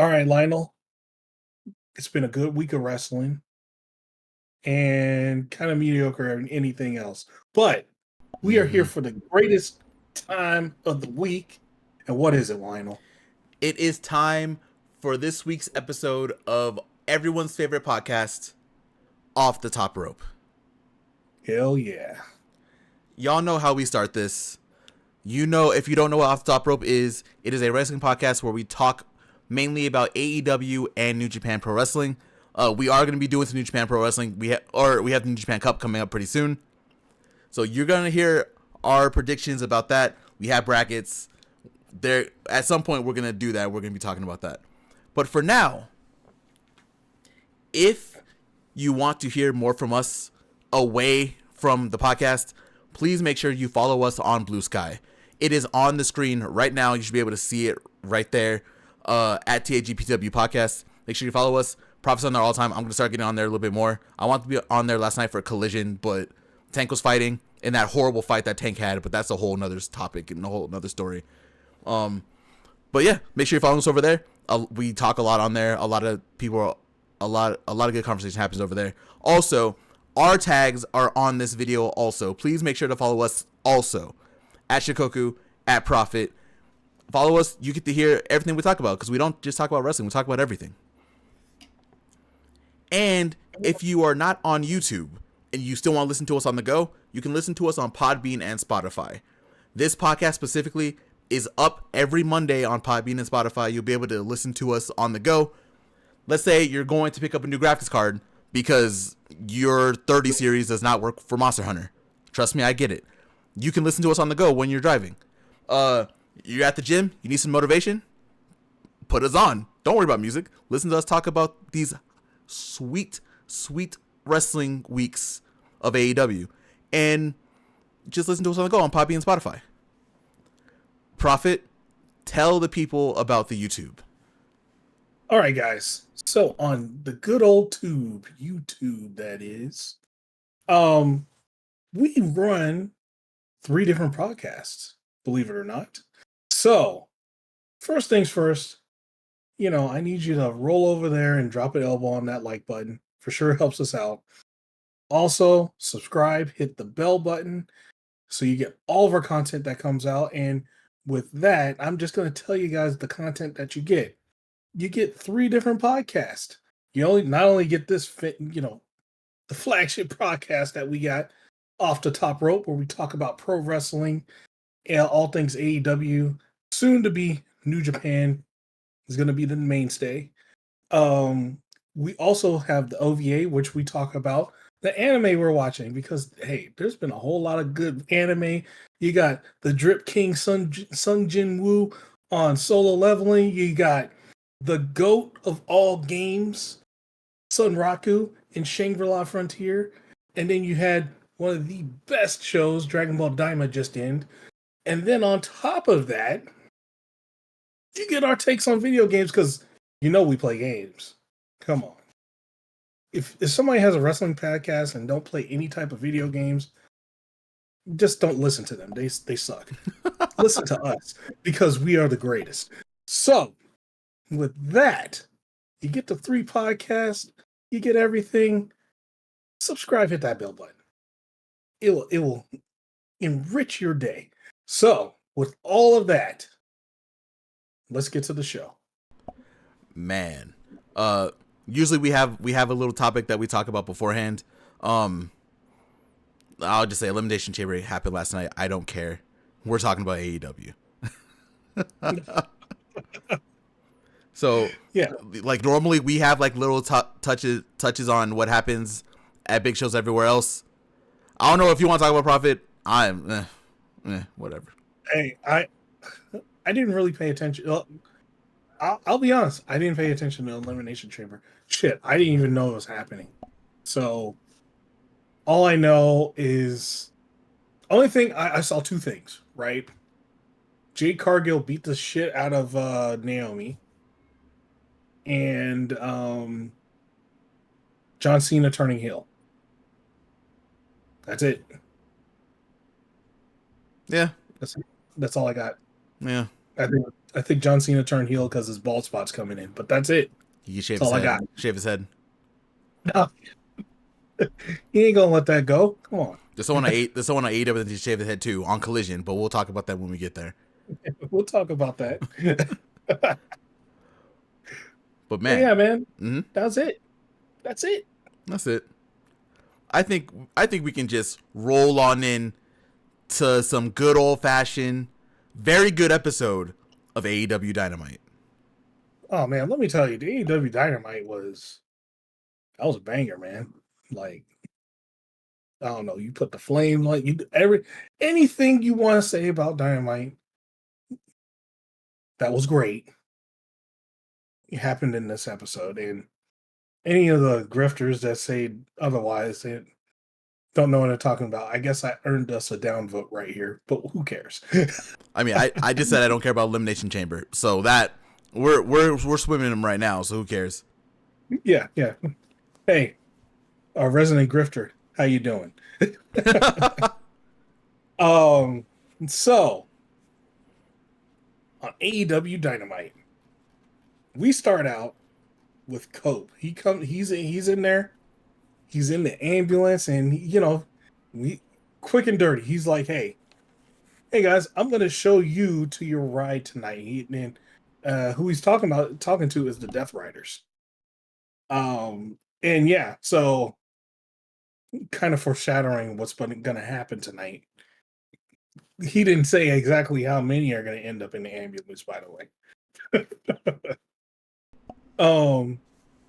All right, Lionel. It's been a good week of wrestling and kind of mediocre in anything else. But we are here for the greatest time of the week. And what is it, Lionel? It is time for this week's episode of everyone's favorite podcast, Off the Top Rope. Hell yeah. Y'all know how we start this. You know, if you don't know what Off the Top Rope is, it is a wrestling podcast where we talk mainly about AEW and New Japan Pro Wrestling. We are going to be doing some New Japan Pro Wrestling. We have the New Japan Cup coming up pretty soon. So you're going to hear our predictions about that. We have brackets. There at some point we're going to do that. We're going to be talking about that. But for now, if you want to hear more from us away from the podcast, please make sure you follow us on Blue Sky. It is on the screen right now. You should be able to see it right there at TAGPW Podcast. Make sure you follow us. Proph's on there all the time. I'm going to start getting on there a little bit more. I want to be on there last night for Collision, but Tank was fighting in that horrible fight that Tank had, but that's a whole nother topic and a whole nother story. But yeah, make sure you follow us over there. We talk a lot on there. A lot of people, a lot of good conversation happens over there. Also, our tags are on this video also. Please make sure to follow us also at Shikoku, at Prophet. Follow us. You get to hear everything we talk about because we don't just talk about wrestling. We talk about everything. And if you are not on YouTube and you still want to listen to us on the go, you can listen to us on Podbean and Spotify. This podcast specifically is up every Monday on Podbean and Spotify. You'll be able to listen to us on the go. Let's say you're going to pick up a new graphics card because your 30 series does not work for Monster Hunter. Trust me, I get it. You can listen to us on the go when you're driving. You're at the gym, you need some motivation? Put us on. Don't worry about music. Listen to us talk about these sweet, sweet wrestling weeks of AEW. And just listen to us on the go on Podbean and Spotify. Prophet, tell the people about the YouTube. All right, guys. So on the good old YouTube that is, we run 3 different podcasts, believe it or not. So first things first, I need you to roll over there and drop an elbow on that like button. For sure helps us out. Also, subscribe, hit the bell button so you get all of our content that comes out. And with that, I'm just going to tell you guys the content that you get. You get 3 different podcasts. You not only get this, the flagship podcast that we got, Off the Top Rope, where we talk about pro wrestling and all things AEW. Soon to be New Japan is going to be the mainstay. We also have the OVA, which we talk about the anime we're watching because, hey, there's been a whole lot of good anime. You got the Drip King Sung Jin Woo on Solo Leveling. You got the GOAT of all games, Sun Raku in Shangri-La Frontier. And then you had one of the best shows, Dragon Ball Daima, just ended. And then on top of that, you get our takes on video games because we play games. Come on. If somebody has a wrestling podcast and don't play any type of video games, just don't listen to them. They suck. Listen to us because we are the greatest. So, with that, you get the 3 podcasts, you get everything. Subscribe, hit that bell button. It will enrich your day. So, with all of that, let's get to the show. Man, usually we have a little topic that we talk about beforehand. I'll just say Elimination Chamber happened last night. I don't care. We're talking about AEW. So yeah, like normally we have like little touches on what happens at big shows everywhere else. I don't know if you want to talk about Prophet. I'm whatever. Hey, I didn't really pay attention. I'll be honest. I didn't pay attention to Elimination Chamber. Shit, I didn't even know it was happening. So all I know is only thing I saw 2 things. Right, Jade Cargill beat the shit out of Naomi, and John Cena turning heel. That's it. Yeah, that's all I got. Yeah, I think I think John Cena turned heel because his bald spot's coming in, but that's it. He can shave That's his all I head. got. Shave his head. No, he ain't gonna let that go. Come on. There's someone on AEW that needs to shave his head too on Collision, but we'll talk about that when we get there. We'll talk about that. But But man, yeah, man, mm-hmm, that's it. That's it. that's it. I think we can just roll on in to some good old fashioned, very good episode of AEW Dynamite. Oh man, let me tell you, the AEW Dynamite was a banger, man. Like, I don't know, you put the flame, like you anything you want to say about Dynamite, that was great. It happened in this episode, and any of the grifters that say otherwise, they don't know what they're talking about. I guess I earned us a downvote right here, but who cares? I mean, I just said I don't care about Elimination Chamber, so that we're swimming in them right now. So who cares? Yeah. Hey, our resident grifter, how you doing? So on AEW Dynamite, we start out with Cope. He's in there. He's in the ambulance, and we quick and dirty. He's like, hey guys, I'm gonna show you to your ride tonight. Who he's talking to is the Death Riders. And yeah, so kind of foreshadowing what's gonna happen tonight. He didn't say exactly how many are gonna end up in the ambulance, by the way.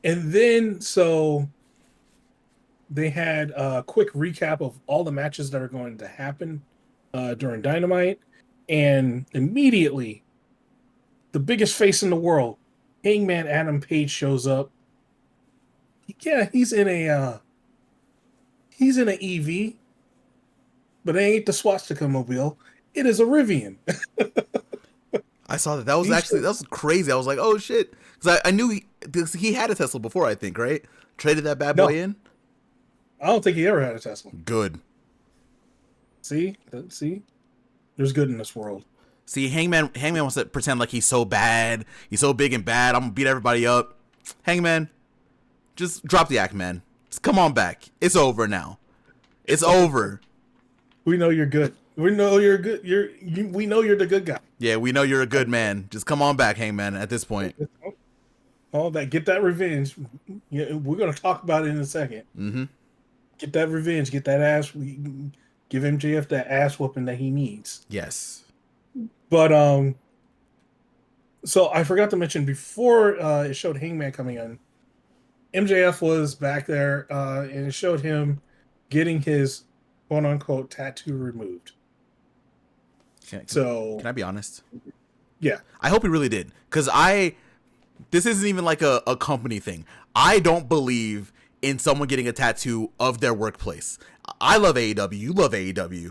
And then so they had a quick recap of all the matches that are going to happen during Dynamite, and immediately the biggest face in the world, Hangman Adam Page, shows up. Yeah, he's in a EV, but it ain't the swastika mobile. It is a Rivian. I saw that. That was crazy. I was like, oh shit, because I knew he had a Tesla before. I think, right? Traded that bad boy in. I don't think he ever had a Tesla. Good. See, there's good in this world. See, Hangman wants to pretend like he's so bad. He's so big and bad. I'm gonna beat everybody up. Hangman, just drop the act, man. Just come on back. It's over now. It's over. We know you're good. We know you're good. We know you're the good guy. Yeah, we know you're a good man. Just come on back, Hangman. At this point, all that, get that revenge. Yeah, we're gonna talk about it in a second. Mm-hmm. Get that revenge. Get that ass. Give MJF that ass whooping that he needs. Yes. But so I forgot to mention before it showed Hangman coming in, MJF was back there and it showed him getting his quote unquote tattoo removed. Can I be honest? Yeah. I hope he really did. Because this isn't even like a company thing. I don't believe in someone getting a tattoo of their workplace. I love AEW. You love AEW.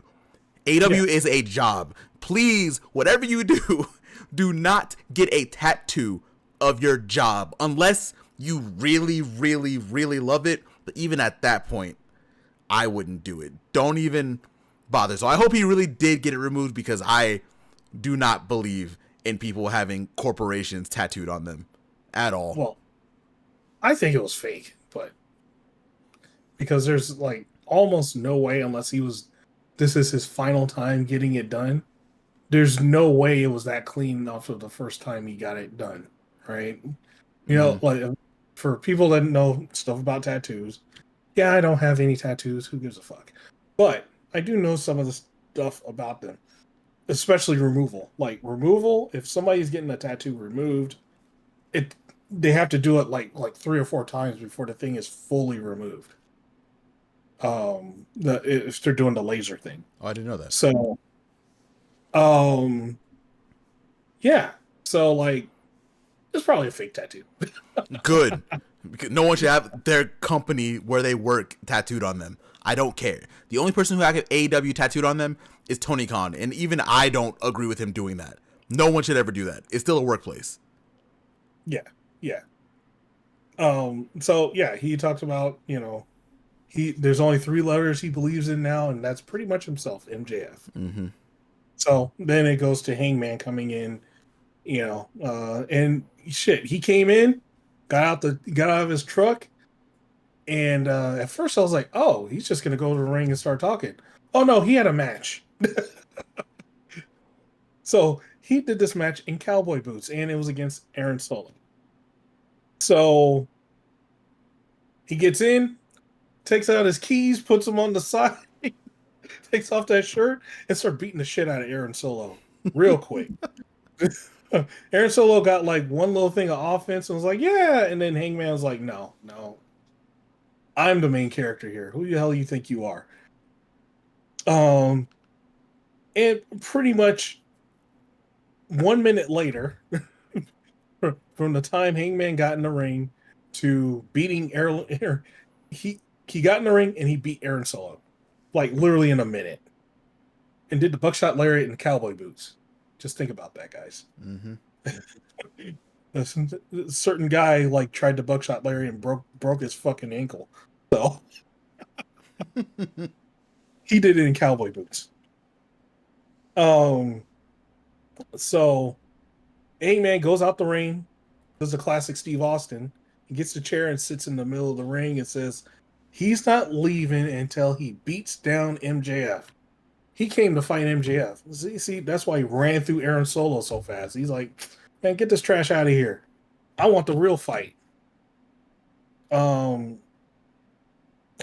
AEW is a job. Please, whatever you do, do not get a tattoo of your job unless you really, really, really love it. But even at that point, I wouldn't do it. Don't even bother. So I hope he really did get it removed, because I do not believe in people having corporations tattooed on them at all. Well, I think it was fake, but because there's like almost no way, unless this is his final time getting it done. There's no way it was that clean off of the first time he got it done, right? You know, like for people that know stuff about tattoos, yeah, I don't have any tattoos. Who gives a fuck? But I do know some of the stuff about them, especially removal. Like removal, if somebody's getting a tattoo removed, they have to do it like 3 or 4 times before the thing is fully removed. If they're doing the laser thing. Oh, I didn't know that. So, yeah. So like, it's probably a fake tattoo. Good. No one should have their company where they work tattooed on them. I don't care. The only person who I have AEW tattooed on them is Tony Khan, and even I don't agree with him doing that. No one should ever do that. It's still a workplace. Yeah. So yeah, he talks about, there's only 3 letters he believes in now, and that's pretty much himself, MJF. Mm-hmm. So then it goes to Hangman coming in, And shit, he came in, got out of his truck, and at first I was like, oh, he's just gonna go to the ring and start talking. Oh no, he had a match. So he did this match in cowboy boots, and it was against Aaron Solo. So he gets in, takes out his keys, puts them on the side, takes off that shirt, and start beating the shit out of Aaron Solo real quick. Aaron Solo got like one little thing of offense and was like, yeah. And then Hangman was like, no, I'm the main character here. Who the hell you think you are? And pretty much 1 minute later, from the time Hangman got in the ring to beating Aaron, he got in the ring and he beat Aaron Solo, like literally in a minute, and did the buckshot lariat in cowboy boots. Just think about that, guys. Mm-hmm. A certain guy like tried to buckshot lariat and broke his fucking ankle. So he did it in cowboy boots. So Hangman goes out the ring, does the classic Steve Austin. He gets the chair and sits in the middle of the ring and says he's not leaving until he beats down MJF. He came to fight MJF. See, that's why he ran through Aaron Solo so fast. He's like, man, get this trash out of here. I want the real fight.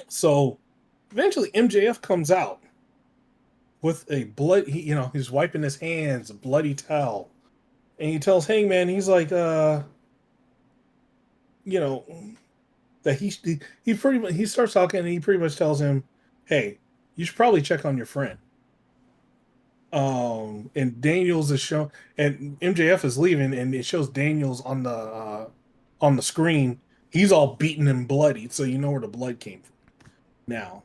So eventually MJF comes out with a he's wiping his hands, a bloody towel. And he tells Hangman, he's like, that he pretty much, he starts talking and he pretty much tells him, hey, you should probably check on your friend. And Daniels is shown, and MJF is leaving, and it shows Daniels on the screen. He's all beaten and bloodied, so you know where the blood came from. Now,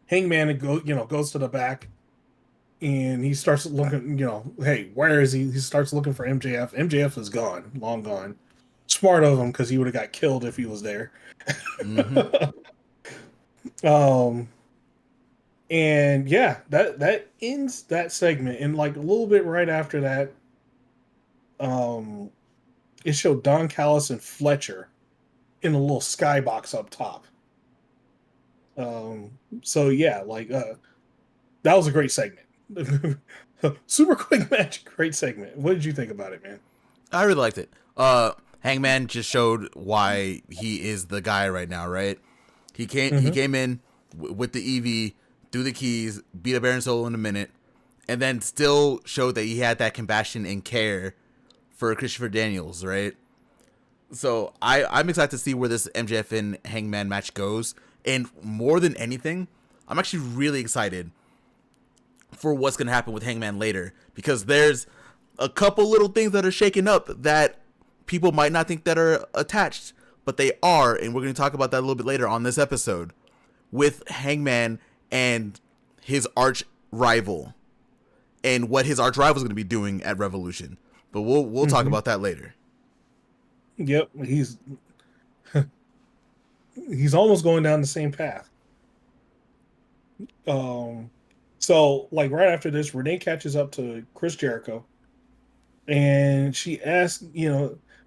Hangman goes to the back, and he starts looking. Hey, where is he? He starts looking for MJF. MJF is gone, long gone. Smart of him because he would have got killed if he was there. Mm-hmm. And yeah, that ends that segment. And like a little bit right after that, it showed Don Callis and Fletcher in a little skybox up top. So yeah, like that was a great segment. Super quick match, great segment. What did you think about it, man? I really liked it. Hangman just showed why he is the guy right now, right? He came in with the EV, threw the keys, beat up Aaron Solo in a minute, and then still showed that he had that compassion and care for Christopher Daniels, right? So I'm excited to see where this MJF and Hangman match goes. And more than anything, I'm actually really excited for what's going to happen with Hangman later, because there's a couple little things that are shaking up that people might not think that are attached, but they are, and we're going to talk about that a little bit later on this episode with Hangman and his arch rival and what his arch rival is going to be doing at Revolution. But we'll talk about that later. Yep, he's almost going down the same path. So like right after this, Renee catches up to Chris Jericho, and she asks,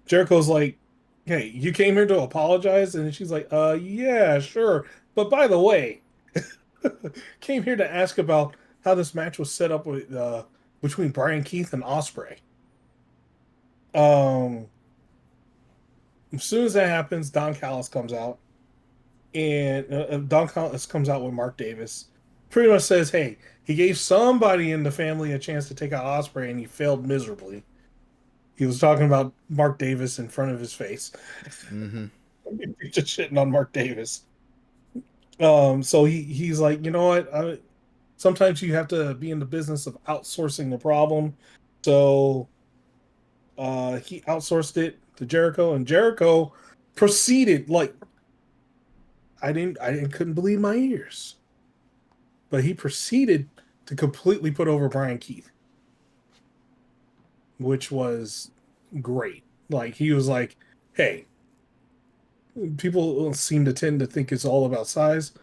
Jericho's like, "Hey, you came here to apologize?" And she's like, yeah, sure. But by the way, came here to ask about how this match was set up with between Brian Keith and Ospreay. As soon as that happens, Don Callis comes out, and Don Callis comes out with Mark Davis. Pretty much says, "Hey, he gave somebody in the family a chance to take out Ospreay, and he failed miserably." He was talking about Mark Davis in front of his face. Mm-hmm. Just shitting on Mark Davis. So he's like, you know what? Sometimes you have to be in the business of outsourcing the problem. So he outsourced it to Jericho, and Jericho proceeded like I couldn't believe my ears. But he proceeded to completely put over Brian Keith, which was great. Like he was like, "Hey, people seem to tend to think it's all about size.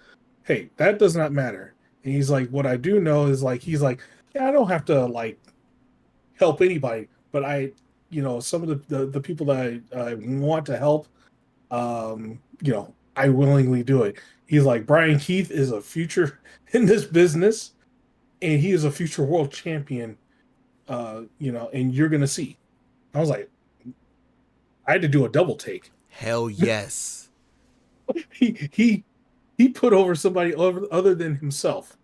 Hey, that does not matter." And he's like, "What I do know is like he's like, I don't have to like help anybody, but some of the people that I want to help, I willingly do it. He's like, Brian Keith is a future in this business, and he is a future world champion. And you're gonna see. I was like, I had to do a double take. Hell yes. He put over somebody other than himself,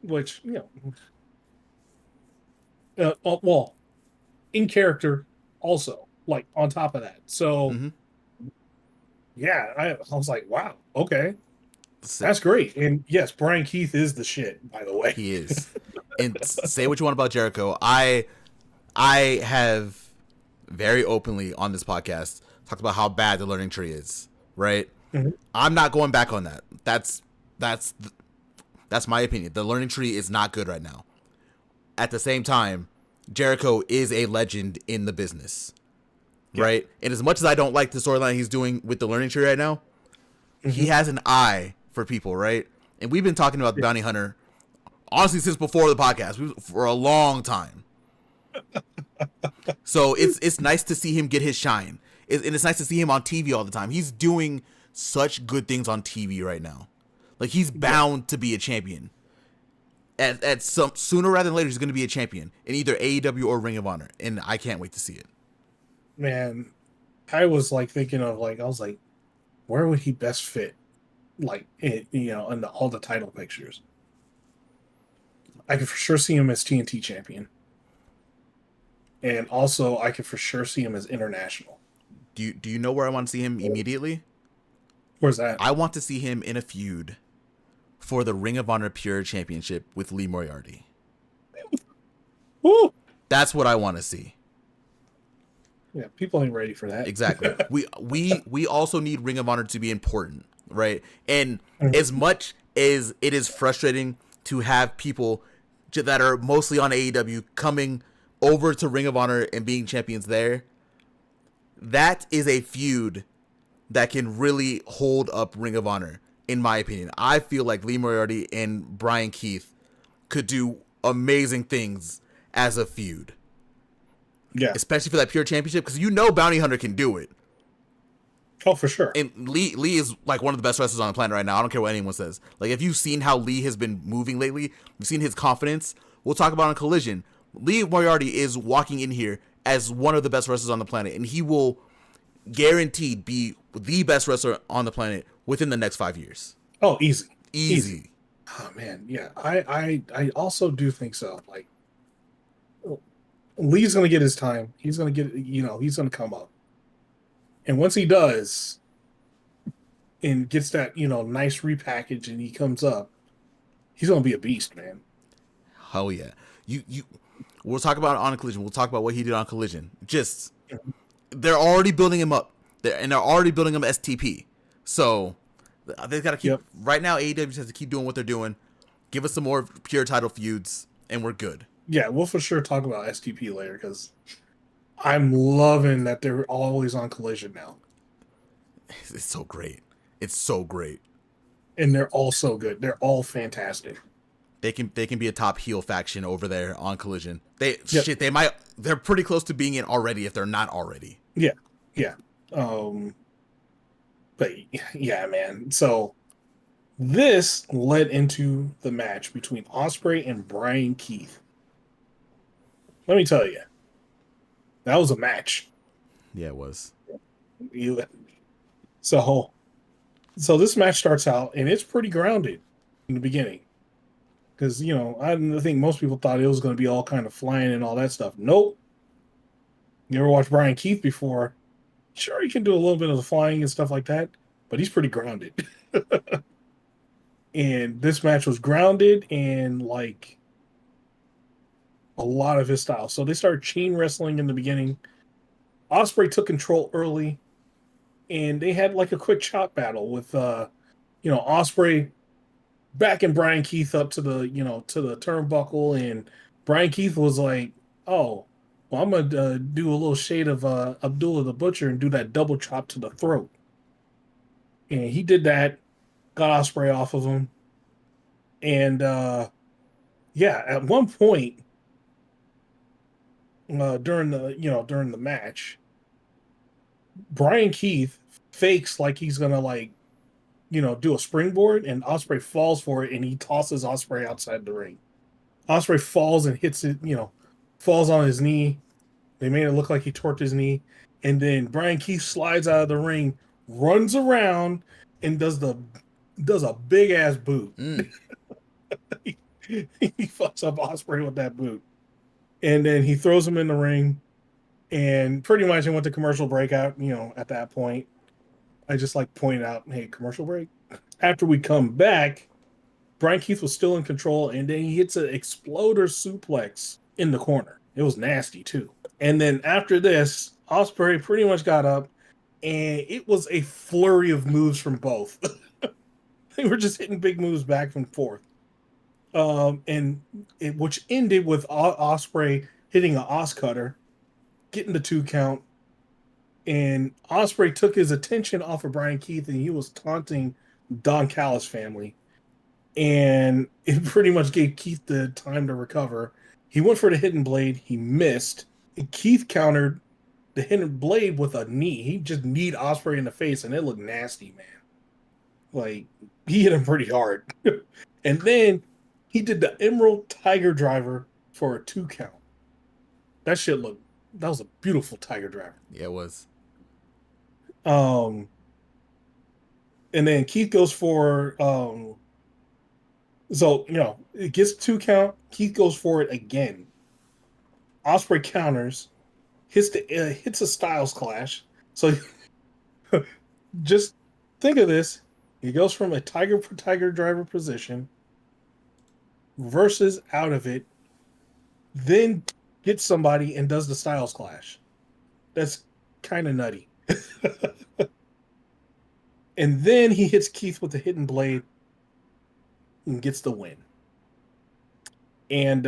which well, in character also, like on top of that. So Mm-hmm. yeah, I was like, wow, okay, that's great. And yes, Brian Keith is the shit, by the way. He is. And say what you want about Jericho. I have very openly on this podcast talked about how bad the learning tree is, right? Mm-hmm. I'm not going back on that. That's my opinion. The learning tree is not good right now. At the same time, Jericho is a legend in the business, right? And as much as I don't like the storyline he's doing with the learning tree right now, he has an eye for people, right? And we've been talking about the Bounty Hunter, honestly, since before the podcast, for a long time. So it's nice to see him get his shine. And it's nice to see him on TV all the time. He's doing such good things on TV right now. Like, he's bound to be a champion. At some sooner rather than later, he's going to be a champion in either AEW or Ring of Honor, and I can't wait to see it. Man, I was like thinking of like, I was like, where would he best fit? Like, in all the title pictures. I could for sure see him as TNT champion. And also, I could for sure see him as international. Do you know where I want to see him immediately? Where's that? I want to see him in a feud for the Ring of Honor Pure Championship with Lee Moriarty. Woo! That's what I want to see. Yeah, people ain't ready for that. Exactly. we also need Ring of Honor to be important, right? And as much as it is frustrating to have people that are mostly on AEW coming over to Ring of Honor and being champions there, that is a feud that can really hold up Ring of Honor, in my opinion. I feel like Lee Moriarty and Brian Keith could do amazing things as a feud. Yeah. Especially for that Pure Championship, because Bounty Hunter can do it. Oh, for sure. And Lee is like one of the best wrestlers on the planet right now. I don't care what anyone says. Like, if you've seen how Lee has been moving lately, you've seen his confidence. We'll talk about on Collision. Lee Moriarty is walking in here as one of the best wrestlers on the planet, and he will guaranteed be the best wrestler on the planet within the next 5 years. Oh, easy. Oh man, yeah. I also do think so. Like, Lee's gonna get his time. He's gonna get, he's gonna come up. And once he does and gets that, nice repackage and he comes up, he's gonna be a beast, man. Hell yeah. We'll talk about it on Collision. We'll talk about what he did on Collision. Just, they're already building him up. They're already building him STP. So they've got to keep, right now, AEW just has to keep doing what they're doing. Give us some more pure title feuds, and we're good. Yeah, we'll for sure talk about STP later, because I'm loving that they're always on Collision now. It's so great. It's so great. And they're all so good. They're all fantastic. They can be a top heel faction over there on Collision. They're pretty close to being it already if they're not already. Yeah. But yeah, man. So this led into the match between Ospreay and Brian Keith. Let me tell you, that was a match. Yeah, it was. So this match starts out and it's pretty grounded in the beginning. Because, I think most people thought it was going to be all kind of flying and all that stuff. Nope. You ever watched Brian Keith before? Sure, he can do a little bit of the flying and stuff like that, but he's pretty grounded. And this match was grounded and, like, a lot of his style. So they started chain wrestling in the beginning. Ospreay took control early, and they had, like, a quick chop battle with, Ospreay backing Brian Keith up to the turnbuckle, and Brian Keith was like, "Oh, well, I'm gonna do a little shade of Abdullah the Butcher and do that double chop to the throat." And he did that, got Ospreay off of him, and Yeah, at one point during the match, Brian Keith fakes like he's gonna do a springboard, and Osprey falls for it, and he tosses Osprey outside the ring. Osprey falls and hits it, falls on his knee. They made it look like he torqued his knee, and then Brian Keith slides out of the ring, runs around, and does a big ass boot. Mm. he fucks up Osprey with that boot, and then he throws him in the ring, and pretty much it went to commercial breakout. At that point, I just pointed out, hey, commercial break. After we come back, Brian Keith was still in control, and then he hits an exploder suplex in the corner. It was nasty too. And then after this, Osprey pretty much got up, and it was a flurry of moves from both. They were just hitting big moves back and forth. Which ended with Osprey hitting an Os cutter, getting the 2 count, and Osprey took his attention off of Brian Keith, and he was taunting Don Callis family, and it pretty much gave Keith the time to recover. He went for the hidden blade, he missed. And Keith countered the hidden blade with a knee. He just kneed Osprey in the face, and it looked nasty, man. Like, he hit him pretty hard. And then he did the Emerald Tiger Driver for a 2 count. That was a beautiful Tiger Driver. Yeah, it was. And then Keith goes for it gets 2 count. Keith goes for it again. Osprey counters, hits a Styles Clash. So just think of this: he goes from a Tiger Driver position, reverses out of it, then gets somebody and does the Styles Clash. That's kind of nutty. And then he hits Keith with the hidden blade and gets the win. And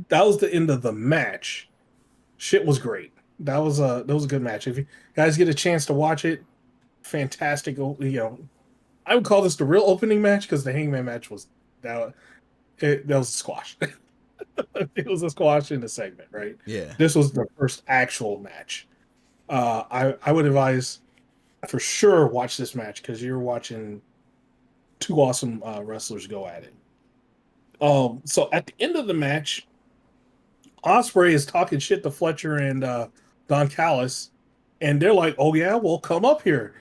that was the end of the match. Shit was great. That was a good match. If you guys get a chance to watch it, fantastic. I would call this the real opening match, because the Hangman match was that was a squash. It was a squash in the segment, right? Yeah. This was the first actual match. I would advise, for sure, watch this match, because you're watching 2 awesome wrestlers go at it. So at the end of the match, Osprey is talking shit to Fletcher and Don Callis, and they're like, "Oh yeah, well, come up here."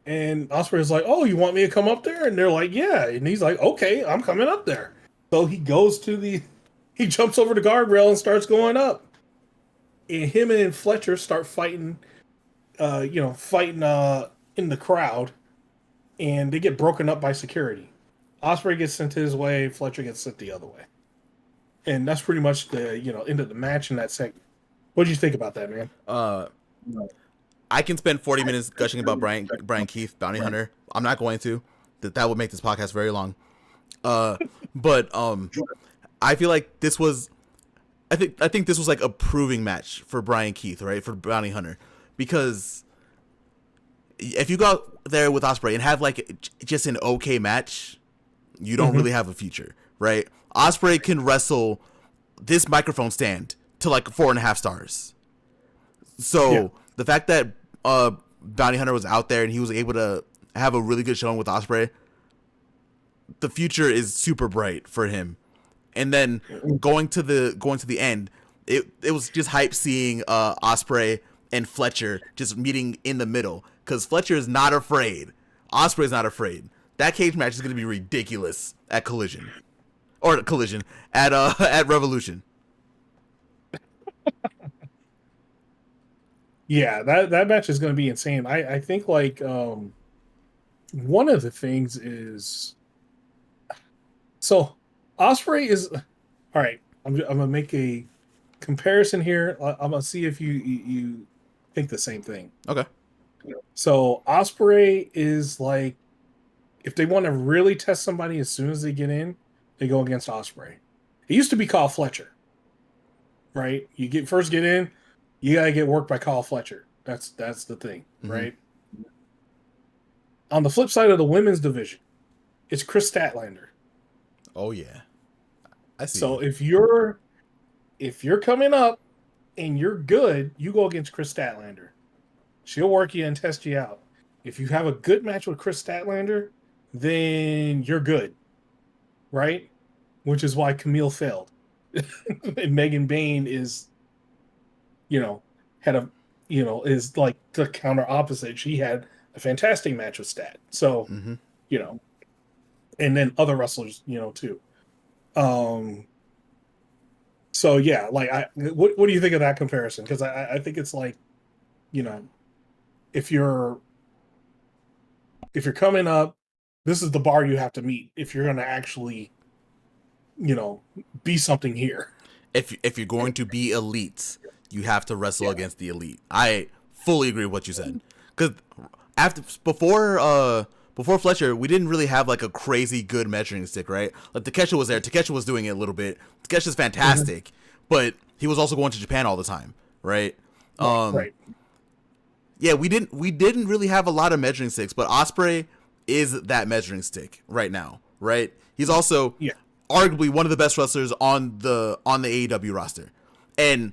And Osprey's like, "Oh, you want me to come up there?" And they're like, "Yeah." And he's like, "Okay, I'm coming up there." So he jumps over the guardrail and starts going up. And him and Fletcher start fighting in the crowd, and they get broken up by security. Osprey gets sent his way, Fletcher gets sent the other way. And that's pretty much the end of the match in that segment. What did you think about that, man? I can spend 40 minutes gushing about Brian Keith, Bounty Hunter. I'm not going to. That would make this podcast very long. But I feel like this was, I think this was like a proving match for Brian Keith, right? For Bounty Hunter, because if you go out there with Osprey and have just an okay match, you don't really have a future, right? Osprey can wrestle this microphone stand to 4.5 stars. So the fact that Bounty Hunter was out there and he was able to have a really good showing with Osprey, the future is super bright for him. And then going to the end, it was just hype seeing Osprey and Fletcher just meeting in the middle, because Fletcher is not afraid. Osprey's not afraid. That cage match is going to be ridiculous at Collision, at Revolution. Yeah, that match is going to be insane. I think one of the things is, so Osprey is all right. I'm gonna make a comparison here. I'm gonna see if you think the same thing. Okay. So Osprey is if they want to really test somebody as soon as they get in, they go against Osprey. It used to be Kyle Fletcher, right? You first get in, you gotta get worked by Kyle Fletcher. That's the thing, right? On the flip side of the women's division, it's Chris Statlander. Oh yeah, I see So you. if you're coming up and you're good, you go against Chris Statlander. She'll work you and test you out. If you have a good match with Chris Statlander, then you're good, right? Which is why Camille failed. And Megan Bain is, you know, had a, is like the counter opposite. She had a fantastic match with Stat. So, Mm-hmm. you know, and then other wrestlers, too. Um, so yeah, like what do you think of that comparison? Because I think it's like, you know, if you're coming up, this is the bar you have to meet if you're going to actually, be something here. If you're going to be elite, you have to wrestle Yeah. against the elite. I fully agree with what you said. Because before Fletcher, we didn't really have like a crazy good measuring stick, right? Like Takeshita was there. Takeshita was doing it a little bit. Takeshi's fantastic, but he was also going to Japan all the time, right? Right. Yeah, we didn't really have a lot of measuring sticks, but Ospreay is that measuring stick right now, right? He's also Yeah. arguably one of the best wrestlers on the AEW roster, and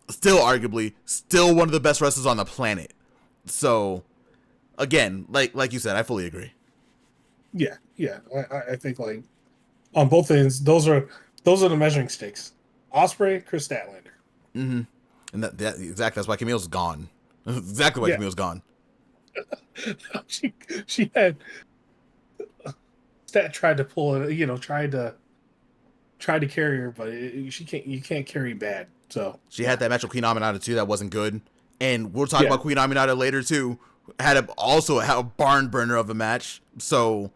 still arguably still one of the best wrestlers on the planet. So again, like you said, I fully agree. Yeah. Yeah. I think like on both ends, those are the measuring sticks. Osprey, Chris Statlander. Mm-hmm. And that exactly, that's why Camille's gone. Exactly why Yeah. Camille's gone. she she had Stat tried to pull it, tried to carry her, but she can't. You can't carry bad. So She yeah. had that match with Queen Aminata too that wasn't good, and we'll talk Yeah. about Queen Aminata later too. Also had a barn burner of a match. So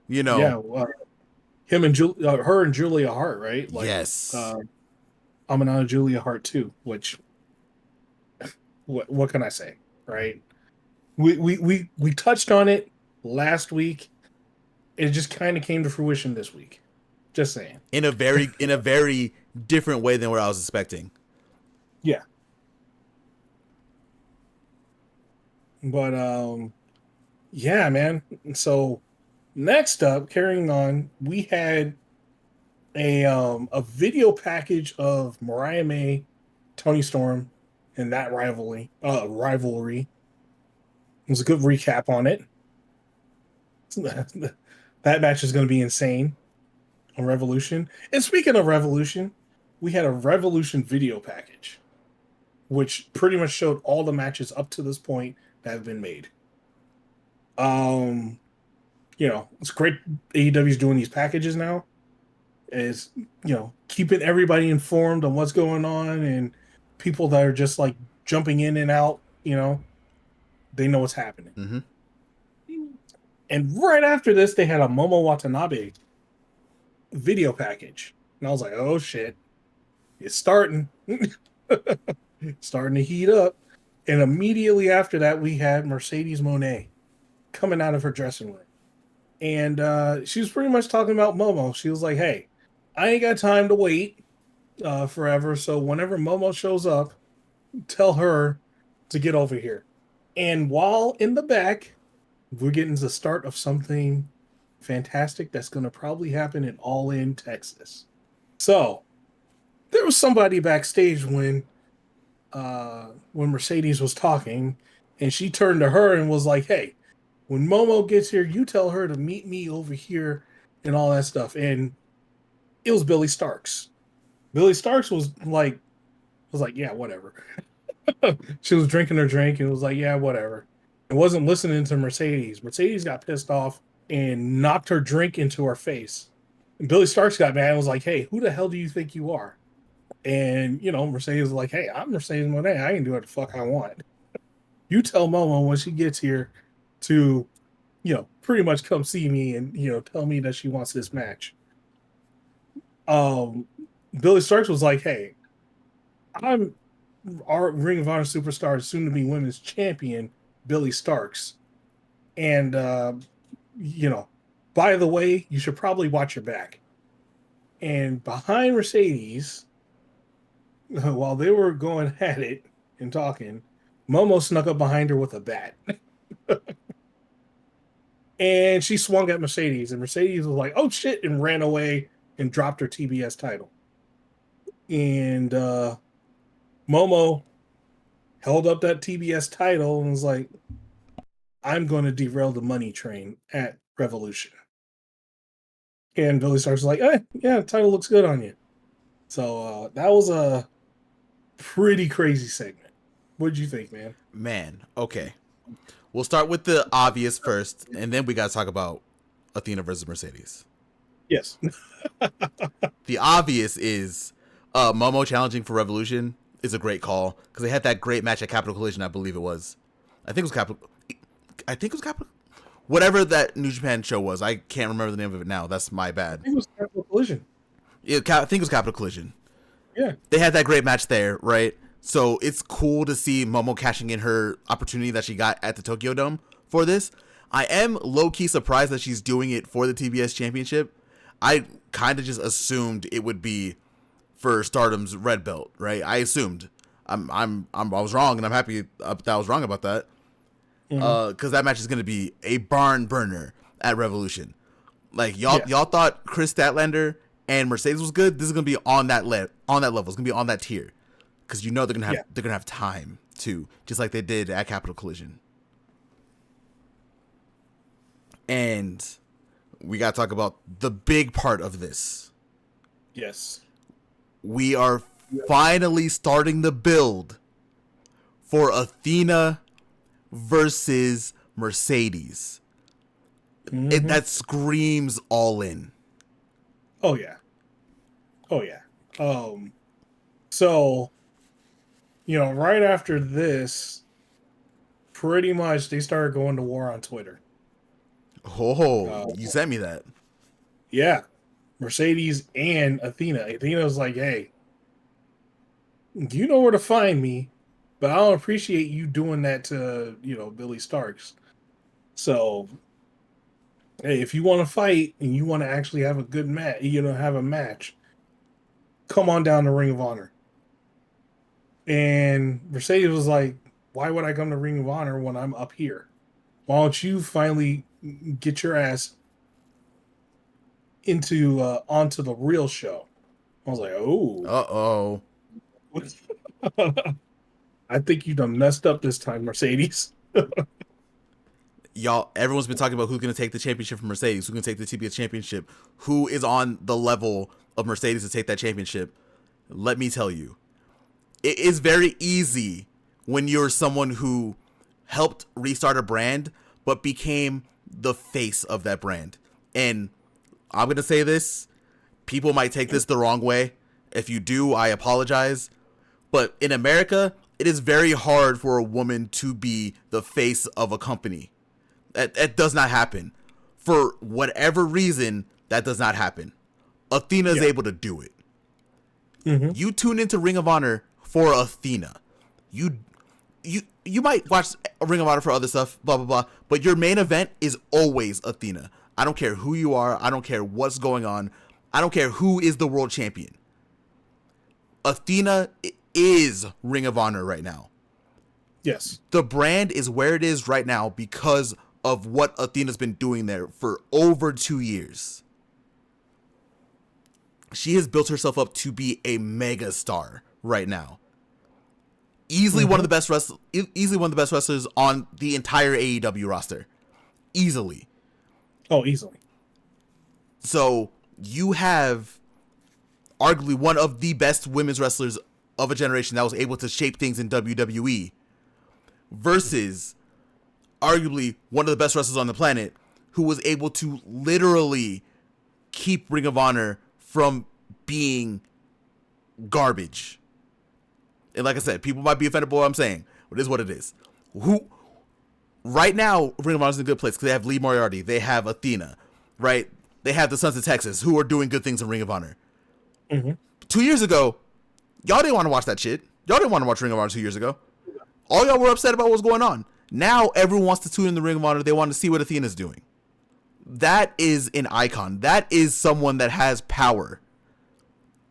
you know, Yeah. Him and her and Julia Hart, right? Like, yes. Aminata Julia Hart too. Which, what can I say, right? We touched on it last week. It just kind of came to fruition this week. Just saying. In a very different way than what I was expecting. Yeah. But yeah, man. So next up, carrying on, we had a video package of Mariah May, Tony Storm, and that rivalry. It was a good recap on it. That match is going to be insane on Revolution. And speaking of Revolution, we had a Revolution video package, which pretty much showed all the matches up to this point that have been made. It's great AEW's doing these packages now. Is keeping everybody informed on what's going on, and people that are just like jumping in and out, they know what's happening. Mm-hmm. And right after this, they had a Momo Watanabe video package, and I was like, "Oh shit, it's starting, starting to heat up." And immediately after that, we had Mercedes Moné coming out of her dressing room, and she was pretty much talking about Momo. She was like, "Hey, I ain't got time to wait forever. So whenever Momo shows up, tell her to get over here." And while in the back, we're getting the start of something fantastic that's going to probably happen in All In Texas. So there was somebody backstage when Mercedes was talking, and she turned to her and was like, "Hey, when Momo gets here, you tell her to meet me over here," and all that stuff. And it was Billy Starks. Billy Starks was like, "Yeah, whatever." She was drinking her drink and was like, "Yeah, whatever." And wasn't listening to Mercedes. Mercedes got pissed off and knocked her drink into her face. And Billy Starks got mad and was like, "Hey, who the hell do you think you are?" And Mercedes was like, "Hey, I'm Mercedes Moné. I can do what the fuck I want. You tell Momo when she gets here to, pretty much come see me and tell me that she wants this match." Um, Billy Starks was like, "Hey, I'm our Ring of Honor superstar, soon to be women's champion, Billy Starks. And, you know, by the way, you should probably watch your back." And behind Mercedes, while they were going at it and talking, Momo snuck up behind her with a bat. And she swung at Mercedes, and Mercedes was like, "Oh shit!" and ran away and dropped her TBS title. And Momo held up that TBS title and was like, "I'm going to derail the money train at Revolution." And Billy Starks was like, yeah, the title looks good on you." So that was a pretty crazy segment. What did you think, man? Man, okay. We'll start with the obvious first, and then we got to talk about Athena versus Mercedes. Yes. The obvious is Momo challenging for Revolution is a great call because they had that great match at Capital Collision, I believe it was. I think it was Capital. Whatever that New Japan show was, I can't remember the name of it now. That's my bad. I think it was Capital Collision. Yeah, I think it was Capital Collision. Yeah. They had that great match there, right? So it's cool to see Momo cashing in her opportunity that she got at the Tokyo Dome for this. I am low-key surprised that she's doing it for the TBS Championship. I kind of just assumed it would be for Stardom's red belt, right? I assumed. I was wrong, and I'm happy that I was wrong about that. Because that match is going to be a barn burner at Revolution. Like y'all thought Chris Statlander and Mercedes was good. This is going to be on that level. It's going to be on that tier. Because you know they're gonna have time too, just like they did at Capital Collision. And we gotta talk about the big part of this. Yes. We are finally starting the build for Athena versus Mercedes. That screams All In. Oh yeah. So, right after this, pretty much they started going to war on Twitter. You sent me that. Yeah. Mercedes and Athena. Athena was like, "Hey, you know where to find me, but I don't appreciate you doing that to, Billy Starks. So, hey, if you want to fight and you want to actually have a good match, have a match, come on down to Ring of Honor." And Mercedes was like, "Why would I come to Ring of Honor when I'm up here? Why don't you finally get your ass onto the real show?" I was like, "Oh, I think you done messed up this time, Mercedes." Y'all, everyone's been talking about who's going to take the championship from Mercedes, who's going to take the TBS championship, who is on the level of Mercedes to take that championship. Let me tell you, it is very easy when you're someone who helped restart a brand, but became the face of that brand. And I'm going to say this, people might take this the wrong way. If you do, I apologize. But in America, it is very hard for a woman to be the face of a company. That does not happen. For whatever reason, that does not happen. Athena is able to do it. You tune into Ring of Honor for Athena. You might watch Ring of Honor for other stuff, blah, blah, blah, but your main event is always Athena. I don't care who you are. I don't care what's going on. I don't care who is the world champion. Athena is Ring of Honor right now. Yes. The brand is where it is right now because of what Athena's been doing there for over 2 years. She has built herself up to be a mega star right now. Easily one of the best wrestlers on the entire AEW roster. Easily. Oh, easily. So you have arguably one of the best women's wrestlers of a generation that was able to shape things in WWE versus arguably one of the best wrestlers on the planet who was able to literally keep Ring of Honor from being garbage. And like I said, people might be offended by what I'm saying, but it is what it is. Right now, Ring of Honor is in a good place because they have Lee Moriarty, they have Athena, right? They have the Sons of Texas who are doing good things in Ring of Honor. 2 years ago, y'all didn't want to watch that shit. Y'all didn't want to watch Ring of Honor 2 years ago. All y'all were upset about what was going on. Now everyone wants to tune in the Ring of Honor. They want to see what Athena's doing. That is an icon. That is someone that has power.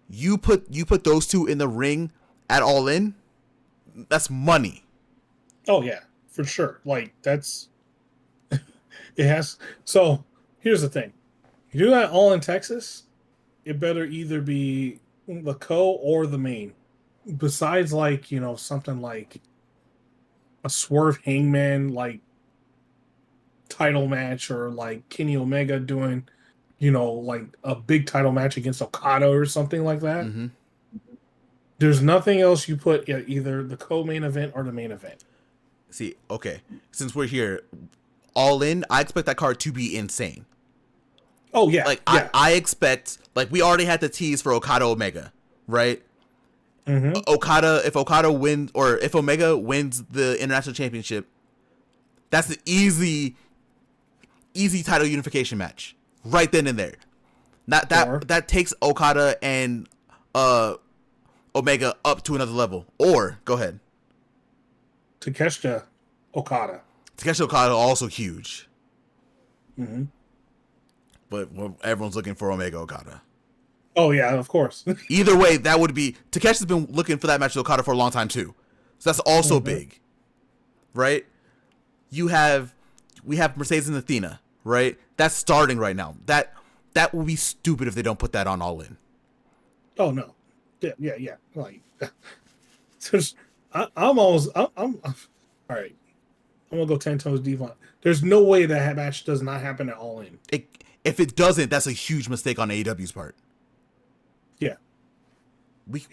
You put those two in the ring at All In, that's money. Oh yeah, for sure. Like that's It has. So here's the thing: you do that all in Texas, it better either be the co or the main. Besides, like something like a Swerve Hangman like title match, or like Kenny Omega doing, like a big title match against Okada or something like that. Mm-hmm. There's nothing else you put at either the co-main event or the main event. See, okay, since we're here, All In, I expect that card to be insane. Oh yeah, Like yeah. I expect, like, we already had the tease for Okada Omega, right? Mm-hmm. Okada wins, or if Omega wins the international championship, that's the easy title unification match right then and there. That takes Okada and Omega up to another level. Or go ahead, Takeshita Okada. Takeshita Okada also huge, Mm-hmm. but everyone's looking for Omega Okada. Oh yeah, of course. Either way, that would be, Takeshi's been looking for that match with Okada for a long time too, so that's also big, right? We have Mercedes and Athena, right? That's starting right now. That will be stupid if they don't put that on All In. Oh no. Yeah. Like, I'm almost. I'm all right. I'm gonna go 10 toes deep on. There's no way that match does not happen at All In. If it doesn't, that's a huge mistake on AEW's part. Yeah. We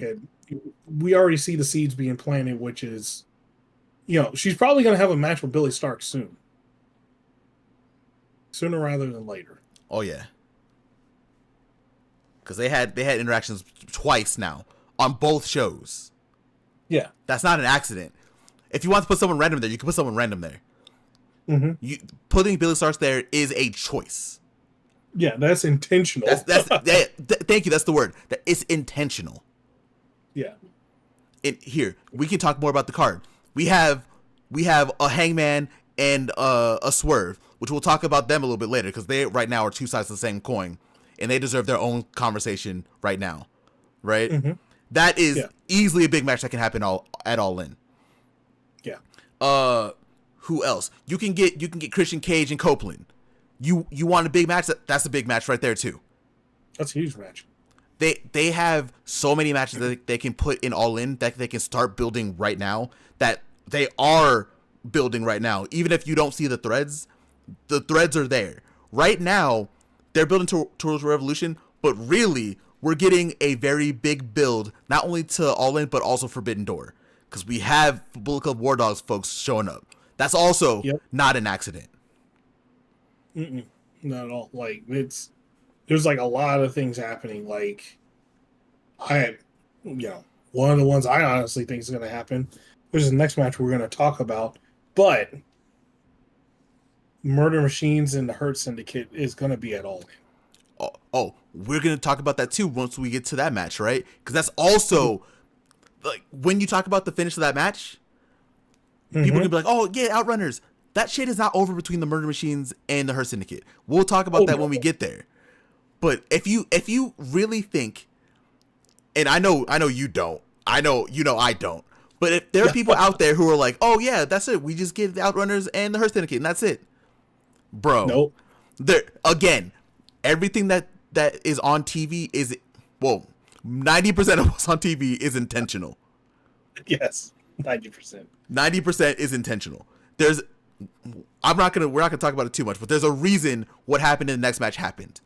We already see the seeds being planted, which is, she's probably gonna have a match with Billy Stark soon. Sooner rather than later. Oh yeah, because they had interactions twice now on both shows. Yeah. That's not an accident. If you want to put someone random there, you can put someone random there. Mm-hmm. Putting Billy Starks there is a choice. Yeah, that's intentional. Thank you. That's the word. That it's intentional. Yeah. Here we can talk more about the card. We have a Hangman and a Swerve, which we'll talk about them a little bit later, because they right now are two sides of the same coin, and they deserve their own conversation right now, right? Mm-hmm. That is easily a big match that can happen at All In. Yeah. Who else? You can get Christian Cage and Copeland. You want a big match? That's a big match right there too. That's a huge match. They have so many matches that they can put in All In, that they can start building right now, that they are building right now. Even if you don't see the threads are there. Right now, they're building towards Revolution, but really, we're getting a very big build, not only to All In, but also Forbidden Door. Because we have Bullet Club War Dogs folks showing up. That's also not an accident. Not at all. Like, there's like a lot of things happening. Like, one of the ones I honestly think is going to happen. There's the next match we're going to talk about, but Murder Machines and the Hurt Syndicate is going to be at All In. Oh, we're going to talk about that too once we get to that match, right? Because that's also, like, when you talk about the finish of that match, people are going to be like, oh, yeah, Outrunners. That shit is not over between the Murder Machines and the Hurt Syndicate. We'll talk about that when we get there. But if you really think, and I know you don't, I know I don't, but if there are people out there who are like, oh yeah, that's it, we just get the Outrunners and the Hurt Syndicate and that's it, bro. Nope. There again, everything that is on TV is, well, 90% of what's on TV is intentional. Yes, 90%. 90% is intentional. We're not gonna talk about it too much, but there's a reason what happened in the next match happened.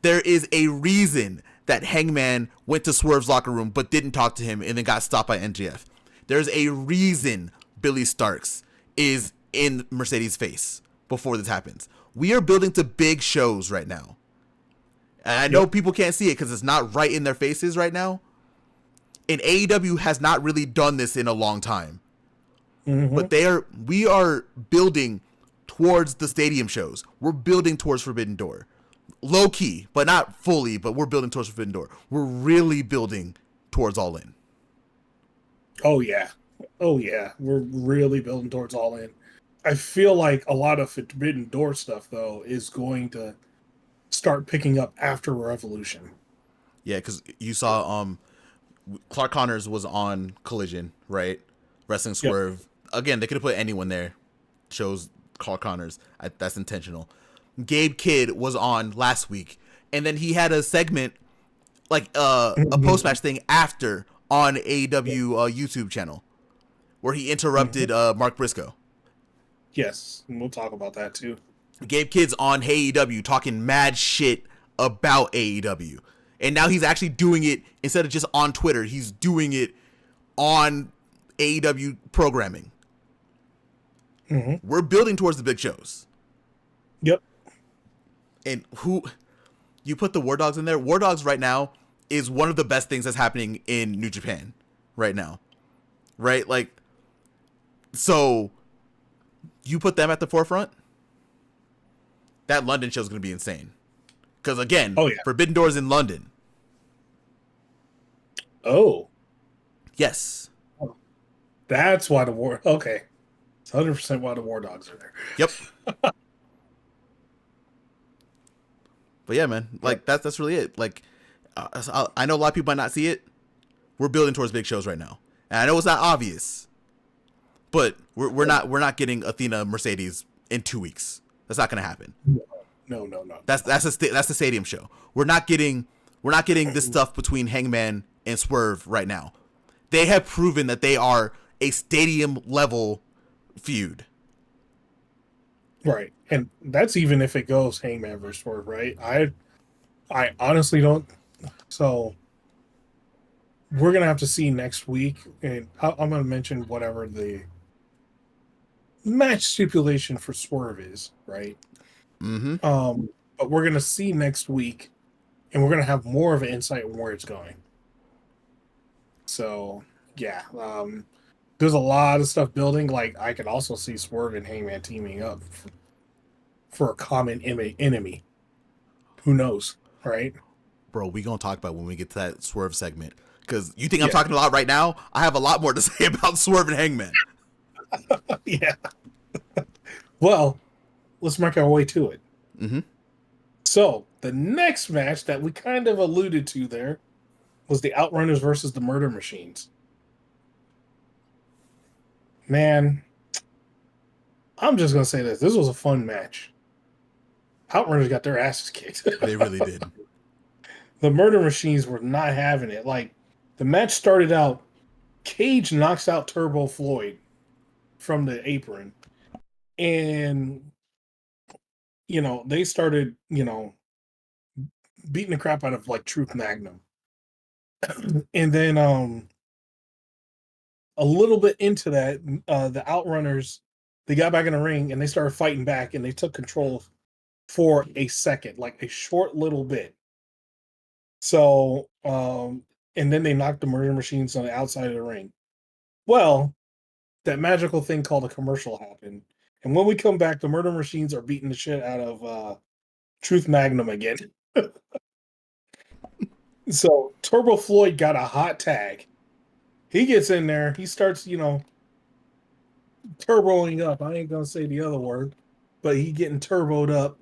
There is a reason that Hangman went to Swerve's locker room but didn't talk to him and then got stopped by MJF. There's a reason Billy Starks is in Mercedes' face before this happens. We are building to big shows right now. And I know people can't see it because it's not right in their faces right now. And AEW has not really done this in a long time. Mm-hmm. But we are building towards the stadium shows. We're building towards Forbidden Door. Low key, but not fully, but we're building towards Forbidden Door. We're really building towards All In. Oh yeah. We're really building towards All In. I feel like a lot of Forbidden Door stuff, though, is going to start picking up after Revolution. Yeah, because you saw Clark Connors was on Collision, right? Wrestling Swerve. Again, they could have put anyone there. Shows Carl Connors. That's intentional. Gabe Kidd was on last week, and then he had a segment like a post match thing after on AEW YouTube channel where he interrupted Mark Briscoe. Yes, and we'll talk about that too. Gabe Kidd's on AEW talking mad shit about AEW, and now he's actually doing it instead of just on Twitter. He's doing it on AEW programming. We're building towards the big shows. Yep. And who you put the War Dogs in there? War Dogs right now is one of the best things that's happening in New Japan right now. Right? Like, so you put them at the forefront, that London show is going to be insane. Because again, Forbidden Doors in London. Oh. Yes. That's why the War... Okay. It's 100% why the War Dogs are there. Yep. But yeah, man, like that's really it. Like, I know a lot of people might not see it. We're building towards big shows right now, and I know it's not obvious, but we're not getting Athena Mercedes in 2 weeks. That's not gonna happen. No. That's the stadium show. We're not getting this stuff between Hangman and Swerve right now. They have proven that they are a stadium level feud. Right. And that's even if it goes Hangman versus Swerve, right? I honestly don't. So we're going to have to see next week. And I'm going to mention whatever the match stipulation for Swerve is, right? But we're going to see next week, and we're going to have more of an insight on where it's going. So, yeah. There's a lot of stuff building. Like, I could also see Swerve and Hangman teaming up for a common enemy. Who knows, right? Bro, we gonna talk about when we get to that Swerve segment. Because you think I'm talking a lot right now? I have a lot more to say about Swerve and Hangman. Yeah. Well, let's make our way to it. So, the next match that we kind of alluded to there was the Outrunners versus the Murder Machines. Man, I'm just going to say this. This was a fun match. Outrunners got their asses kicked. They really did. The Murder Machines were not having it. Like, the match started out, Cage knocks out Turbo Floyd from the apron. And, they started, beating the crap out of, like, Truth Magnum. And then, a little bit into that, the Outrunners, they got back in the ring and they started fighting back and they took control for a second, like a short little bit. So, and then they knocked the Murder Machines on the outside of the ring. Well, that magical thing called a commercial happened. And when we come back, the Murder Machines are beating the shit out of Truth Magnum again. So, Turbo Floyd got a hot tag. He gets in there. He starts, turboing up. I ain't going to say the other word, but he getting turboed up.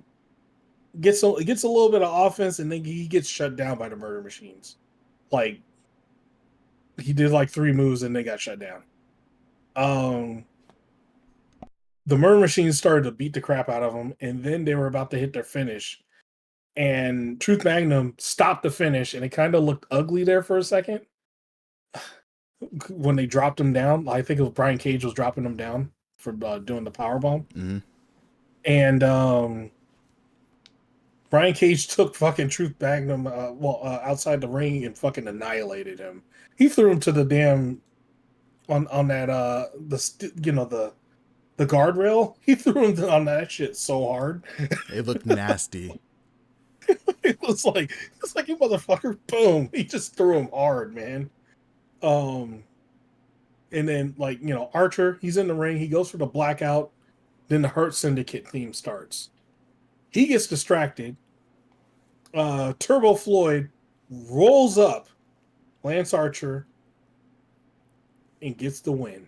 Gets a little bit of offense, and then he gets shut down by the Murder Machines. Like, he did like 3 moves, and they got shut down. The Murder Machines started to beat the crap out of them, and then they were about to hit their finish. And Truth Magnum stopped the finish, and it kind of looked ugly there for a second. When they dropped him down, I think it was Brian Cage was dropping him down for doing the powerbomb. And Brian Cage took fucking Truth Magnum outside the ring and fucking annihilated him. He threw him to the damn on that the guardrail. He threw him on that shit so hard. It looked nasty. It was like you motherfucker, boom. He just threw him hard, man. And then Archer, he's in the ring, he goes for the blackout, then the Hurt Syndicate theme starts. He gets distracted. Turbo Floyd rolls up Lance Archer and gets the win.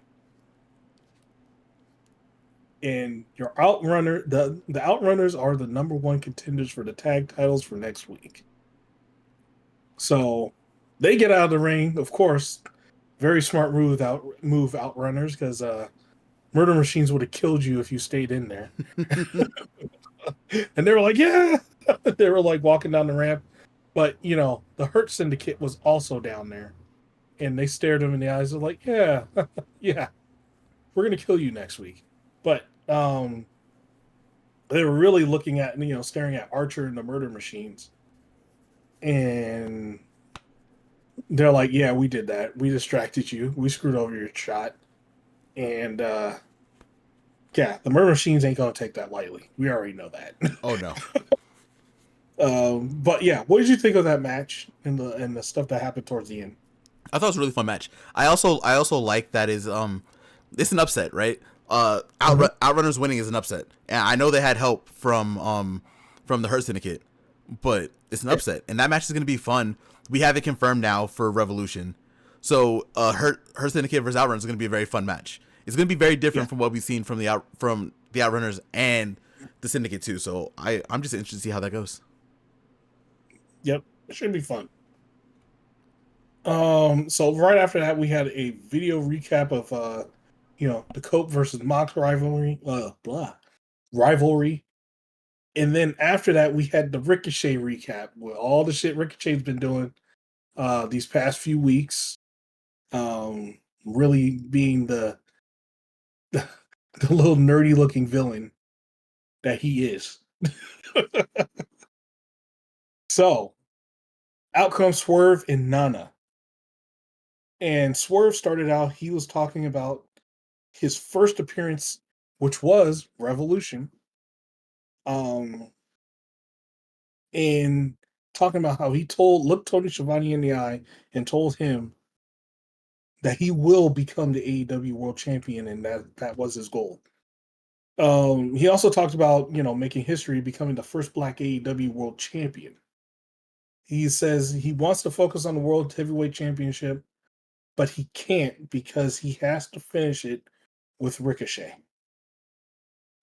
And your Outrunner, the Outrunners are the number 1 contenders for the tag titles for next week. So they get out of the ring, of course. Very smart move, Outrunners, because Murder Machines would have killed you if you stayed in there. And they were like, yeah. They were like walking down the ramp. But, you know, the Hurt Syndicate was also down there. And they stared him in the eyes. They're like, yeah, yeah, we're going to kill you next week. But they were really looking at, you know, staring at Archer and the Murder Machines. And they're like, yeah, we did that. We distracted you. We screwed over your shot. And yeah, the Murder Machines ain't going to take that lightly. We already know that. Oh no. But yeah, what did you think of that match and the stuff that happened towards the end? I thought it was a really fun match. I also like that is it's an upset, right? Outrunners winning is an upset, and I know they had help from the Hurt Syndicate, but it's an upset, and that match is gonna be fun. We have it confirmed now for Revolution, so Hurt Syndicate versus Outrunners is gonna be a very fun match. It's gonna be very different from what we've seen from the Outrunners and the Syndicate too. So I'm just interested to see how that goes. Yep, it should be fun. So right after that, we had a video recap of you know, the Cope versus Mox rivalry, and then after that, we had the Ricochet recap with all the shit Ricochet's been doing these past few weeks. Really being the little nerdy looking villain that he is. So out comes Swerve and Nana. And Swerve started out, he was talking about his first appearance, which was Revolution. And talking about how he looked Tony Schiavone in the eye and told him that he will become the AEW World Champion, and that was his goal. He also talked about, you know, making history, becoming the first Black AEW World Champion. He says he wants to focus on the World Heavyweight Championship, but he can't because he has to finish it with Ricochet.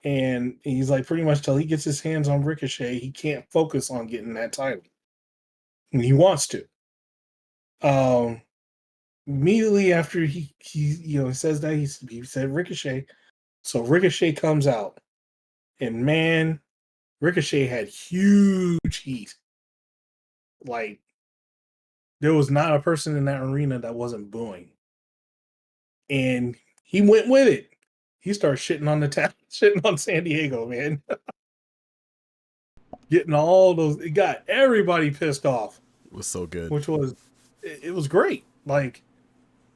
And he's like, pretty much till he gets his hands on Ricochet, he can't focus on getting that title. And he wants to. Um, Immediately after he you know, he says that, he said Ricochet. So Ricochet comes out, and man, Ricochet had huge heat. Like, there was not a person in that arena that wasn't booing. And he went with it. He started shitting on shitting on San Diego, man. Getting all those, it got everybody pissed off. It was so good. Which was, it was great. Like,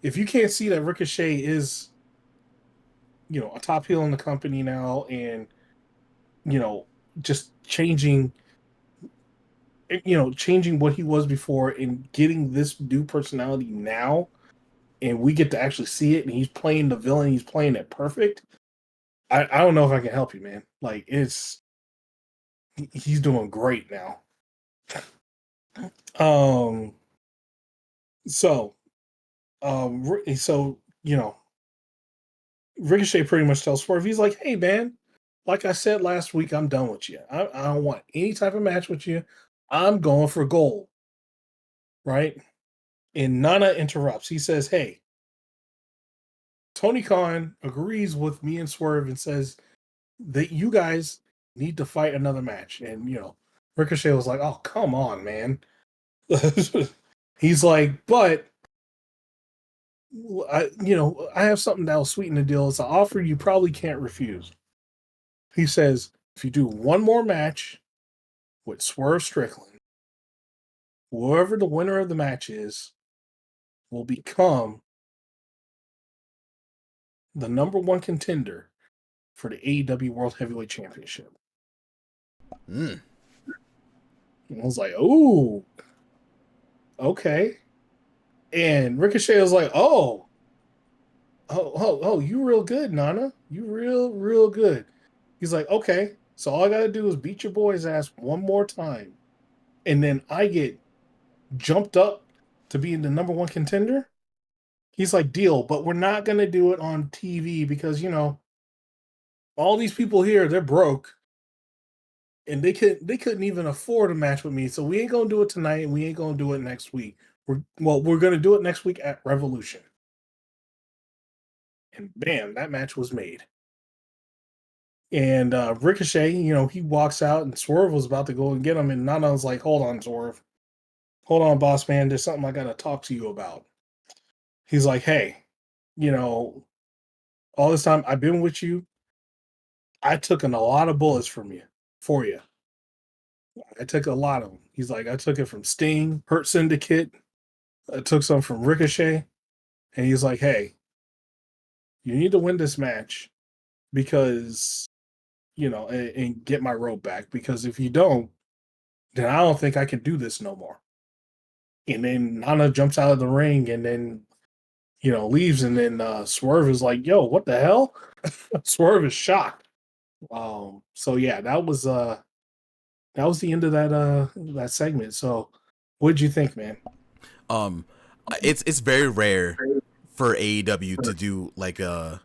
if you can't see that Ricochet is, you know, a top heel in the company now, and, you know, just changing, you know, changing what he was before and getting this new personality now, and we get to actually see it, and he's playing the villain, he's playing it perfect. I don't know if I can help you, man. Like, he's doing great now. So you know, Ricochet pretty much tells Swerve, he's like, hey man, like I said last week, I'm done with you. I don't want any type of match with you. I'm going for gold. Right? And Nana interrupts. He says, hey, Tony Khan agrees with me and Swerve and says that you guys need to fight another match. And, you know, Ricochet was like, oh, come on, man. He's like, but I have something that'll sweeten the deal. It's an offer you probably can't refuse. He says, if you do one more match with Swerve Strickland, whoever the winner of the match is will become the number one contender for the AEW World Heavyweight Championship. And I was like, ooh, okay. And Ricochet was like, oh, you real good, Nana. You real good. He's like, okay, so all I gotta do is beat your boy's ass one more time, and then I get jumped up to being the number one contender. He's like, deal, but we're not gonna do it on TV because, you know, all these people here, they're broke, and they couldn't even afford a match with me. So we ain't gonna do it tonight, and we ain't gonna do it next week. We're gonna do it next week at Revolution. And bam, that match was made. And Ricochet, he walks out and Swerve was about to go and get him. And Nana was like, hold on, Swerve. Hold on, boss man. There's something I got to talk to you about. He's like, hey, all this time I've been with you. I took a lot of bullets for you. I took a lot of them. He's like, I took it from Sting, Hurt Syndicate. I took some from Ricochet. And he's like, hey, you need to win this match because, and get my robe back. Because if you don't, then I don't think I can do this no more. And then Nana jumps out of the ring and then, leaves. And then Swerve is like, yo, what the hell? Swerve is shocked. So yeah, that was the end of that segment. So what'd you think, man? It's very rare for AEW to do like a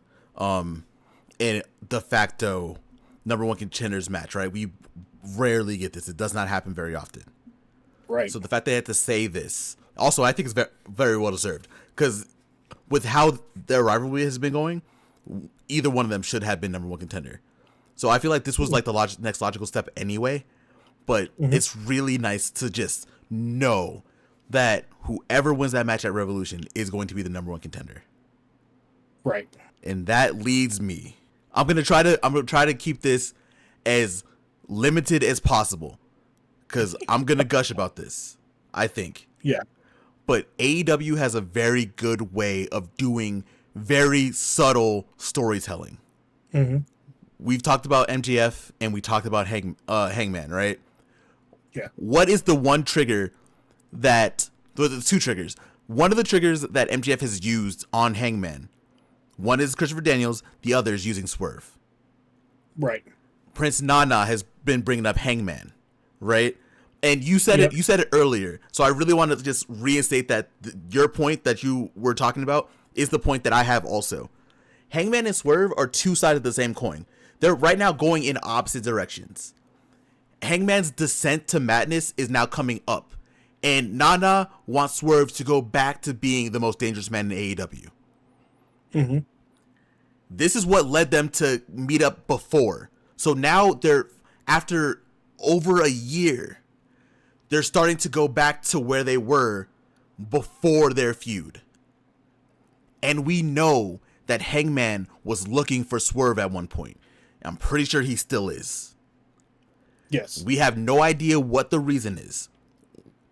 in de facto number one contenders match, right? We rarely get this. It does not happen very often. Right. So the fact they had to say this, also, I think it's very, very well deserved because with how their rivalry has been going, either one of them should have been number one contender. So I feel like this was like the next logical step anyway, but it's really nice to just know that whoever wins that match at Revolution is going to be the number one contender. Right. And that leads me. I'm gonna try to keep this as limited as possible because I'm gonna gush about this, I think. Yeah. But AEW has a very good way of doing very subtle storytelling. Mm-hmm. We've talked about MJF and we talked about Hangman, right? Yeah. What is the one trigger the two triggers? One of the triggers that MJF has used on Hangman, one is Christopher Daniels, the other is using Swerve. Right. Prince Nana has been bringing up Hangman, right? And you said it. You said it earlier, so I really want to just reinstate that your point that you were talking about is the point that I have also. Hangman and Swerve are two sides of the same coin. They're right now going in opposite directions. Hangman's descent to madness is now coming up, and Nana wants Swerve to go back to being the most dangerous man in AEW. Mm-hmm. This is what led them to meet up before. So now they're, after over a year, they're starting to go back to where they were before their feud. And we know that Hangman was looking for Swerve at one point. I'm pretty sure he still is. Yes. We have no idea what the reason is.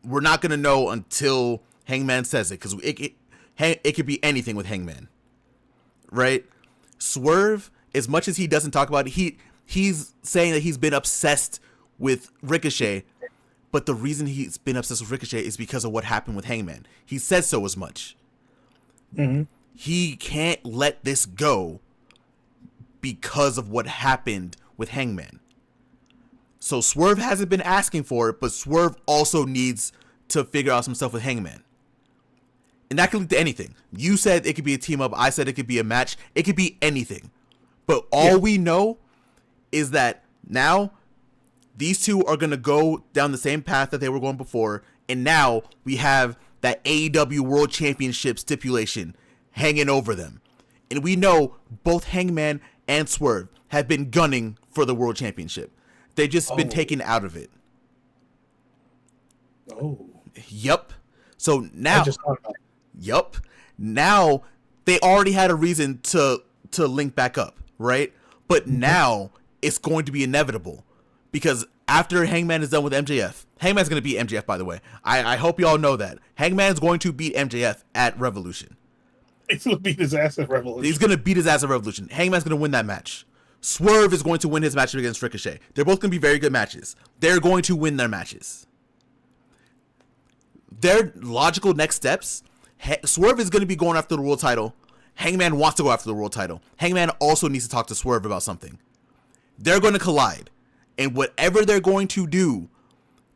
We're not going to know until Hangman says it, because it could be anything with Hangman. Right? Swerve, as much as he doesn't talk about it, he's saying that he's been obsessed with Ricochet, but the reason he's been obsessed with Ricochet is because of what happened with Hangman. He said so as much. Mm-hmm. He can't let this go because of what happened with Hangman. So Swerve hasn't been asking for it, but Swerve also needs to figure out some stuff with Hangman. And that could lead to anything. You said it could be a team up. I said it could be a match. It could be anything. But all we know is that now these two are going to go down the same path that they were going before. And now we have that AEW World Championship stipulation hanging over them. And we know both Hangman and Swerve have been gunning for the World Championship. They've just been taken out of it. Oh. Yep. So now, I just thought about it. Yep. Now they already had a reason to link back up, right? But now it's going to be inevitable because after Hangman is done with MJF, Hangman's going to beat MJF, by the way. I hope you all know that. Hangman's going to beat MJF at Revolution. He's going to beat his ass at Revolution. He's going to beat his ass at Revolution. Hangman's going to win that match. Swerve is going to win his match against Ricochet. They're both going to be very good matches. They're going to win their matches. Their logical next steps, Swerve is going to be going after the world title. Hangman wants to go after the world title. Hangman also needs to talk to Swerve about something. They're going to collide. And whatever they're going to do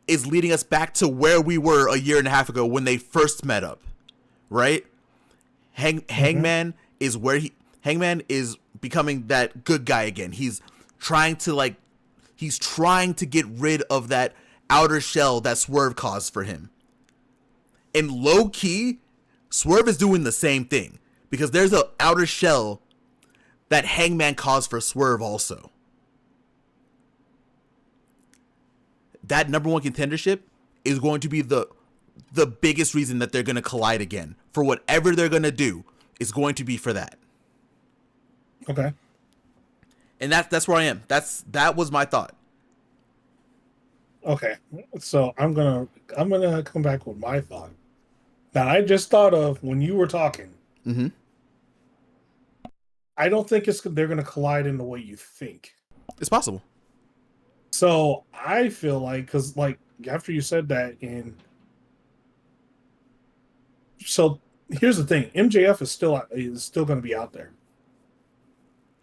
is leading us back to where we were a year and a half ago when they first met up. Right? Hangman is where Hangman is becoming that good guy again. He's trying to get rid of that outer shell that Swerve caused for him. And low key, Swerve is doing the same thing because there's an outer shell that Hangman caused for Swerve also. That number one contendership is going to be the biggest reason that they're going to collide again. For whatever they're going to do, is going to be for that. Okay. And that's where I am. That was my thought. Okay. So I'm gonna come back with my thought. Now I just thought of when you were talking. Mm-hmm. I don't think they're gonna collide in the way you think. It's possible. So I feel like, because like after you said that, so here's the thing: MJF is still going to be out there,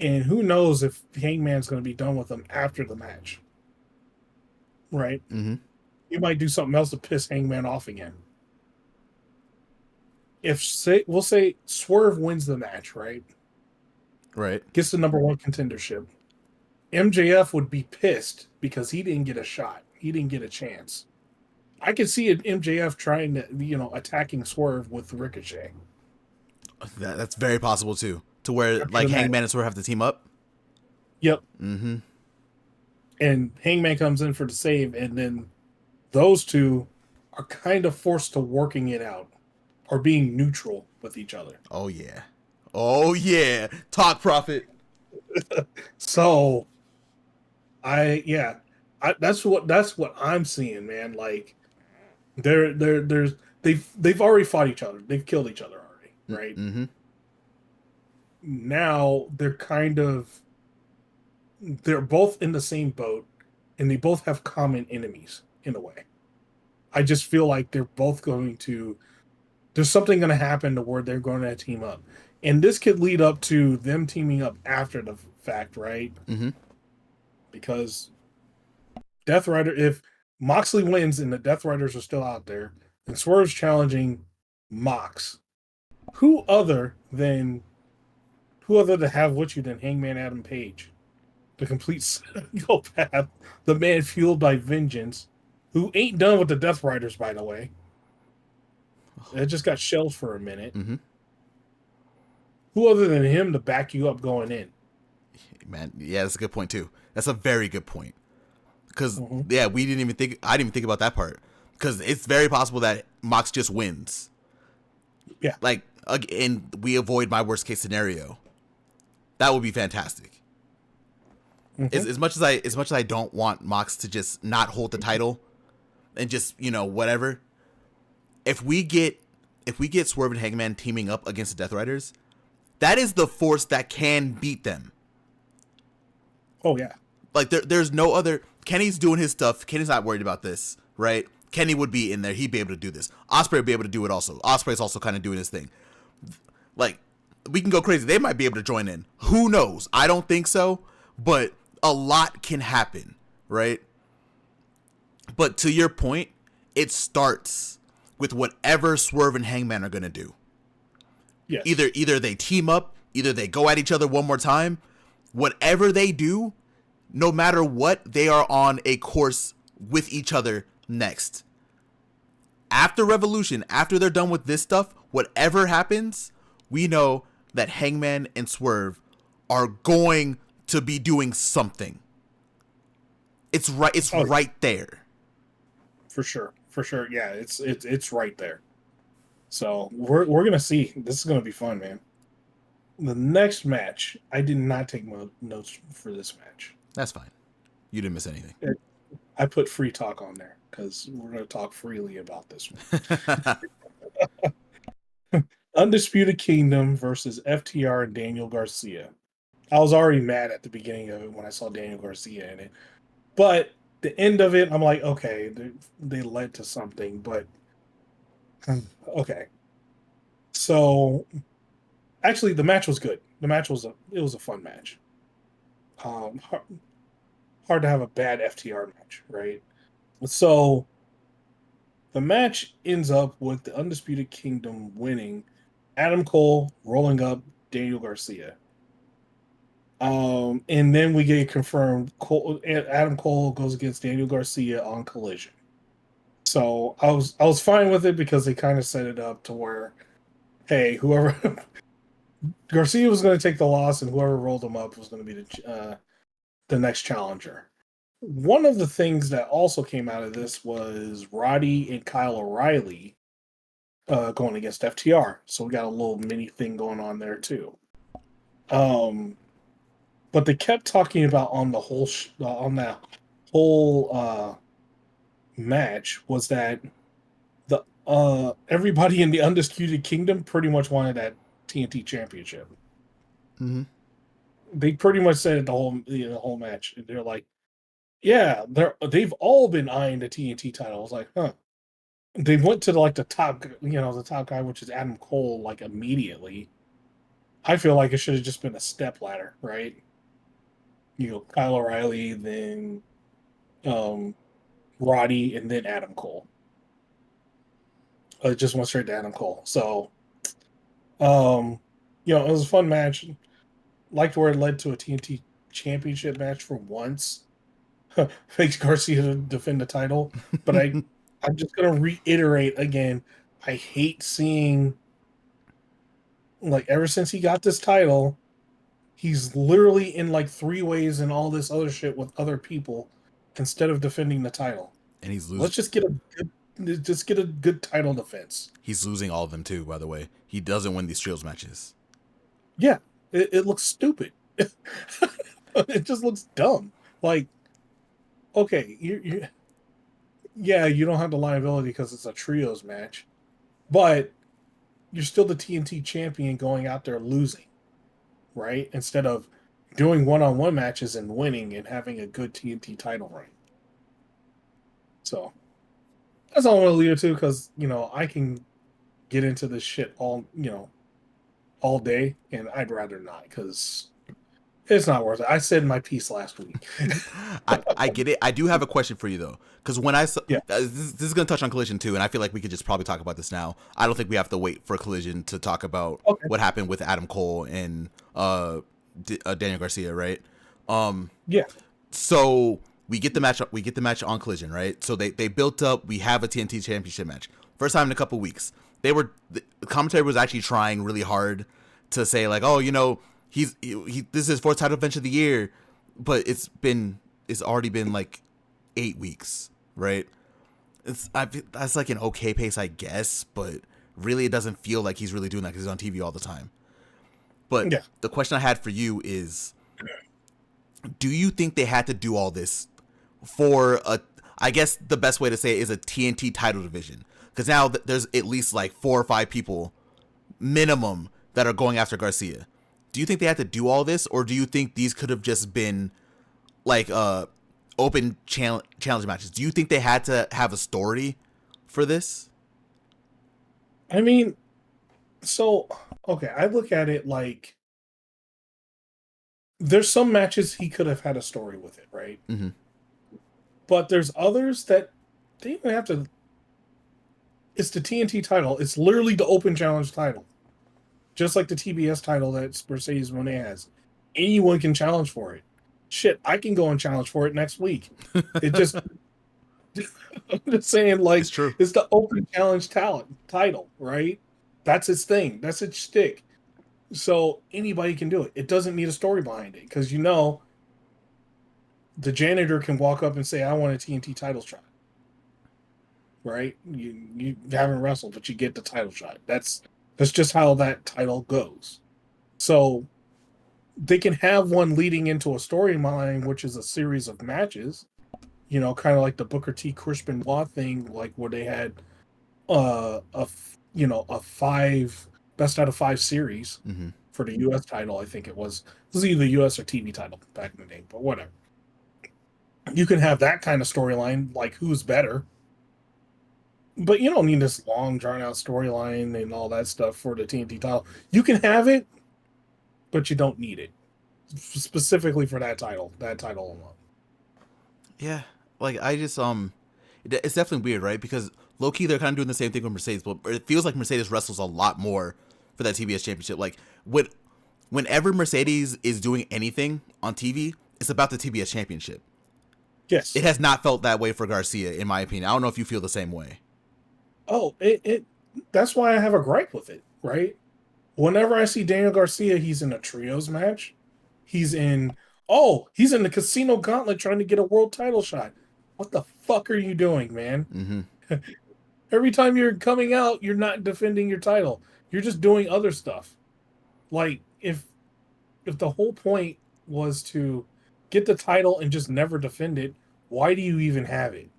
and who knows if Hangman's going to be done with him after the match, right? Mm-hmm. You might do something else to piss Hangman off again. We'll say Swerve wins the match, right? Right. Gets the number one contendership. MJF would be pissed because he didn't get a shot. He didn't get a chance. I could see an MJF trying to, attacking Swerve with Ricochet. That's very possible too. To where like Hangman and Swerve have to team up. Yep. Mm-hmm. And Hangman comes in for the save, and then those two are kind of forced to working it out or being neutral with each other. Oh yeah. Oh yeah. Talk, Prophet. So that's what I'm seeing, man. Like they've already fought each other. They've killed each other already, right? Mm-hmm. Now they're both in the same boat, and they both have common enemies in a way. I just feel like they're both there's something going to happen to where they're going to team up. And this could lead up to them teaming up after the fact, right? Mm-hmm. Because Death Rider, if Moxley wins and the Death Riders are still out there, and Swerve's challenging Mox, who other to have with you than Hangman Adam Page, the complete psychopath, the man fueled by vengeance, who ain't done with the Death Riders, by the way. It just got shelved for a minute. Mm-hmm. Who other than him to back you up going in? Man, yeah, that's a good point too. That's a very good point. Because Mm-hmm. I didn't even think about that part. Because it's very possible that Mox just wins. Yeah. Like, and we avoid my worst case scenario. That would be fantastic. Mm-hmm. As much as I don't want Mox to just not hold the title and just, whatever. If we get Swerve and Hangman teaming up against the Death Riders, that is the force that can beat them. Oh yeah. Like there's no other. Kenny's doing his stuff. Kenny's not worried about this, right? Kenny would be in there. He'd be able to do this. Ospreay would be able to do it also. Ospreay's also kind of doing his thing. Like, we can go crazy. They might be able to join in. Who knows? I don't think so, but a lot can happen, right? But to your point, it starts with whatever Swerve and Hangman are going to do. Yes. Either they team up, either they go at each other one more time. Whatever they do, no matter what, they are on a course with each other next. After Revolution, after they're done with this stuff, whatever happens, we know that Hangman and Swerve are going to be doing something. It's right. It's right there. For sure. Yeah, it's right there. So we're gonna see. This is gonna be fun, man. The next match, I did not take my notes for this match. That's fine. You didn't miss anything. I put free talk on there because we're gonna talk freely about this one. Undisputed Kingdom versus FTR and Daniel Garcia. I was already mad at the beginning of it when I saw Daniel Garcia in it, but the end of it, I'm like, okay, they led to something, but okay. So, actually, the match was good. The match was a fun match. Hard to have a bad FTR match, right? So, the match ends up with the Undisputed Kingdom winning, Adam Cole rolling up Daniel Garcia. And then we get confirmed Adam Cole goes against Daniel Garcia on Collision. So I was fine with it because they kind of set it up to where, hey, whoever Garcia was going to take the loss, and whoever rolled him up was going to be the next challenger. One of the things that also came out of this was Roddy and Kyle O'Reilly going against FTR. So we got a little mini thing going on there too. But they kept talking about on the whole on that whole match was that the everybody in the Undisputed Kingdom pretty much wanted that TNT Championship. Mm-hmm. They pretty much said it the whole match. And they're like, yeah, they've all been eyeing the TNT title. I was like, huh. They went to the top, the top guy, which is Adam Cole, like immediately. I feel like it should have just been a step ladder, right? Kyle O'Reilly, then Roddy, and then Adam Cole. It just went straight to Adam Cole. So, it was a fun match. Liked where it led to a TNT Championship match for once. Makes Garcia defend the title, but I'm just gonna reiterate again. I hate seeing ever since he got this title, he's literally in 3-ways and all this other shit with other people instead of defending the title. And he's losing. Let's just get a good title defense. He's losing all of them too, by the way. He doesn't win these trios matches. Yeah, it looks stupid. It just looks dumb. Okay, you don't have the liability because it's a trios match, but you're still the TNT champion going out there losing, right? Instead of doing one-on-one matches and winning and having a good TNT title reign. So that's all I want to leave it to, because I can get into this shit all day, and I'd rather not, because it's not worth it. I said my piece last week. I get it. I do have a question for you though, because when I saw this is going to touch on Collision too, and I feel like we could just probably talk about this now. I don't think we have to wait for Collision to talk about what happened with Adam Cole and Daniel Garcia, right? Yeah. So we get the match. We get the match on Collision, right? So they built up. We have a TNT Championship match. First time in a couple weeks. The commentary was actually trying really hard to say like, this is his fourth title defense of the year, but it's already been 8 weeks, right? That's like an okay pace, I guess, but really it doesn't feel like he's really doing that because he's on TV all the time. But the question I had for you is, do you think they had to do all this for I guess the best way to say it is a TNT title division? Because now there's at least 4 or 5 people minimum that are going after Garcia. Do you think they had to do all this, or do you think these could have just been open challenge matches? Do you think they had to have a story for this? I mean, I look at it like there's some matches he could have had a story with it, right? Mm-hmm. But there's others that they even have to. It's the TNT title. It's literally the open challenge title. Just like the TBS title that Mercedes Moné has. Anyone can challenge for it. Shit, I can go and challenge for it next week. It just... I'm just saying, it's true. It's the open challenge title, right? That's its thing. That's its shtick. So anybody can do it. It doesn't need a story behind it. Because the janitor can walk up and say, I want a TNT title shot. Right? You haven't wrestled, but you get the title shot. That's just how that title goes. So they can have one leading into a storyline, which is a series of matches, kind of like the Booker T. Chris Benoit thing, where they had a 5 best out of 5 series for the U.S. title. I think it was either U.S. or TV title back in the day, but whatever. You can have that kind of storyline, who's better. But you don't need this long, drawn-out storyline and all that stuff for the TNT title. You can have it, but you don't need it. Specifically for that title alone. Yeah. I just, it's definitely weird, right? Because low-key, they're kind of doing the same thing with Mercedes, but it feels like Mercedes wrestles a lot more for that TBS championship. Whenever Mercedes is doing anything on TV, it's about the TBS championship. Yes. It has not felt that way for Garcia, in my opinion. I don't know if you feel the same way. Oh, that's why I have a gripe with it, right? Whenever I see Daniel Garcia, he's in a trios match. He's in the Casino Gauntlet trying to get a world title shot. What the fuck are you doing, man? Mm-hmm. Every time you're coming out, you're not defending your title. You're just doing other stuff. Like if the whole point was to get the title and just never defend it, why do you even have it?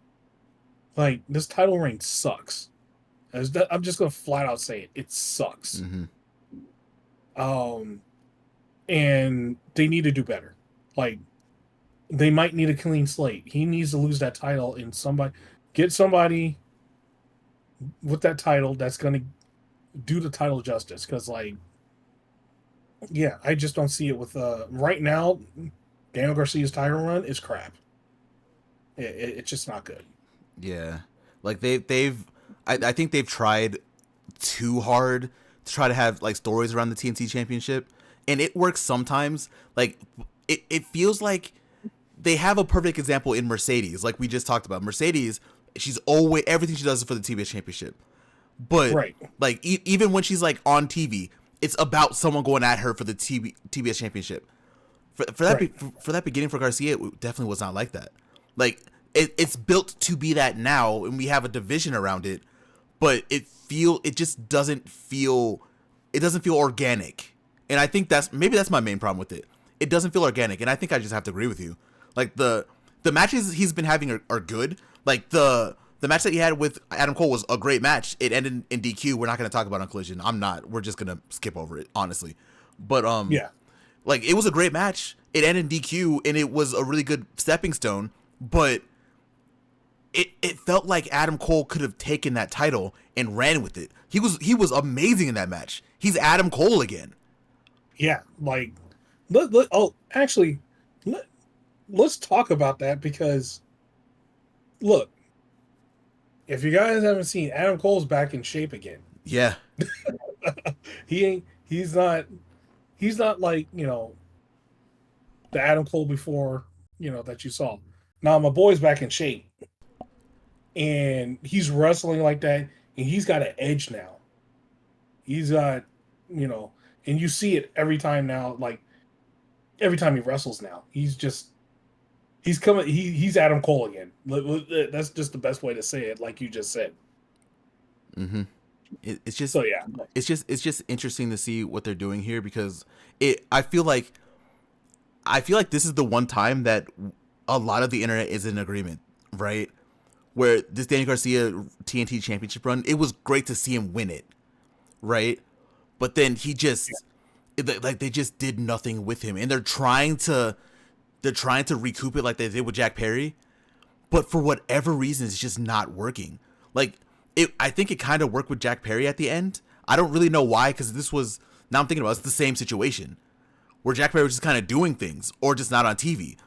Like, this title reign sucks. I'm just gonna flat out say it. It sucks. Mm-hmm. And they need to do better. Like, they might need a clean slate. He needs to lose that title and get somebody with that title that's gonna do the title justice. Because, like, yeah, I just don't see it with right now. Daniel Garcia's title run is crap. It's just not good. Yeah, like I think they've tried too hard to try to have like stories around the TNT Championship, and it works sometimes. Like it feels like they have a perfect example in Mercedes, like we just talked about. Mercedes, she's always everything she does is for the TBS Championship, but Right. like even when she's like on TV, it's about someone going at her for the TBS Championship. For that Right. for that beginning for Garcia, it definitely was not like that. Like it's built to be that now, and we have a division around it, but it just doesn't feel organic. And I think that's my main problem with it. It doesn't feel organic, and I think I just have to agree with you. Like the matches he's been having are good. Like the match that he had with Adam Cole was a great match. It ended in DQ. We're not going to talk about on Collision. I'm not. We're just going to skip over it, honestly. But Yeah. like it was a great match. It ended in DQ, and it was a really good stepping stone. But it felt like Adam Cole could have taken that title and ran with it. He was amazing in that match. He's Adam Cole again. Yeah. Like, actually, let's talk about that because, look, if you guys haven't seen, Adam Cole's back in shape again. Yeah. He's not like, the Adam Cole before, that you saw. Now my boy's back in shape. And he's wrestling like that, and he's got an edge now. He's got, and you see it every time now, like every time he wrestles now. He's coming, he's Adam Cole again. That's just the best way to say it, like you just said. Mm-hmm. It's just So yeah. It's just interesting to see what they're doing here because I feel like this is the one time that a lot of the internet is in agreement, right? Where this Daniel Garcia TNT Championship run, it was great to see him win it, right? But then he just they just did nothing with him, and they're trying to recoup it like they did with Jack Perry, but for whatever reason, it's just not working. Like I think it kind of worked with Jack Perry at the end. I don't really know why, because now I'm thinking about it's the same situation where Jack Perry was just kind of doing things or just not on TV.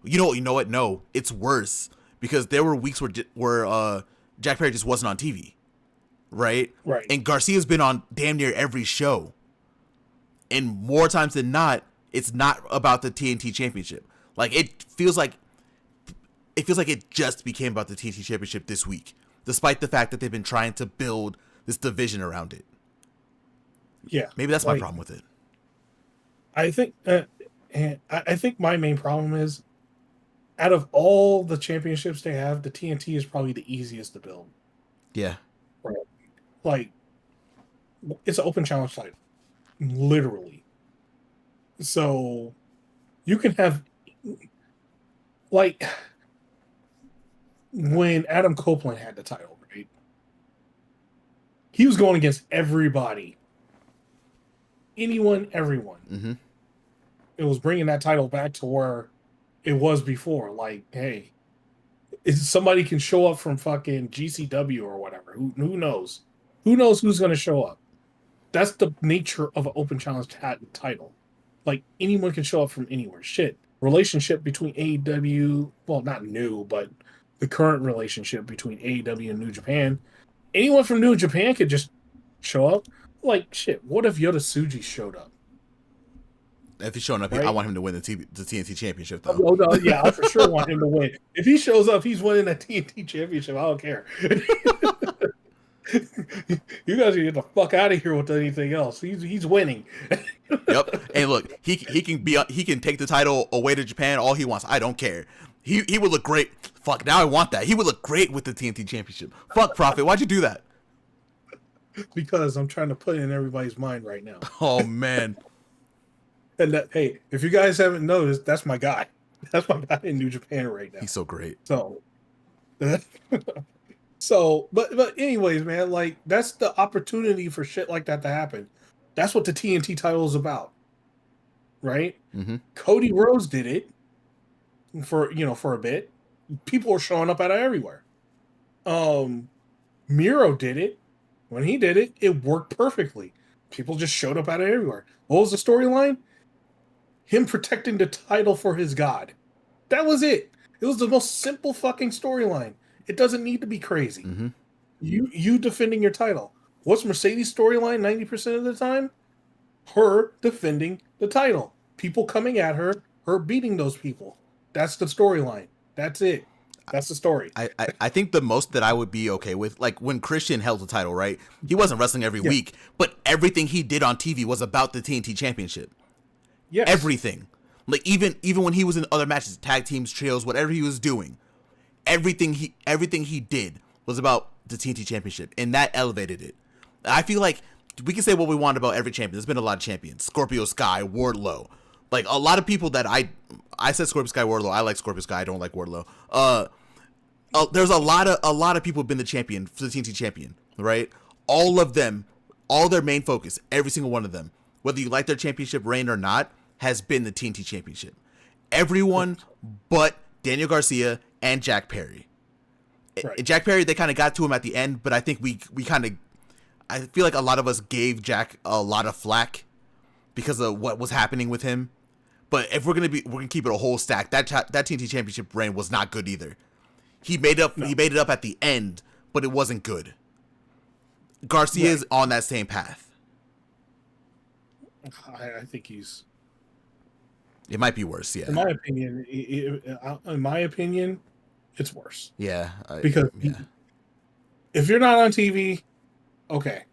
You know what? No, it's worse. Because there were weeks where Jack Perry just wasn't on TV, right? Right. And Garcia's been on damn near every show. And more times than not, it's not about the TNT Championship. Like it feels like it just became about the TNT Championship this week, despite the fact that they've been trying to build this division around it. Yeah. Maybe that's my problem with it. I think I think my main problem is, out of all the championships they have, the TNT is probably the easiest to build. Yeah. Right. Like, it's an open challenge title. Literally. So, you can have, like, when Adam Copeland had the title, right? He was going against everybody. Anyone, everyone. Mm-hmm. It was bringing that title back to where it was before. Like, hey, somebody can show up from fucking GCW or whatever. Who knows? Who knows who's going to show up? That's the nature of an open challenge title. Like, anyone can show up from anywhere. Shit. Relationship between AEW, well, not new, but the current relationship between AEW and New Japan. Anyone from New Japan could just show up. Like, shit, what if Yoda Tsuji showed up? If he's showing up, right? I want him to win the TNT Championship, though. Oh, no, yeah, I for sure want him to win. If he shows up, he's winning that TNT Championship. I don't care. You guys get the fuck out of here with anything else. He's winning. Yep. And look, he can take the title away to Japan all he wants. I don't care. He would look great. Fuck, now I want that. He would look great with the TNT Championship. Fuck, Prophet, why'd you do that? Because I'm trying to put it in everybody's mind right now. Oh man. And that, hey, if you guys haven't noticed, that's my guy. That's my guy in New Japan right now. He's so great. So, but anyways, man, like that's the opportunity for shit like that to happen. That's what the TNT title is about, right? Mm-hmm. Cody Rhodes did it for a bit. People are showing up out of everywhere. Miro did it. When he did it, it worked perfectly. People just showed up out of everywhere. What was the storyline? Him protecting the title for his god. That was it. It was the most simple fucking storyline. It doesn't need to be crazy. Mm-hmm. You defending your title. What's Mercedes' storyline 90% of the time? Her defending the title. People coming at her beating those people. That's the storyline. That's it. That's the story. I think the most that I would be okay with, like when Christian held the title, right? He wasn't wrestling every week, but everything he did on TV was about the TNT Championship. Yes. Everything. Like even when he was in other matches, tag teams, trios, whatever he was doing, everything he did was about the TNT Championship, and that elevated it. I feel like we can say what we want about every champion. There's been a lot of champions. Scorpio Sky, Wardlow. Like a lot of people that I said Scorpio Sky, Wardlow. I like Scorpio Sky. I don't like Wardlow. There's a lot of people have been the champion for the TNT champion, right? All of them, all their main focus, every single one of them, whether you like their championship reign or not, has been the TNT championship. Everyone but Daniel Garcia and Jack Perry. Right. Jack Perry, they kind of got to him at the end, but I think we kind of, I feel like a lot of us gave Jack a lot of flack because of what was happening with him. But if we're gonna keep it a whole stack, that TNT championship reign was not good either. He made it up at the end, but it wasn't good. Garcia is on that same path. I think he's. It might be worse, yeah. In my opinion, it's worse. Yeah. Because if you're not on TV, okay,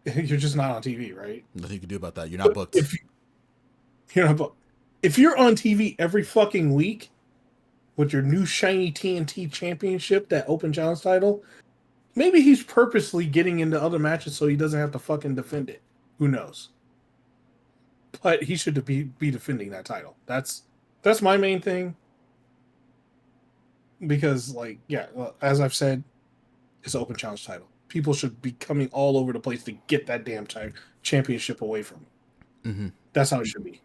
you're just not on TV, right? Nothing you can do about that. You're not booked. If you're on TV every fucking week with your new shiny TNT championship, that open challenge title, maybe he's purposely getting into other matches so he doesn't have to fucking defend it. Who knows? But he should be defending that title. That's my main thing. Because, as I've said, it's an open challenge title. People should be coming all over the place to get that damn championship away from him. Mm-hmm. That's how it should be.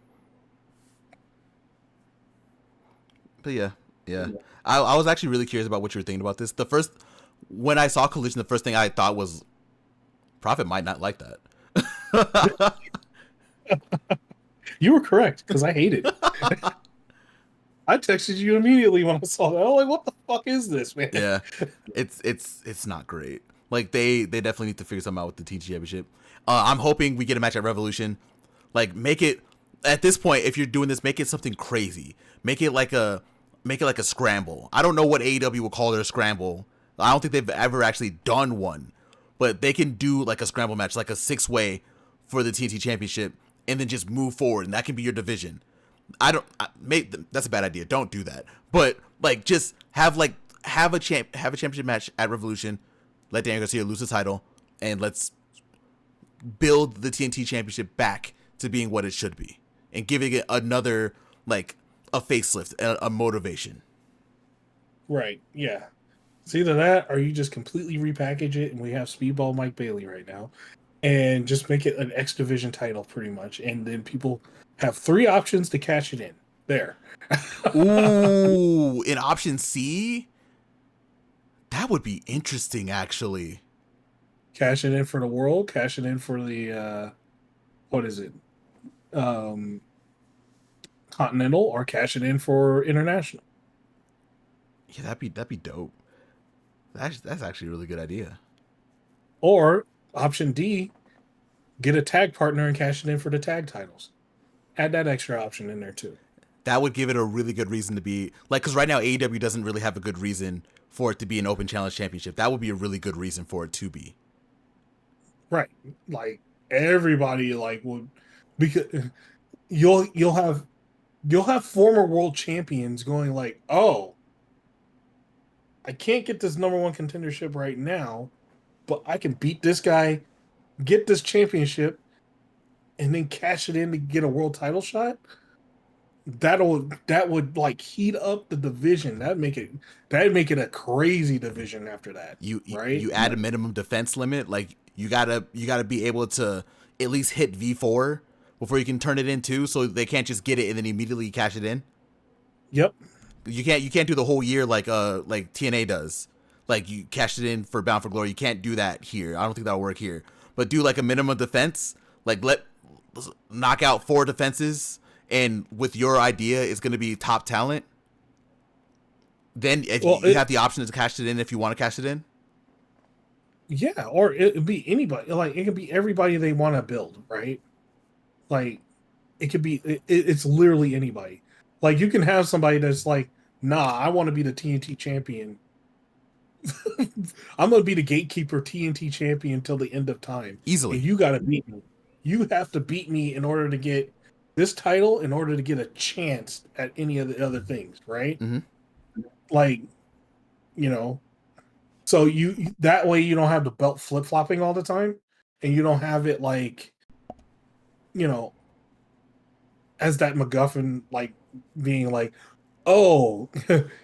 But yeah. I was actually really curious about what you were thinking about this. When I saw Collision, the first thing I thought was, Prophet might not like that. You were correct, because I hate it. I texted you immediately when I saw that. I was like, what the fuck is this, man? Yeah. It's not great. Like they definitely need to figure something out with the TNT Championship. I'm hoping we get a match at Revolution. Like make it at this point, if you're doing this, make it something crazy. Make it like a scramble. I don't know what AEW will call their scramble. I don't think they've ever actually done one. But they can do like a scramble match, like a 6-way for the TNT Championship, and then just move forward, and that can be your division. That's a bad idea. Don't do that. But like, just have a championship match at Revolution. Let Daniel Garcia lose the title, and let's build the TNT Championship back to being what it should be, and giving it another a facelift, a motivation. Right. Yeah. It's either that, or you just completely repackage it, and we have Speedball Mike Bailey right now, and just make it an X Division title, pretty much, and then people have 3 options to cash it in. There. Ooh, in option C? That would be interesting, actually. Cash it in for the world, cash it in for the, what is it? Continental, or cash it in for international. Yeah, that'd be dope. That's actually a really good idea. Or option D, get a tag partner and cash it in for the tag titles. Add that extra option in there too. That would give it a really good reason to be because right now AEW doesn't really have a good reason for it to be an open challenge championship. That would be a really good reason for it to be. Right. Like everybody like would, because you'll have former world champions going like, "Oh, I can't get this number one contendership right now, but I can beat this guy, get this championship, and then cash it in to get a world title shot." That would like heat up the division. That'd make it a crazy division after that, right? You add a minimum defense limit. Like you gotta be able to at least hit V4 before you can turn it in too. So they can't just get it and then immediately cash it in. Yep. You can't do the whole year like TNA does. Like you cashed it in for Bound for Glory. You can't do that here. I don't think that'll work here. But do like a minimum defense. Like knock out 4 defenses, and with your idea, it's going to be top talent. Then if you have the option to cash it in if you want to cash it in. Yeah, or it'd be anybody. Like it could be everybody they want to build, right? Like it could be. It's literally anybody. Like you can have somebody that's like, "Nah, I want to be the TNT champion. I'm gonna be the gatekeeper TNT champion till the end of time. Easily. And you got to beat me. You have to beat me in order to get this title. In order to get a chance at any of the other things, right? Mm-hmm. Like, you know." So you that way you don't have the belt flip flopping all the time, and you don't have it like, you know, as that MacGuffin like being like, oh,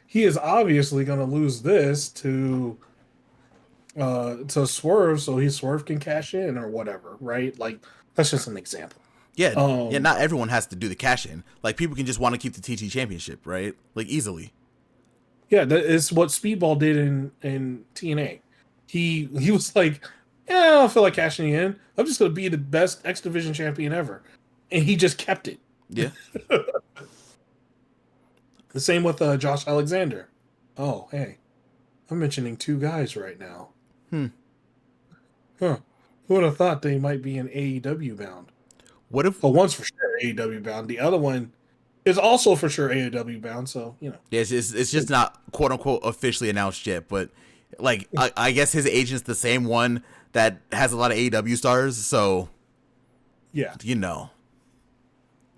he is obviously going to lose this to Swerve, so Swerve can cash in or whatever, right? Like that's just an example. Yeah, yeah. Not everyone has to do the cash in. Like people can just want to keep the TT championship, right? Like easily. Yeah, that is what Speedball did in TNA. He was like, yeah, I don't feel like cashing in. I'm just going to be the best X Division champion ever, and he just kept it. Yeah. The same with Josh Alexander. Oh, hey, I'm mentioning 2 guys right now. Huh. Who would have thought they might be in AEW bound? What if? Well, one's for sure AEW bound. The other one is also for sure AEW bound. So, you know. Yeah, it's just not quote unquote officially announced yet, but like I guess his agent's the same one that has a lot of AEW stars, so Yeah. you know.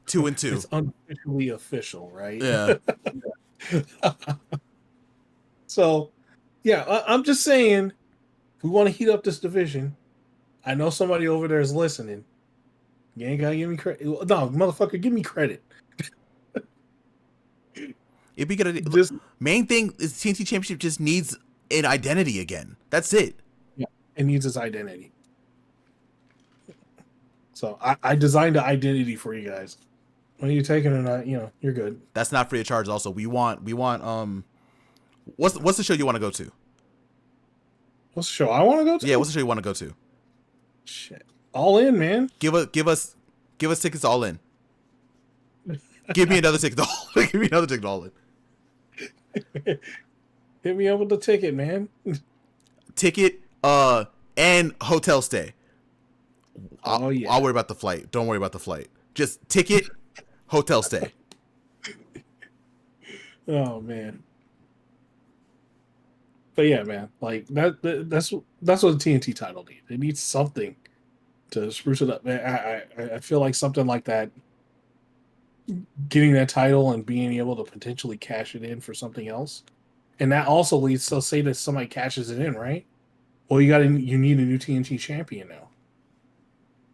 2 and 2. It's unofficially official, right? Yeah. So, yeah, I'm just saying, if we want to heat up this division, I know somebody over there is listening. You ain't gotta give me credit. No, motherfucker, give me credit. It'd be good. Just Main thing is TNT Championship just needs an identity again. That's it. yeah, it needs its identity. So I designed an identity for you guys. When you take it or not, you know, you're good. That's not free of charge. Also, we want what's the show you want to go to? What's the show I want to go to? Yeah, what's the show you want to go to? Shit, All In, man. Give us tickets all in. Give me another ticket. Give me another ticket all in. Hit me up with the ticket, man. Ticket, and hotel stay. Oh yeah. I'll worry about the flight. Don't worry about the flight. Just ticket, hotel stay. Oh man. But yeah, man. Like that's what the TNT title needs. It needs something to spruce it up. I feel like something like that, getting that title and being able to potentially cash it in for something else, and that also leads to say that somebody cashes it in, right? Well, you need a new TNT champion now.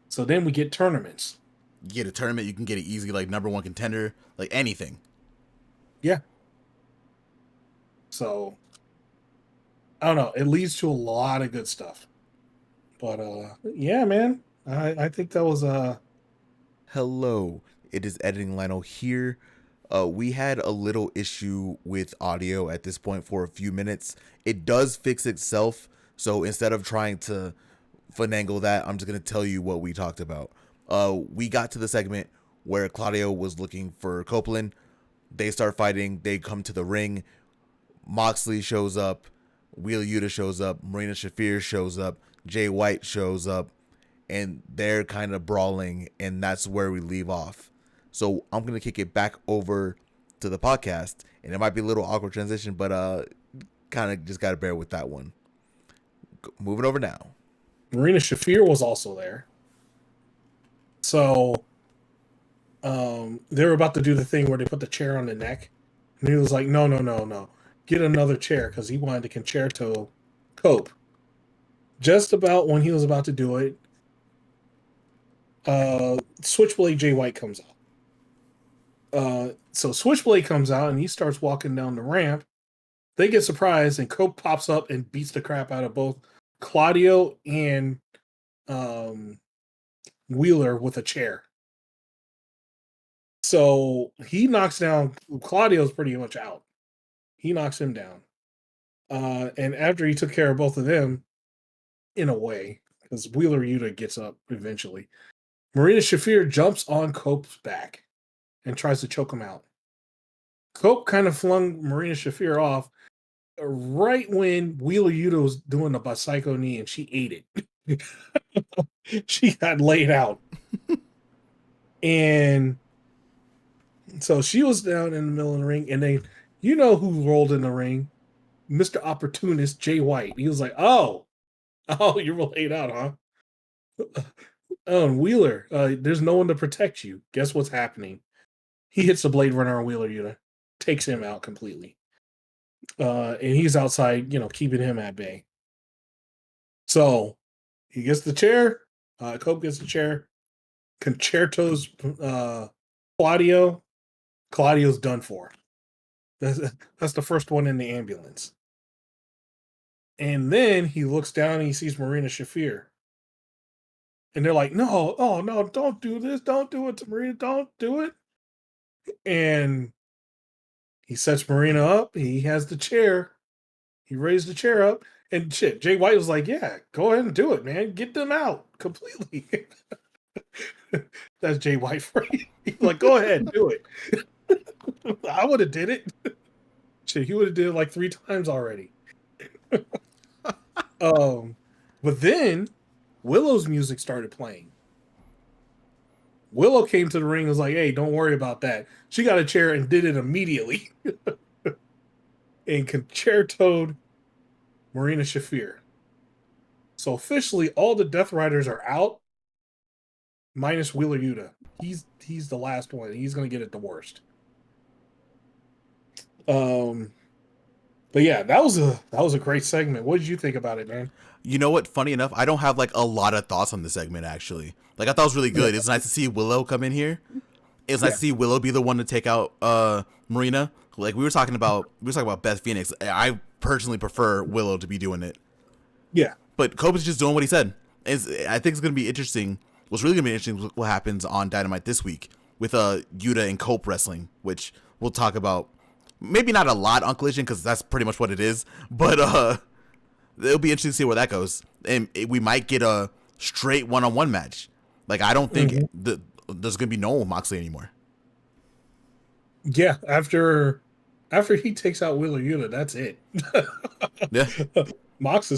So then we get tournaments. You get a tournament, you can get it easy, like number 1 contender, like anything. Yeah. So I don't know. It leads to a lot of good stuff. But yeah, man. I think that was Hello, it is Editing Lionel here. We had a little issue with audio at this point for a few minutes. It does fix itself, so instead of trying to finagle that, I'm just going to tell you what we talked about. We got to the segment where Claudio was looking for Copeland. They start fighting. They come to the ring. Moxley shows up. Wheeler Yuta shows up. Marina Shafir shows up. Jay White shows up. And they're kind of brawling, and that's where we leave off. So I'm going to kick it back over to the podcast, and it might be a little awkward transition, but kind of just got to bear with that one. Moving over now. Marina Shafir was also there. So they were about to do the thing where they put the chair on the neck. And he was like, no, no, no, no. Get another chair, because he wanted to concerto Cope. Just about when he was about to do it, Switchblade Jay White comes out. So Switchblade comes out and he starts walking down the ramp. They get surprised and Cope pops up and beats the crap out of both Claudio and Wheeler with a chair. So he knocks down Claudio's pretty much out. He knocks him down. And after he took care of both of them, in a way, because Wheeler Yuta gets up eventually, Marina Shafir jumps on Cope's back and tries to choke him out. Cope kind of flung Marina Shafir off right when Wheeler Yuta was doing the Psycho knee, and she ate it. She got laid out. And so she was down in the middle of the ring, and then you know who rolled in the ring? Mr. Opportunist Jay White. He was like, oh, you were laid out, huh? Oh, and Wheeler, there's no one to protect you. Guess what's happening? He hits the Blade Runner on Wheeler Yuta, takes him out completely. And he's outside, keeping him at bay. So he gets the chair. Cope gets the chair. Concerto's Claudio. Claudio's done for. That's the first one in the ambulance. And then he looks down and he sees Marina Shafir. And they're like, no, oh, no, don't do this. Don't do it to Marina. Don't do it. And he sets Marina up. He has the chair. He raised the chair up. And shit, Jay White was like, yeah, go ahead and do it, man. Get them out completely. That's Jay White for you. He's like, go ahead, do it. I would have did it. Shit, he would have did it like 3 times already. But then Willow's music started playing. Willow came to the ring and was like, hey, don't worry about that. She got a chair and did it immediately. And concertoed Marina Shafir. So officially, all the Death Riders are out, minus Wheeler Yuta. He's the last one. He's going to get it the worst. But yeah, that was a great segment. What did you think about it, man? You know what? Funny enough, I don't have like a lot of thoughts on the segment actually. Like I thought it was really good. It's nice to see Willow come in here. It's nice to see Willow be the one to take out Marina. Like we were talking about Beth Phoenix. I personally prefer Willow to be doing it. Yeah. But Cope is just doing what he said. I think it's gonna be interesting. What's really gonna be interesting what happens on Dynamite this week with Yuta and Cope wrestling, which we'll talk about. Maybe not a lot on Collision because that's pretty much what it is. But it'll be interesting to see where that goes, and we might get a straight one-on-one match. Like I don't think there's gonna be no Moxley anymore. Yeah, after he takes out Wheeler Yuta, that's it. Yeah, Mox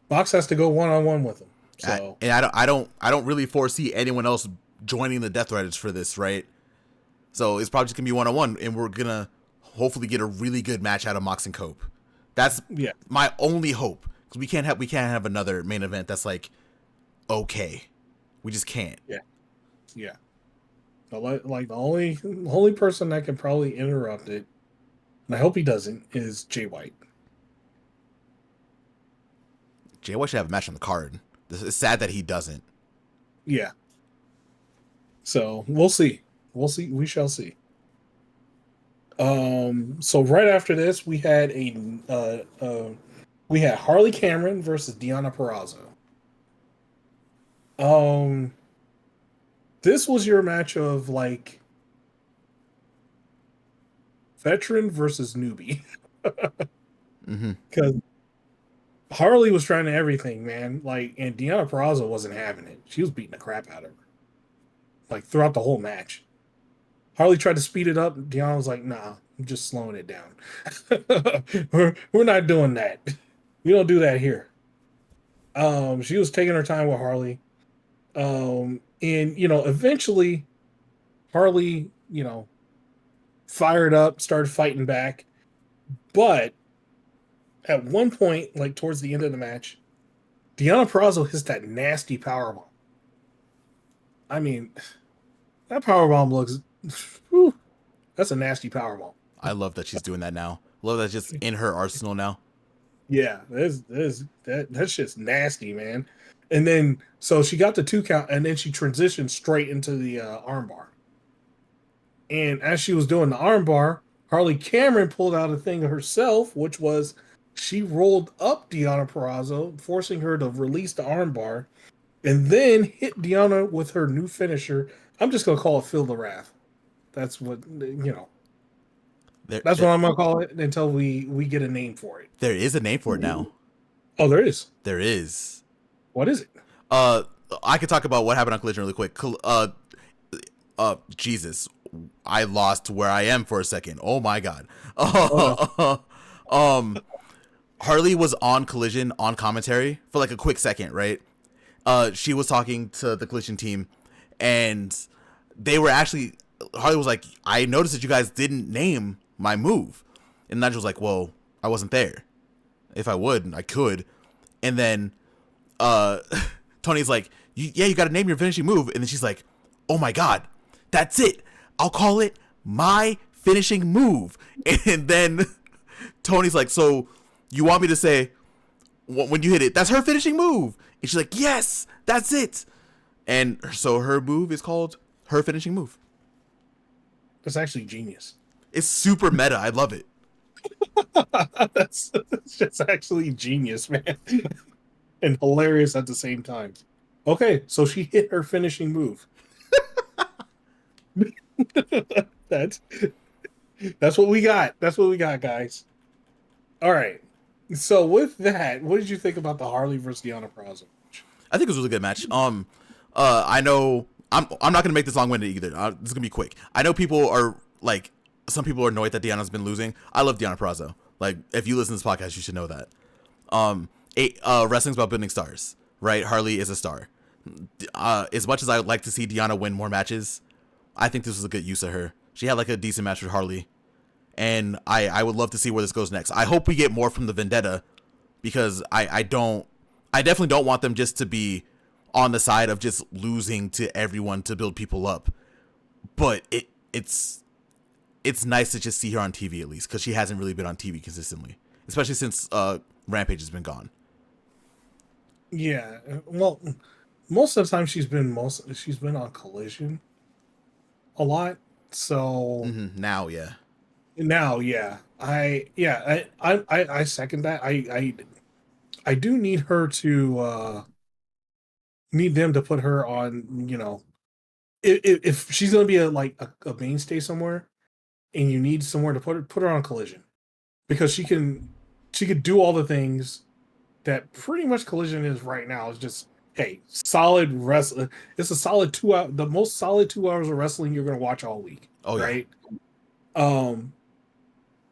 has to go one-on-one with him. So I don't really foresee anyone else joining the Death Riders for this, right? So it's probably just gonna be one-on-one, and we're gonna hopefully get a really good match out of Mox and Cope. That's my only hope, because we can't have another main event that's like okay. We just can't. Yeah. Like the only person that can probably interrupt it, and I hope he doesn't, is Jay White. Jay White should have a match on the card. It's sad that he doesn't. Yeah. So we'll see. We shall see. So right after this, we had Harley Cameron versus Deonna Purrazzo. This was your match of like veteran versus newbie. Because Harley was trying to everything, man. Like, and Deonna Purrazzo wasn't having it. She was beating the crap out of her, like throughout the whole match. Harley tried to speed it up. Deonna was like, "Nah, I'm just slowing it down. we're not doing that. We don't do that here." She was taking her time with Harley. And eventually Harley, fired up, started fighting back. But at one point, like towards the end of the match, Deonna Purrazzo hits that nasty powerbomb. I mean, that powerbomb looks. Whew, that's a nasty powerbomb. I love that she's doing that now. Love that's just in her arsenal now. Yeah, that shit's nasty, man. And then so she got the 2 count, and then she transitioned straight into the armbar. And as she was doing the armbar, Harley Cameron pulled out a thing herself, which was she rolled up Deonna Purrazzo, forcing her to release the armbar, and then hit Deonna with her new finisher. I'm just gonna call it Feel the Wrath. That's what That's what I'm gonna call it until we get a name for it. There is a name for it now. Oh, there is. There is. What is it? I could talk about what happened on Collision really quick. Jesus, I lost where I am for a second. Oh my god. Harley was on Collision on commentary for like a quick second, right? She was talking to the Collision team, and they were actually. Harley was like, "I noticed that you guys didn't name my move," and Nigel was like, "Well, I wasn't there. If I would, I could." And then Tony's like, "Yeah, you got to name your finishing move." And then she's like, "Oh my god, that's it. I'll call it my finishing move." And then Tony's like, "So you want me to say when you hit it, that's her finishing move?" And she's like, "Yes, that's it." And so her move is called her finishing move. That's actually genius. It's super meta. I love it. That's just actually genius, man. And hilarious at the same time. Okay, so she hit her finishing move. That's what we got. That's what we got, guys. All right. So with that, what did you think about the Harley versus Deonna Purrazzo? I think it was a really good match. I know I'm not gonna make this long-winded either. This is gonna be quick. I know people are like, some people are annoyed that Deonna's been losing. I love Deonna Purrazzo. Like, if you listen to this podcast, you should know that. Wrestling's about building stars, right? Harley is a star. As much as I would like to see Deonna win more matches, I think this was a good use of her. She had like a decent match with Harley, and I would love to see where this goes next. I hope we get more from the Vendetta, because I definitely don't want them just to be on the side of just losing to everyone to build people up. But it's nice to just see her on TV at least, because she hasn't really been on TV consistently, especially since Rampage has been gone. Yeah, well, most of the time she's been on Collision a lot. So Now, yeah. I second that. I do need her to need them to put her on. If she's gonna be a mainstay somewhere, and you need somewhere to put her on Collision, because she could do all the things that pretty much Collision is right now. Is just, hey, solid wrestling. It's a solid 2 hour, the most solid 2 hours of wrestling you're gonna watch all week. Oh yeah. Right.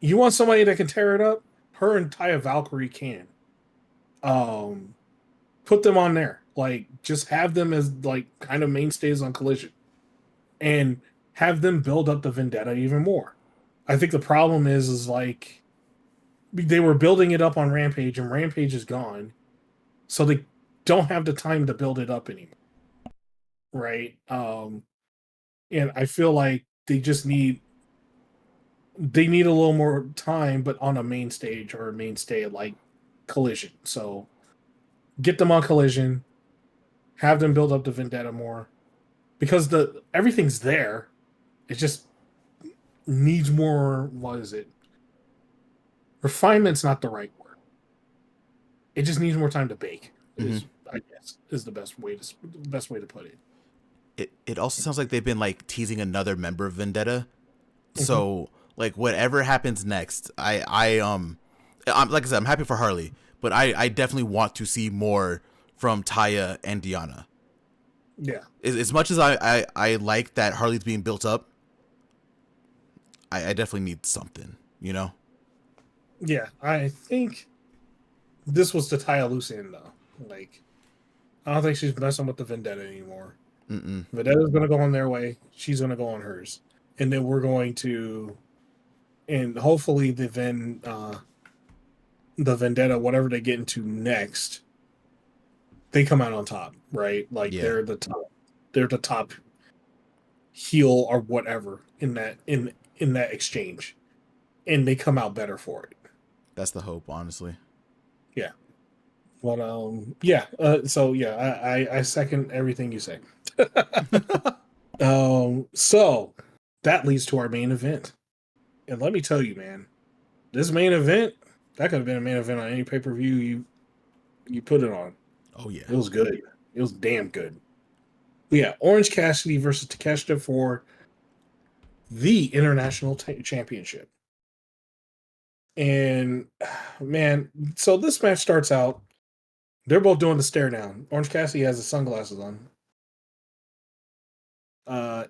You want somebody that can tear it up? Her and Taya Valkyrie can. Put them on there. Like, just have them as like kind of mainstays on Collision, and have them build up the Vendetta even more. I think the problem is like, they were building it up on Rampage, and Rampage is gone, so they don't have the time to build it up anymore. Right. And I feel like they need a little more time, but on a main stage or a mainstay like Collision. So get them on Collision, have them build up the Vendetta more, because everything's there. It just needs more. What is it? Refinement's not the right word. It just needs more time to bake. I guess is the best way to put it. It also sounds like they've been like teasing another member of Vendetta. So like, whatever happens next, I'm like I said, I'm happy for Harley, but I definitely want to see more from Taya and Deonna. Yeah. As much as I like that Harley's being built up, I definitely need something, Yeah, I think this was to tie a loose end, though. Like, I don't think she's messing with the Vendetta anymore. Vendetta's going to go on their way. She's going to go on hers. And then we're going to, and hopefully the Vendetta, whatever they get into next, they come out on top, right? Like Yeah. they're the top heel or whatever in that exchange, and they come out better for it. That's the hope, honestly. Yeah. But yeah. So yeah, I second everything you say. So that leads to our main event, and let me tell you, man, this main event that could have been a main event on any pay per view you put it on. Oh yeah. It was good. It was damn good. But yeah, Orange Cassidy versus Takeshita for the international championship. And man, so this match starts out. They're both doing the stare down. Orange Cassidy has his sunglasses on.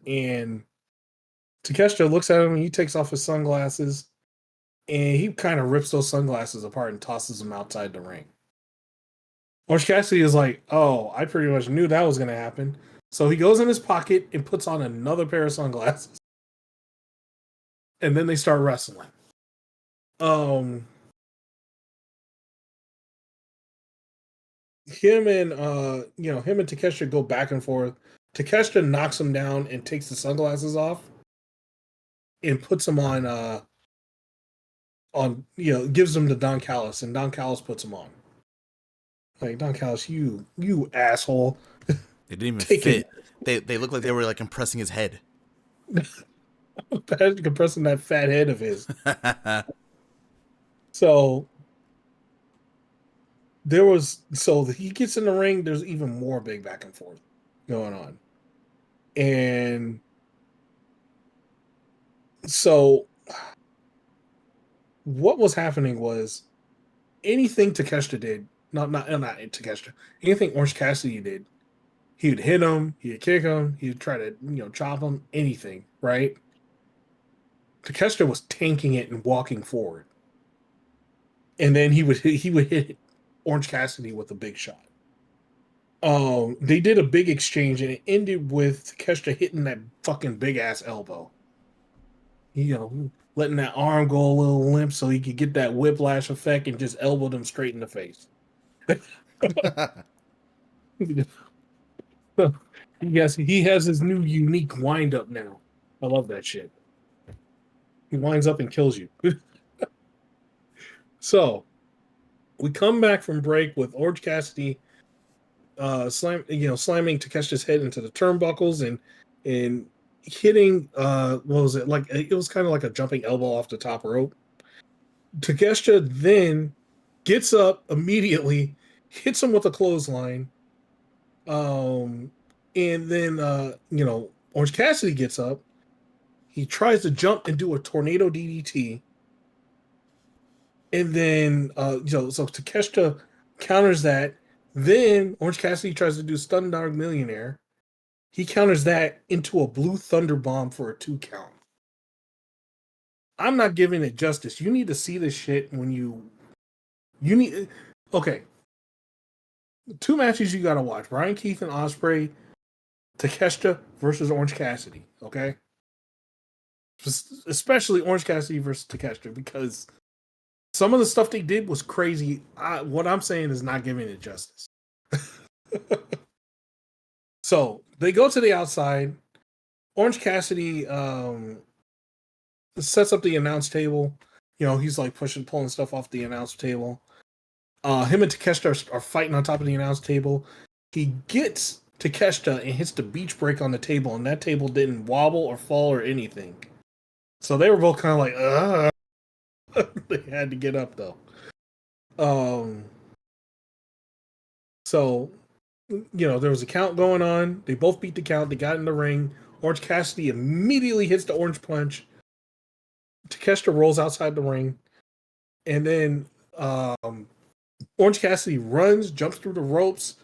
And Takeshita looks at him and he takes off his sunglasses and he kind of rips those sunglasses apart and tosses them outside the ring. Orange Cassidy is like, oh, I pretty much knew that was going to happen. So he goes in his pocket and puts on another pair of sunglasses. And then they start wrestling. Him and Takeshita go back and forth. Takeshita knocks him down and takes the sunglasses off and puts them on gives them to Don Callis, and Don Callis puts them on. Like, Don Callis, you asshole. They didn't even fit. They looked like they were like compressing his head. Compressing that fat head of his. So he gets in the ring, there's even more big back and forth going on. And so what was happening was anything Takeshita did, not Takeshita, anything Orange Cassidy did, he would hit him, he'd kick him, he'd try to chop him, anything, right? Takeshita was tanking it and walking forward. And then he would hit Orange Cassidy with a big shot. They did a big exchange and it ended with Takeshita hitting that fucking big ass elbow. Letting that arm go a little limp so he could get that whiplash effect and just elbowed him straight in the face. He has his new unique wind up now. I love that shit. He winds up and kills you. So we come back from break with Orange Cassidy slamming Takeshita's head into the turnbuckles and hitting what was it? Like it was kind of like a jumping elbow off the top rope. Takeshita then gets up immediately, hits him with a clothesline. And then Orange Cassidy gets up. He tries to jump and do a tornado DDT. And then so Takeshita counters that. Then Orange Cassidy tries to do Stun Dog Millionaire. He counters that into a Blue Thunder Bomb for a 2 count. I'm not giving it justice. You need to see this shit when you need. Okay. 2 matches you got to watch. Brian Keith and Ospreay, Takeshita versus Orange Cassidy. Okay. Especially Orange Cassidy versus Takeshita, because some of the stuff they did was crazy. What I'm saying is not giving it justice. So they go to the outside. Orange Cassidy sets up the announce table. He's like pulling stuff off the announce table. Him and Takeshita are fighting on top of the announce table. He gets Takeshita and hits the beach break on the table, and that table didn't wobble or fall or anything. So they were both kind of like, they had to get up though. So there was a count going on. They both beat the count. They got in the ring. Orange Cassidy immediately hits the orange punch. Takeshita rolls outside the ring, and then Orange Cassidy runs, jumps through the ropes,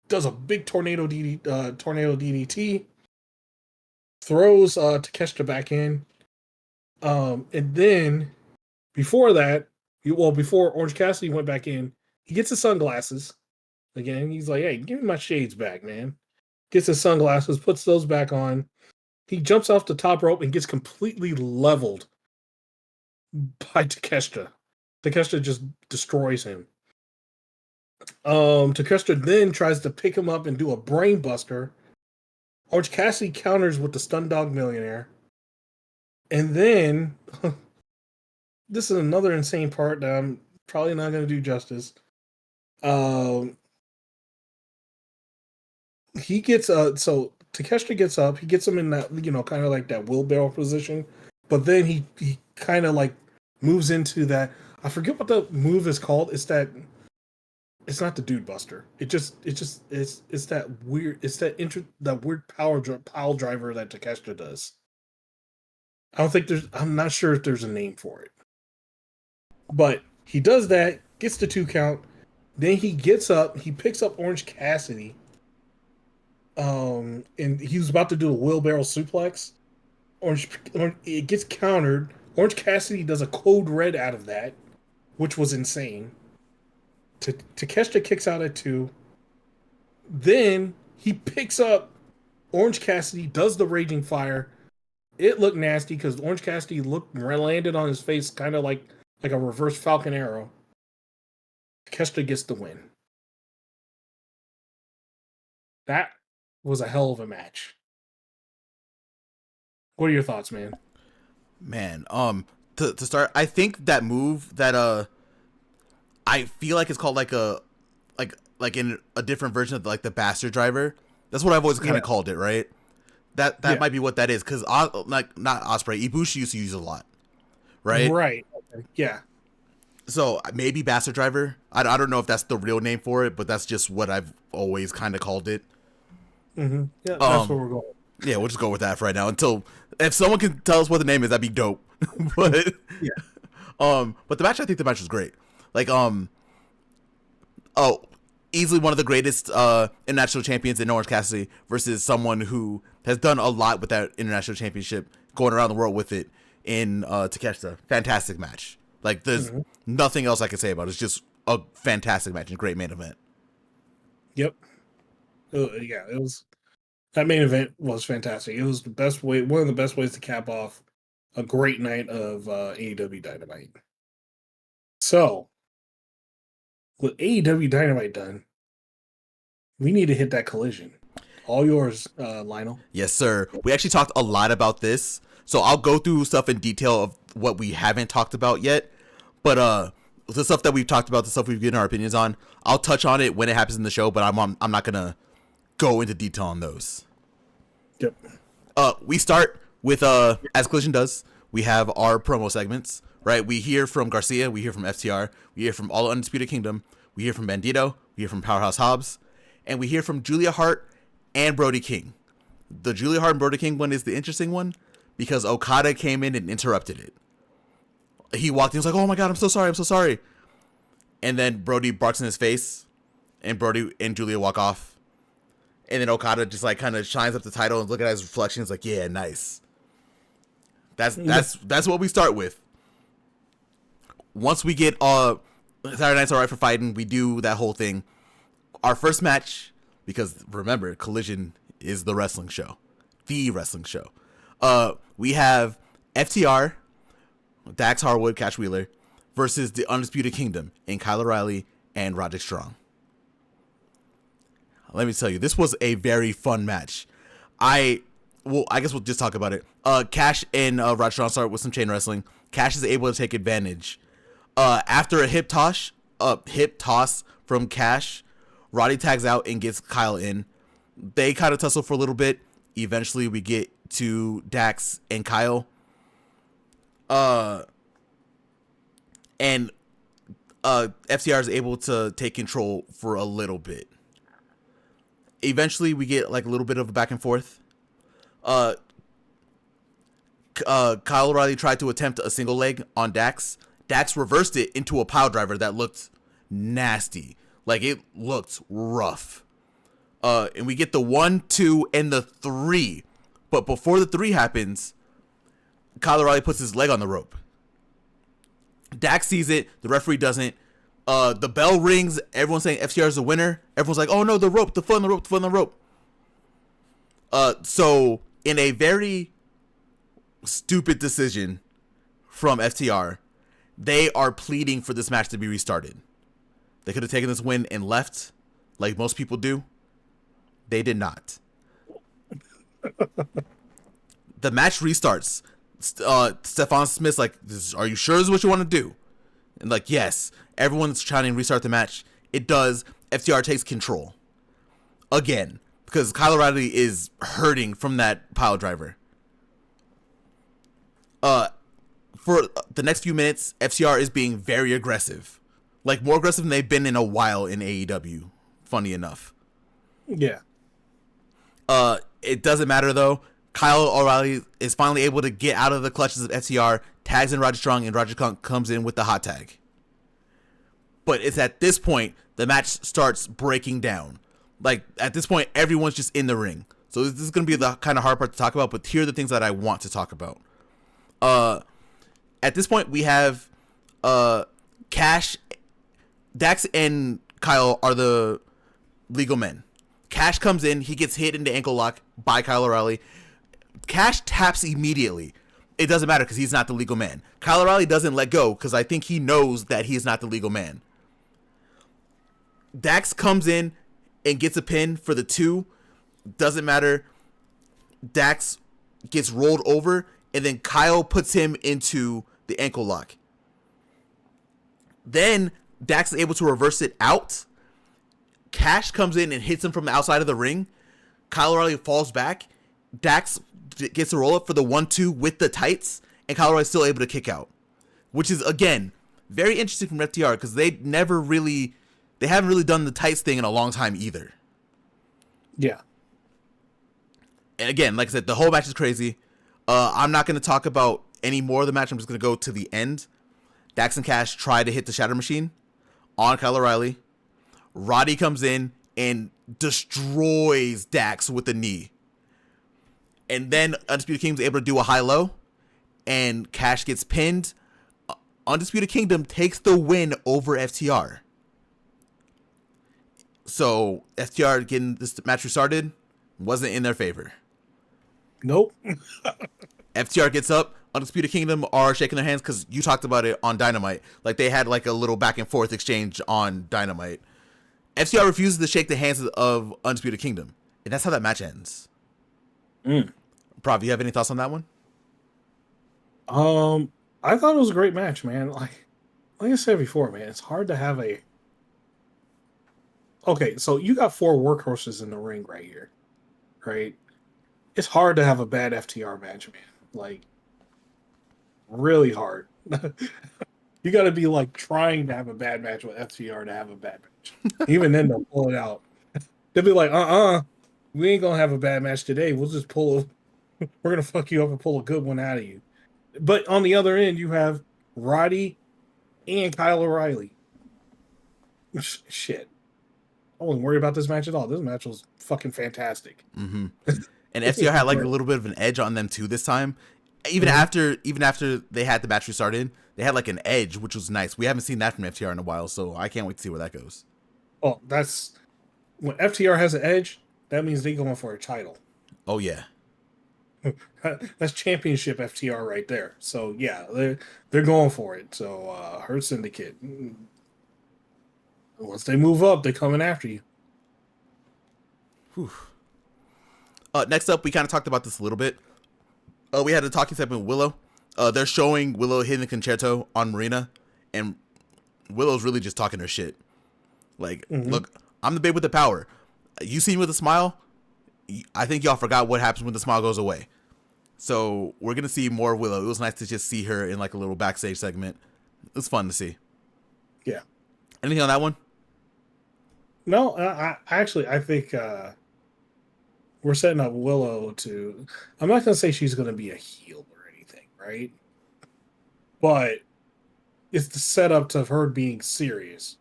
does a big tornado DDT, throws Takeshita back in, and then before Orange Cassidy went back in, he gets his sunglasses again. He's like, "Hey, give me my shades back, man." Gets his sunglasses, puts those back on. He jumps off the top rope and gets completely leveled by Takeshita. Takeshita just destroys him. Takeshita then tries to pick him up and do a brain buster. Orange Cassidy counters with the Stun Dog Millionaire. And then, this is another insane part that I'm probably not going to do justice. He gets, so Takeshita gets up, he gets him in that, kind of like that wheelbarrow position. But then he kind of like moves into that, I forget what the move is called. It's not the Dude Buster. It's that weird. It's that weird pile driver that Takeshita does. I'm not sure if there's a name for it, but he does that. Gets the 2 count. Then he gets up. He picks up Orange Cassidy. And he was about to do a wheelbarrow suplex. It gets countered. Orange Cassidy does a code red out of that, which was insane. Takeshita kicks out at 2. Then he picks up Orange Cassidy, does the Raging Fire. It looked nasty because Orange Cassidy landed on his face kind of like a reverse Falcon Arrow. Takeshita gets the win. That was a hell of a match. What are your thoughts, man? Man, to start, I think that move that I feel like it's called like in a different version of like the Bastard Driver. That's what I've always kind of called it, right? That might be what that is, because like not Ospreay, Ibushi used to use it a lot, right? Right. Okay. Yeah. So maybe Bastard Driver. I don't know if that's the real name for it, but that's just what I've always kind of called it. Mm-hmm. Yeah, that's where we're going. Yeah, we'll just go with that for right now. Until if someone can tell us what the name is, that'd be dope. But yeah. But I think the match was great. Like easily one of the greatest international champions in Orange Cassidy versus someone who has done a lot with that international championship, going around the world with it in Takeshita. Fantastic match. Like there's nothing else I can say about it. It's just a fantastic match and a great main event. Yep. Yeah, it was. That main event was fantastic. It was the best way, one of the best ways to cap off a great night of AEW Dynamite. So, with AEW Dynamite done, we need to hit that Collision. All yours, Lionel. Yes, sir. We actually talked a lot about this, so I'll go through stuff in detail of what we haven't talked about yet. But the stuff that we've talked about, the stuff we've given our opinions on, I'll touch on it when it happens in the show. But I'm not gonna go into detail on those. Yep. We start with as Collision does. We have our promo segments, right? We hear from Garcia, we hear from FTR, we hear from All Undisputed Kingdom, we hear from Bandito, we hear from Powerhouse Hobbs, and we hear from Julia Hart and Brody King. The Julia Hart and Brody King one is the interesting one because Okada came in and interrupted it. He walked in and was like, "Oh my god, I'm so sorry." And then Brody barks in his face, and Brody and Julia walk off. And then Okada just like kind of shines up the title and look at his reflection. It's like, yeah, nice. That's what we start with. Once we get Saturday Night's Alright for Fighting, we do that whole thing. Our first match, because remember, Collision is the wrestling show. The wrestling show. We have FTR, Dax Harwood, Cash Wheeler, versus the Undisputed Kingdom in Kyle O'Reilly and Roderick Strong. Let me tell you, this was a very fun match. I guess we'll just talk about it. Cash and Roderick Strong start with some chain wrestling. Cash is able to take advantage. After a hip toss from Cash, Roddy tags out and gets Kyle in. They kind of tussle for a little bit. Eventually, we get to Dax and Kyle. And FTR is able to take control for a little bit. Eventually, we get like a little bit of a back and forth. Kyle O'Reilly tried to attempt a single leg on Dax. Dax reversed it into a pile driver that looked nasty. Like, it looked rough. And we get the 1, 2, and the 3. But before the 3 happens, Kyle O'Reilly puts his leg on the rope. Dax sees it. The referee doesn't. The bell rings. Everyone's saying FTR is the winner. Everyone's like, oh no, the rope, the foot on the rope, the foot on the rope. So in a very stupid decision from FTR, they are pleading for this match to be restarted. They could have taken this win and left, like most people do. They did not. The match restarts. Stephon Smith's like, "Are you sure this is what you want to do?" And like, yes. Everyone's trying to restart the match. It does. FTR takes control again because Kyle O'Reilly is hurting from that pile driver. For the next few minutes, FTR is being very aggressive, like more aggressive than they've been in a while in AEW. Funny enough. Yeah. It doesn't matter though. Kyle O'Reilly is finally able to get out of the clutches of FTR, tags in Roger Strong, and Roger comes in with the hot tag. But it's at this point the match starts breaking down. Like at this point, everyone's just in the ring. So this is going to be the kind of hard part to talk about. But here are the things that I want to talk about. At this point, we have Cash, Dax, and Kyle are the legal men. Cash comes in. He gets hit in the ankle lock by Kyle O'Reilly. Cash taps immediately. It doesn't matter because he's not the legal man. Kyle O'Reilly doesn't let go because I think he knows that he is not the legal man. Dax comes in and gets a pin for the 2. Doesn't matter. Dax gets rolled over, and then Kyle puts him into the ankle lock. Then Dax is able to reverse it out. Cash comes in and hits him from the outside of the ring. Kyle O'Reilly falls back. Dax gets a roll up for the 1-2 with the tights, and Kyle O'Reilly is still able to kick out, which is again very interesting from FTR because they haven't really done the tights thing in a long time either. Yeah. And again, like I said, the whole match is crazy. I'm not going to talk about any more of the match. I'm just going to go to the end. Dax and Cash try to hit the Shatter Machine on Kyle O'Reilly. Roddy comes in and destroys Dax with the knee. And then Undisputed Kingdom's able to do a high-low, and Cash gets pinned. Undisputed Kingdom takes the win over FTR. So FTR getting this match restarted wasn't in their favor. Nope. FTR gets up. Undisputed Kingdom are shaking their hands because you talked about it on Dynamite. Like they had like a little back and forth exchange on Dynamite. FTR refuses to shake the hands of Undisputed Kingdom, and that's how that match ends. Prof, you have any thoughts on that one? I thought it was a great match, man. Like I said before, man, it's hard to have a. Okay, so you got 4 workhorses in the ring right here, right? It's hard to have a bad FTR match, man. Like, really hard. You got to be like trying to have a bad match with FTR to have a bad match. Even then, they'll pull it out. They'll be like, we ain't gonna have a bad match today. We'll just we're gonna fuck you up and pull a good one out of you. But on the other end, you have Roddy and Kyle O'Reilly. Shit. I wasn't worried about this match at all. This match was fucking fantastic. Mm-hmm. And FTR had like a little bit of an edge on them too this time. Even after they had the match restarted, they had like an edge, which was nice. We haven't seen that from FTR in a while, so I can't wait to see where that goes. Oh, that's when FTR has an edge. That means they're going for a title. Oh yeah, that's championship FTR right there. So yeah, they're going for it. So Hurt Syndicate. Once they move up, they're coming after you. Whew. Next up, we kind of talked about this a little bit. We had a talking segment with Willow. They're showing Willow hitting the concerto on Marina, and Willow's really just talking her shit. Like, look, I'm the babe with the power. You see me with a smile? I think y'all forgot what happens when the smile goes away. So we're going to see more of Willow. It was nice to just see her in like a little backstage segment. It was fun to see. Yeah. Anything on that one? No, I think we're setting up Willow to. I'm not going to say she's going to be a heel or anything, right? But it's the setup to her being serious.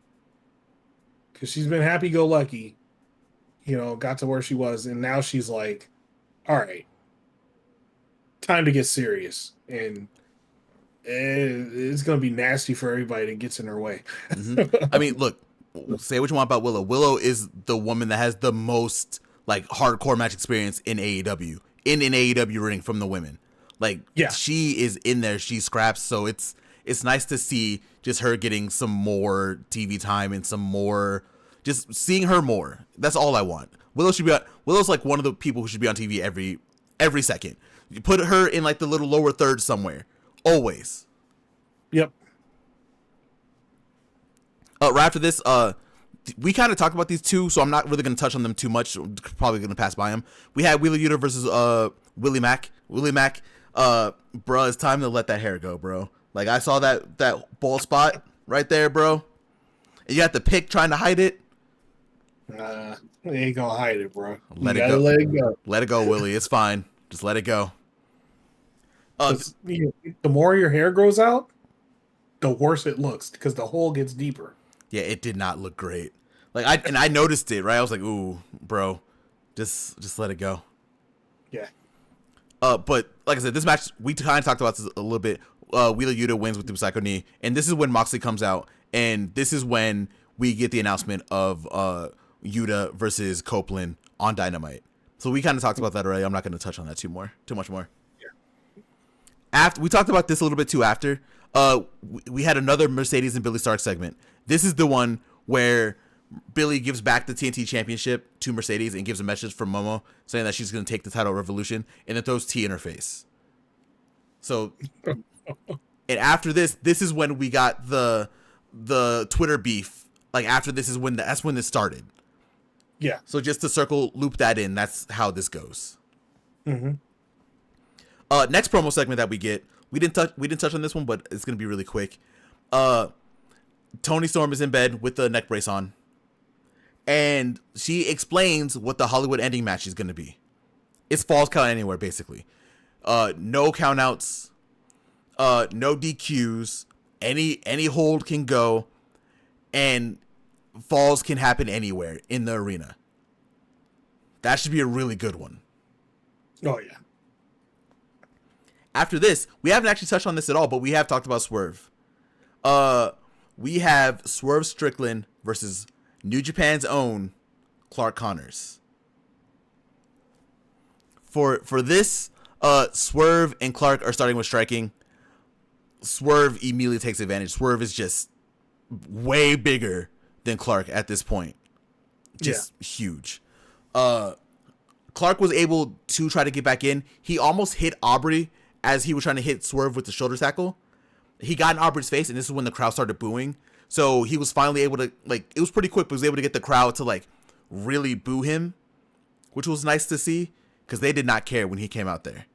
Because she's been happy-go-lucky, got to where she was, and now she's like, all right, time to get serious. And it's going to be nasty for everybody that gets in her way. I mean, look, say what you want about Willow. Willow is the woman that has the most like hardcore match experience in AEW, in an AEW ring from the women. Like, yeah. She is in there. She scraps. So it's it's nice to see just her getting some more TV time and some more, just seeing her more. That's all I want. Willow's like one of the people who should be on TV every second. You put her in like the little lower third somewhere, always. Yep. Right after this, we kind of talked about these two, so I'm not really going to touch on them too much. I'm probably going to pass by them. We had Wheeler Yuta versus Willie Mack. Willie Mack, bro, it's time to let that hair go, bro. Like, I saw that bald spot right there, bro. And you got the pick trying to hide it. They ain't gonna hide it, bro. Let it go. Let it go, Willie. It's fine. Just let it go. The more your hair grows out, the worse it looks because the hole gets deeper. Yeah, it did not look great. Like I noticed it, right? I was like, ooh, bro, just let it go. Yeah. But like I said, this match, we kind of talked about this a little bit. Wheeler Yuta wins with the Psycho Knee, and this is when Moxley comes out, and this is when we get the announcement of Yuta versus Copeland on Dynamite. So we kind of talked about that already. I'm not going to touch on that too much more. Yeah. After we talked about this a little bit too. After we had another Mercedes and Billy Stark segment. This is the one where Billy gives back the TNT Championship to Mercedes and gives a message from Momo saying that she's going to take the title at Revolution, and then throws tea in her face. So, and after this is when we got the Twitter beef. Like, after this is when that's when this started. Yeah. So just to loop that in, that's how this goes. Mm-hmm. Next promo segment that we get, we didn't touch on this one, but it's gonna be really quick. Toni Storm is in bed with the neck brace on, and she explains what the Hollywood ending match is gonna be. It's Falls Count Anywhere, basically. No countouts, no DQs, any hold can go, and falls can happen anywhere in the arena. That should be a really good one. Oh, yeah. After this, we haven't actually touched on this at all, but we have talked about Swerve. We have Swerve Strickland versus New Japan's own Clark Connors. For this, Swerve and Clark are starting with striking. Swerve immediately takes advantage. Swerve is just way bigger than Clark at this point. Just huge. Clark was able to try to get back in. He almost hit Aubrey as he was trying to hit Swerve with the shoulder tackle. He got in Aubrey's face, and this is when the crowd started booing. So he was finally able to, like, it was pretty quick, but he was able to get the crowd to, like, really boo him, which was nice to see, because they did not care when he came out there.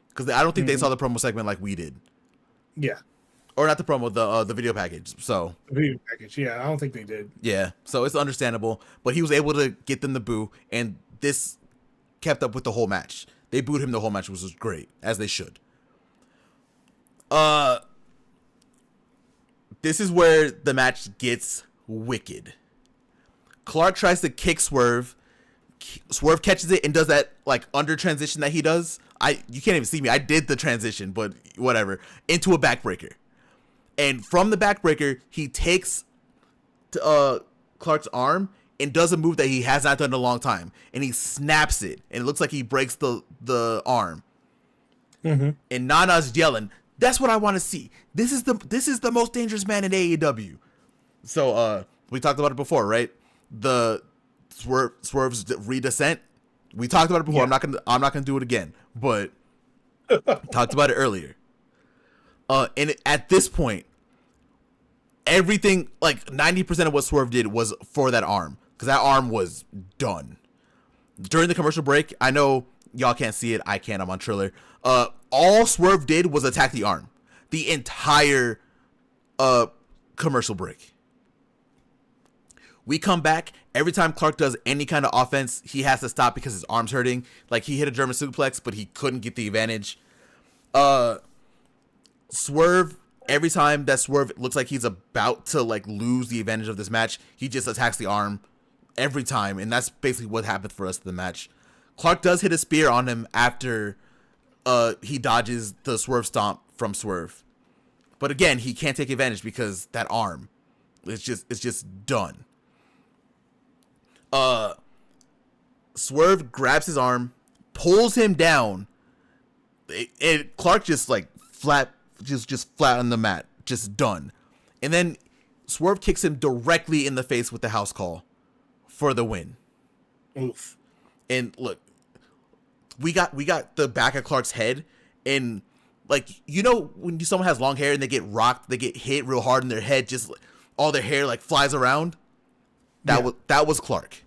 Because I don't think they saw the promo segment like we did. Yeah. Or not the promo, the video package. So the video package, yeah, I don't think they did. Yeah, so it's understandable, but he was able to get them to boo, and this kept up with the whole match. They booed him the whole match, which was great, as they should. This is where the match gets wicked. Clark tries to kick Swerve. Swerve catches it and does that, like, under transition that he does. You can't even see me. I did the transition, but whatever. Into a backbreaker. And from the backbreaker, he takes Clark's arm and does a move that he has not done in a long time. And he snaps it. And it looks like he breaks the arm. Mm-hmm. And Nana's yelling, "That's what I want to see. This is the most dangerous man in AEW." So we talked about it before, right? The Swerve's redescent. We talked about it before. Yeah. I'm not gonna do it again, but talked about it earlier. And at this point, everything, like 90% of what Swerve did was for that arm, because that arm was done. During the commercial break, I know y'all can't see it. I can. I'm on Triller. All Swerve did was attack the arm. The entire commercial break. We come back. Every time Clark does any kind of offense, he has to stop because his arm's hurting. Like, he hit a German suplex, but he couldn't get the advantage. Swerve, every time that Swerve looks like he's about to, like, lose the advantage of this match, he just attacks the arm every time, and that's basically what happened for us in the match. Clark does hit a spear on him after he dodges the Swerve stomp from Swerve. But again, he can't take advantage because that arm, it's just done. Swerve grabs his arm, pulls him down, and Clark just, like, flat on the mat, just done. And then Swerve kicks him directly in the face with the house call for the win. Oof. And look, we got the back of Clark's head, and like, you know, when someone has long hair and they get rocked, they get hit real hard, and their head just, all their hair like flies around. That was Clark.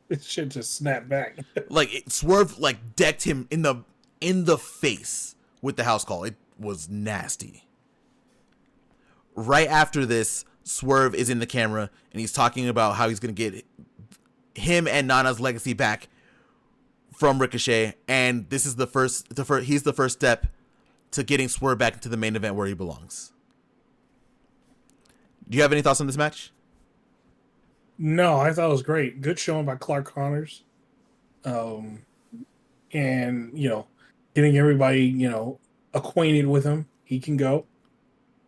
This shit just snapped back. Like, Swerve like decked him in the face with the house call. It was nasty. Right after this, Swerve is in the camera and he's talking about how he's gonna get him and Nana's legacy back from Ricochet, and this is he's the first step to getting Swerve back into the main event where he belongs. Do you have any thoughts on this match? No, I thought it was great. Good showing by Clark Connors. And, you know, getting everybody, you know, acquainted with him. He can go.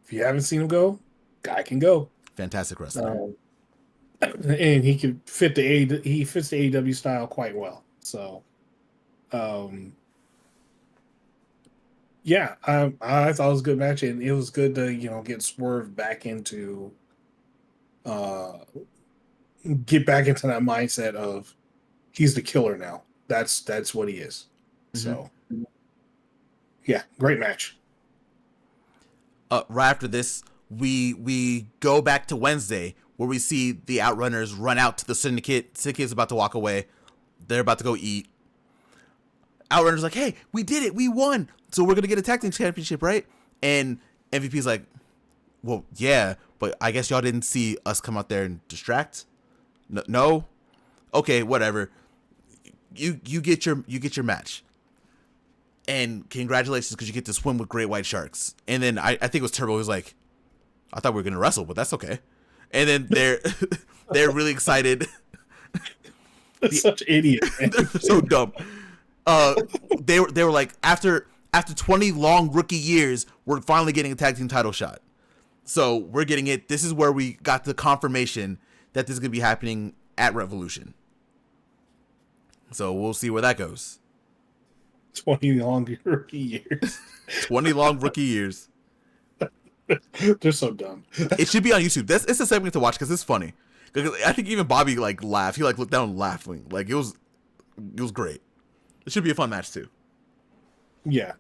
If you haven't seen him go, guy can go. Fantastic wrestler. And he could fit he fits the AEW style quite well. So, yeah, I thought it was a good match, and it was good to, you know, get Swerve back into get back into that mindset of he's the killer now. That's what he is. Mm-hmm. So yeah, great match. Right after this, we go back to Wednesday where we see the Outrunners run out to the Syndicate. Syndicate's about to walk away. They're about to go eat. Outrunners like, hey, we did it. We won. So we're going to get a tag team championship, right? And MVP's like, well, yeah, but I guess y'all didn't see us come out there and distract. No? Okay, whatever. You get your match. And congratulations, because you get to swim with great white sharks. And then I think it was Turbo. He was like, I thought we were going to wrestle, but that's okay. And then they're really excited. Such idiot. They're so dumb. They were like, after 20 long rookie years, we're finally getting a tag team title shot. So we're getting it. This is where we got the confirmation that this is going to be happening at Revolution. So we'll see where that goes. 20 long rookie years. 20 long rookie years. They're so dumb. It should be on YouTube. It's a segment to watch because it's funny. Because I think even Bobby like laughed. He like looked down laughing. Like it was great. It should be a fun match too. Yeah.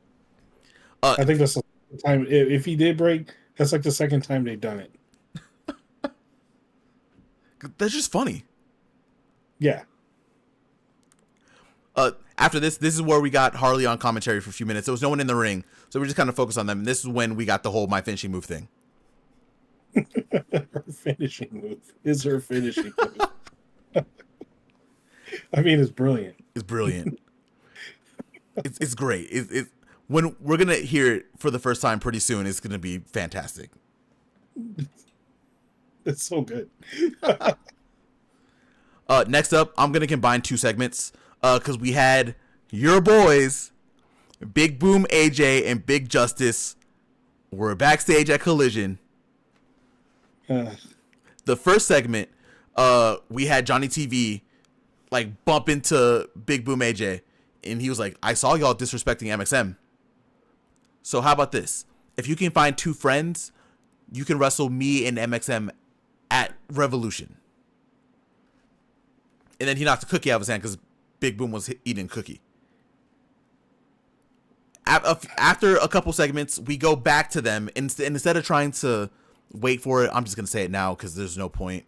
I think that's the time. If he did break, that's like the second time they've done it. That's just funny. Yeah. After this is where we got Harley on commentary for a few minutes. There was no one in the ring, so we just kind of focused on them. And this is when we got the whole my finishing move thing. Her finishing move is her finishing move. I mean, it's brilliant. It's brilliant. It's great. It's when we're gonna hear it for the first time pretty soon. It's gonna be fantastic. It's so good. Next up, I'm gonna combine two segments because we had your boys, Big Boom AJ and Big Justice, were backstage at Collision. The first segment, we had Johnny TV like bump into Big Boom AJ, and he was like, "I saw y'all disrespecting MXM. So how about this? If you can find two friends, you can wrestle me and MXM at Revolution." And then he knocked a cookie out of his hand because Big Boom was eating a cookie. After a couple segments, we go back to them, and instead of trying to wait for it, I'm just going to say it now because there's no point.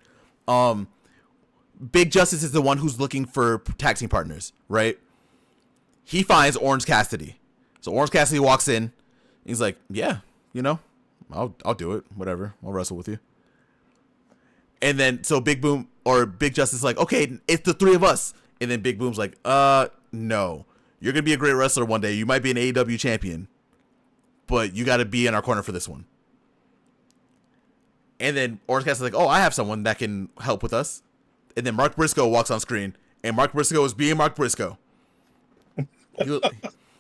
Big Justice is the one who's looking for tag team partners, right? He finds Orange Cassidy. So Orange Cassidy walks in. He's like, yeah, you know, I'll do it. Whatever. I'll wrestle with you. And then so Big Boom or Big Justice is like, okay, it's the three of us. And then Big Boom's like, no. You're going to be a great wrestler one day. You might be an AEW champion. But you got to be in our corner for this one. And then Orange Cassidy's like, oh, I have someone that can help with us. And then Mark Briscoe walks on screen. And Mark Briscoe is being Mark Briscoe. He was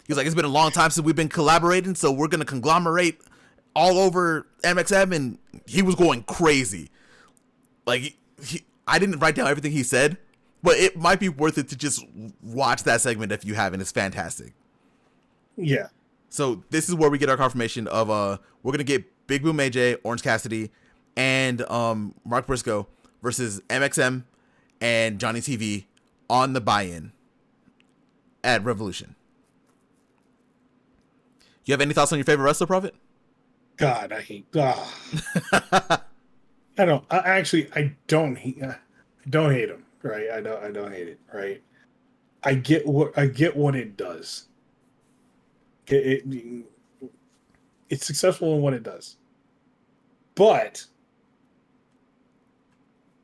like, it's been a long time since we've been collaborating, so we're going to conglomerate all over MXM. And he was going crazy. Like, I didn't write down everything he said, but it might be worth it to just watch that segment if you haven't. It's fantastic. Yeah. So this is where we get our confirmation of we're gonna get Big Boom AJ, Orange Cassidy, and Mark Briscoe versus MXM and Johnny TV on the buy-in at Revolution. You have any thoughts on your favorite wrestler, Prophet? God, I hate. I don't. I don't hate him. Right. I don't hate it. Right. I get what it does. It's successful in what it does. But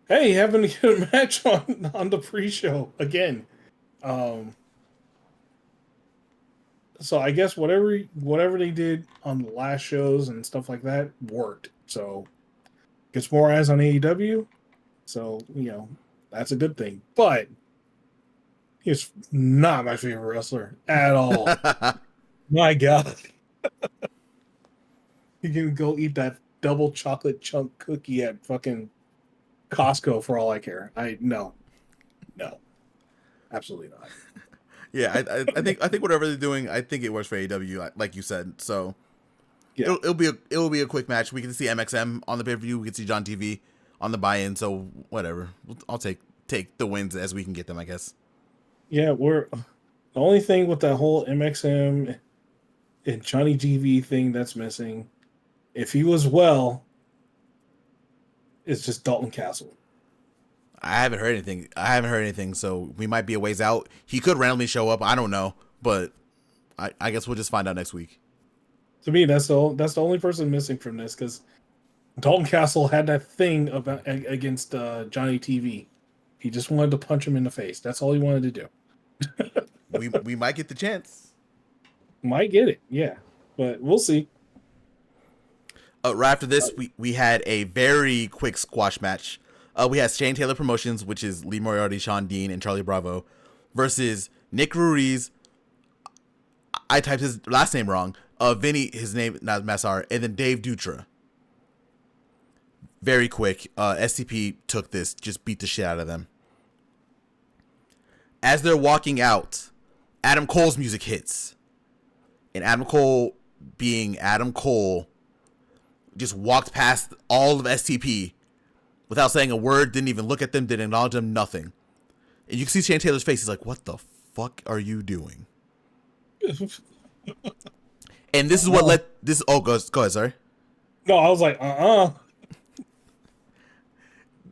hey, having to get a match on the pre-show again. So I guess whatever they did on the last shows and stuff like that worked. So gets more eyes on AEW. So, that's a good thing. But he's not my favorite wrestler at all. My God. You can go eat that double chocolate chunk cookie at fucking Costco for all I care. No. Absolutely not. Yeah, I think whatever they're doing, I think it works for AEW, like you said. So yeah, it'll be a quick match. We can see MXM on the pay-per-view. We can see John TV on the buy-in. So whatever, I'll take the wins as we can get them, I guess. Yeah, the only thing with that whole MXM and Johnny TV thing that's missing, if he was well, it's just Dalton Castle. I haven't heard anything, so we might be a ways out. He could randomly show up. I don't know, but I guess we'll just find out next week. To me, that's the only person missing from this, because Dalton Castle had that thing against Johnny TV. He just wanted to punch him in the face. That's all he wanted to do. we might get the chance. Might get it, yeah, but we'll see. Right after this, we had a very quick squash match. We had Shane Taylor Promotions, which is Lee Moriarty, Sean Dean, and Charlie Bravo, versus Nick Ruiz. I typed his last name wrong. Vinny, his name, not Massar, and then Dave Dutra. Very quick. SCP took this, just beat the shit out of them. As they're walking out, Adam Cole's music hits. And Adam Cole, being Adam Cole, just walked past all of STP without saying a word, didn't even look at them, didn't acknowledge them, nothing. And you can see Shane Taylor's face. He's like, what the fuck are you doing? And this is what led this. Oh, go ahead, sorry. No, I was like,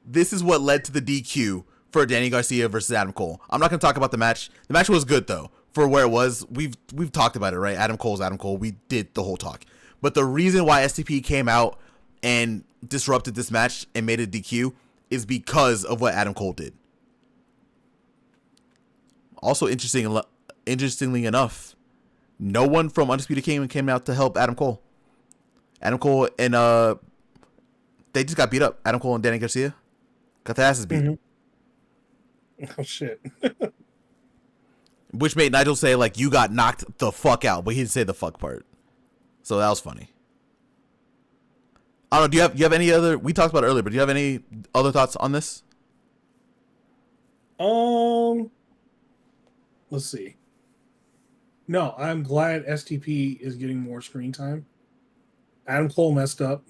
This is what led to the DQ for Danny Garcia versus Adam Cole. I'm not going to talk about the match. The match was good, though, for where it was. We've talked about it, right? Adam Cole's Adam Cole. We did the whole talk. But the reason why STP came out and disrupted this match and made it DQ is because of what Adam Cole did. Also, interestingly enough, no one from Undisputed Kingdom came out to help Adam Cole. Adam Cole and they just got beat up. Adam Cole and Danny Garcia got their asses beat. Mm-hmm. Oh shit! Which made Nigel say like, "You got knocked the fuck out," but he didn't say the fuck part. So that was funny. I don't know. Do you have any other? We talked about it earlier, but do you have any other thoughts on this? Let's see. No, I'm glad STP is getting more screen time. Adam Cole messed up.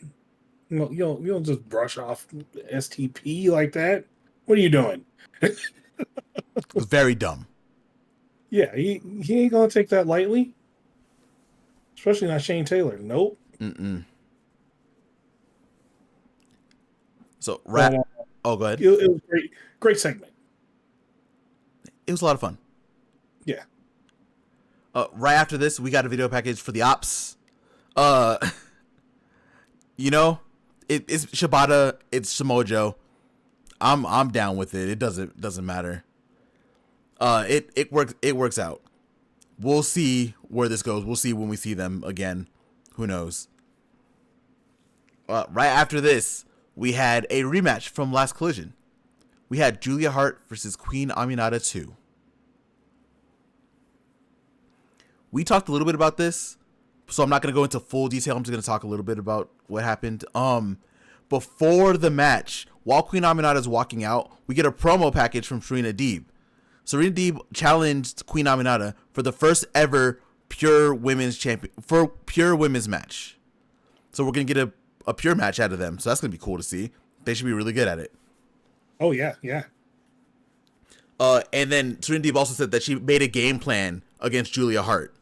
You don't just brush off STP like that. What are you doing? It was very dumb. Yeah, he ain't gonna take that lightly. Especially not Shane Taylor. Nope. Mm-mm. So, go ahead. It was great segment. It was a lot of fun. Yeah. Right after this, we got a video package for the Ops. It's Shibata, it's Samoa Joe. I'm down with it. It doesn't matter. It works out. We'll see where this goes. We'll see when we see them again. Who knows? Right after this, we had a rematch from last Collision. We had Julia Hart versus Queen Aminata 2. We talked a little bit about this, so I'm not going to go into full detail. I'm just going to talk a little bit about what happened. Before the match, while Queen Aminata is walking out, we get a promo package from Serena Deeb. Serena Deeb challenged Queen Aminata for the first ever pure women's match. So we're gonna get a pure match out of them. So that's gonna be cool to see. They should be really good at it. Oh yeah, yeah. And then Serena Deeb also said that she made a game plan against Julia Hart.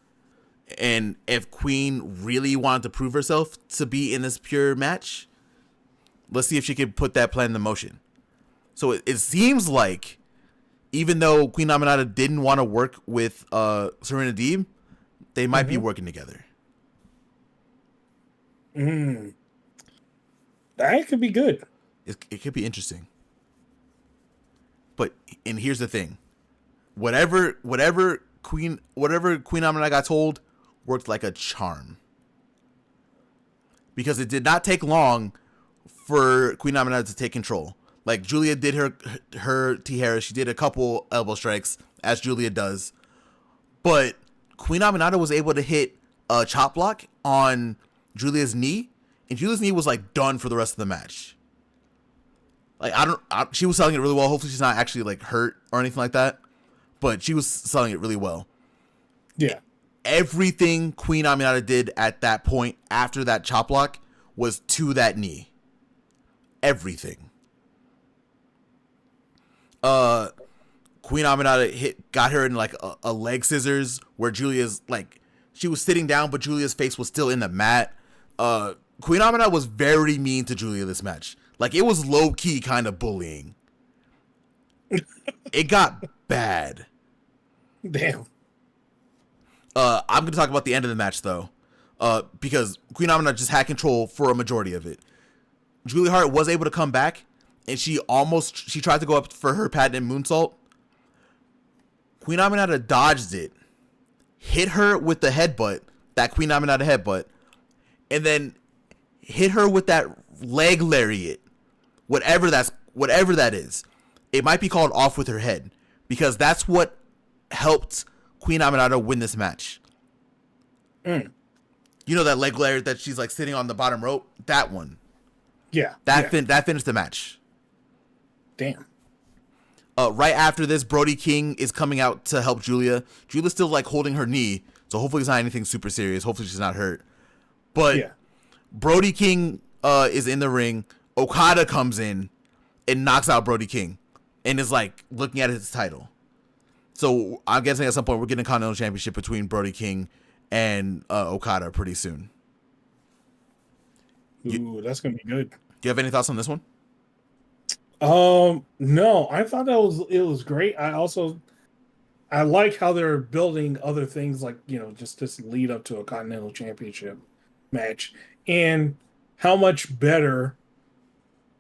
And if Queen really wanted to prove herself to be in this pure match, let's see if she can put that plan into motion. So it seems like, even though Queen Aminata didn't want to work with Serena Deeb, they might be working together. That could be good. It could be interesting. And here's the thing. Whatever Queen Aminata got told worked like a charm. Because it did not take long for Queen Aminata to take control. Like, Julia did her Tihera. She did a couple elbow strikes, as Julia does. But Queen Aminata was able to hit a chop block on Julia's knee. And Julia's knee was, like, done for the rest of the match. Like, she was selling it really well. Hopefully she's not actually, like, hurt or anything like that. But she was selling it really well. Yeah. Everything Queen Aminata did at that point after that chop block was to that knee. Everything. Queen Aminata got her in like a leg scissors where Julia's like, she was sitting down, but Julia's face was still in the mat. Queen Aminata was very mean to Julia this match. Like, it was low key kind of bullying. It got bad. Damn. I'm going to talk about the end of the match, though, because Queen Aminata just had control for a majority of it. Julia Hart was able to come back, and she tried to go up for her patented moonsault. Queen Aminata dodged it, hit her with the headbutt, that Queen Aminata headbutt, and then hit her with that leg lariat, whatever that is. It might be called off with her head, because that's what helped Queen Aminata win this match. You know that leg lariat that she's like sitting on the bottom rope? That one. Yeah. That finished the match. Damn. Right after this, Brody King is coming out to help Julia. Julia's still like holding her knee, so hopefully it's not anything super serious. Hopefully she's not hurt. But yeah. Brody King is in the ring. Okada comes in and knocks out Brody King and is like looking at his title. So I'm guessing at some point we're getting a Continental Championship between Brody King and Okada pretty soon. Ooh, that's gonna be good. Do you have any thoughts on this one? No, I thought it was great. I like how they're building other things, like, you know, just this lead up to a Continental Championship match, and how much better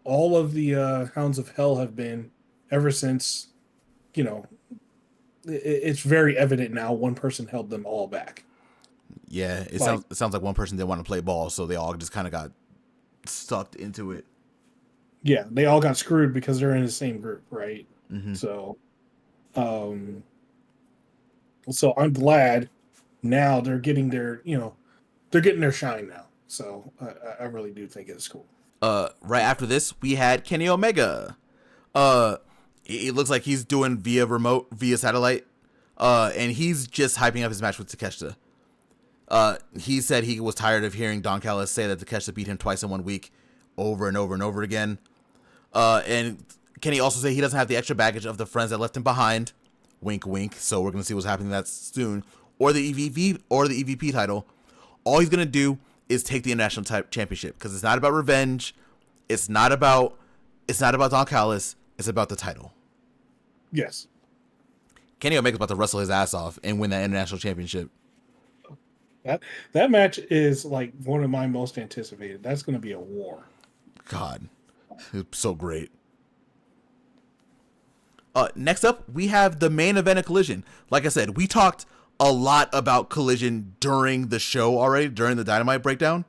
all of the Hounds of Hell have been ever since, you know, it's very evident now one person held them all back. Yeah, it sounds like one person didn't want to play ball, so they all just kind of got sucked into it. Yeah, they all got screwed because they're in the same group, right? Mm-hmm. So I'm glad now they're getting their shine now. So I really do think it's cool. Right after this, we had Kenny Omega. It looks like he's doing via satellite. And he's just hyping up his match with Takeshita. He said he was tired of hearing Don Callis say that Takeshita beat him twice in 1 week, over and over and over again. And Kenny also said he doesn't have the extra baggage of the friends that left him behind. Wink, wink. So we're gonna see what's happening that soon. Or the EVP title. All he's gonna do is take the international championship, because it's not about revenge. It's not about Don Callis. It's about the title. Yes. Kenny Omega's about to wrestle his ass off and win that international championship. That match is like one of my most anticipated. That's going to be a war. God, it's so great. Next up, we have the main event of Collision. Like I said, we talked a lot about Collision during the show already, during the Dynamite breakdown,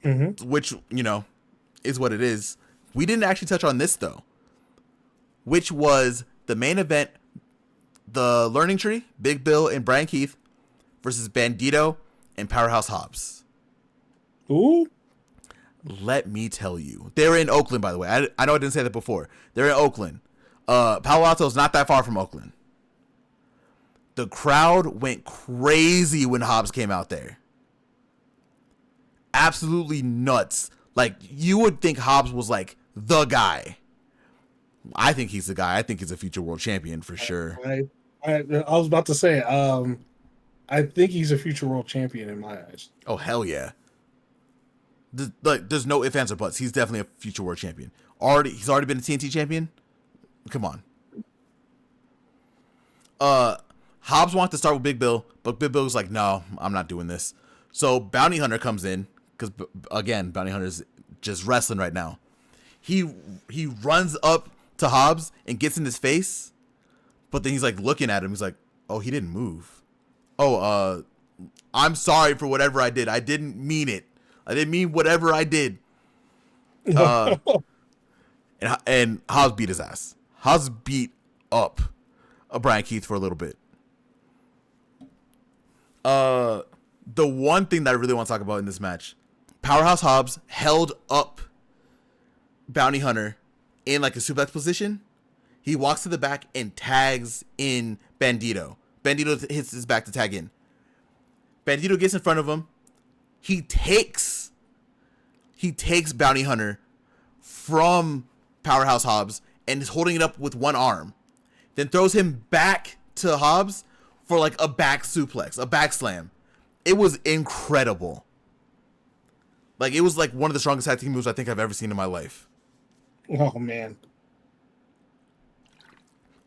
which, you know, is what it is. We didn't actually touch on this, though, which was the main event, the Learning Tree, Big Bill and Brian Keith versus Bandito and Powerhouse Hobbs. Ooh. Let me tell you. They're in Oakland, by the way. I know I didn't say that before. They're in Oakland. Palo Alto is not that far from Oakland. The crowd went crazy when Hobbs came out there. Absolutely nuts. Like, you would think Hobbs was like the guy. I think he's the guy. I think he's a future world champion for sure. I was about to say, I think he's a future world champion in my eyes. Oh, hell yeah. There's no ifs, ands, or buts. He's definitely a future world champion. He's already been a TNT champion? Come on. Hobbs wanted to start with Big Bill, but Big Bill was like, no, I'm not doing this. So Bounty Hunter comes in, because, again, Bounty Hunter's just wrestling right now. He runs up to Hobbs and gets in his face, but then he's like looking at him. He's like, oh, he didn't move. Oh, I'm sorry for whatever I did. I didn't mean it. I didn't mean whatever I did. And Hobbs beat his ass. Hobbs beat up Brian Keith for a little bit. The one thing that I really want to talk about in this match, Powerhouse Hobbs held up Bounty Hunter in like a suplex position. He walks to the back and tags in Bandito. Bandito hits his back to tag in. Bandito gets in front of him. He takes Bounty Hunter from Powerhouse Hobbs and is holding it up with one arm. Then throws him back to Hobbs for like a back suplex, a back slam. It was incredible. Like, it was like one of the strongest tag team moves I think I've ever seen in my life. Oh, man.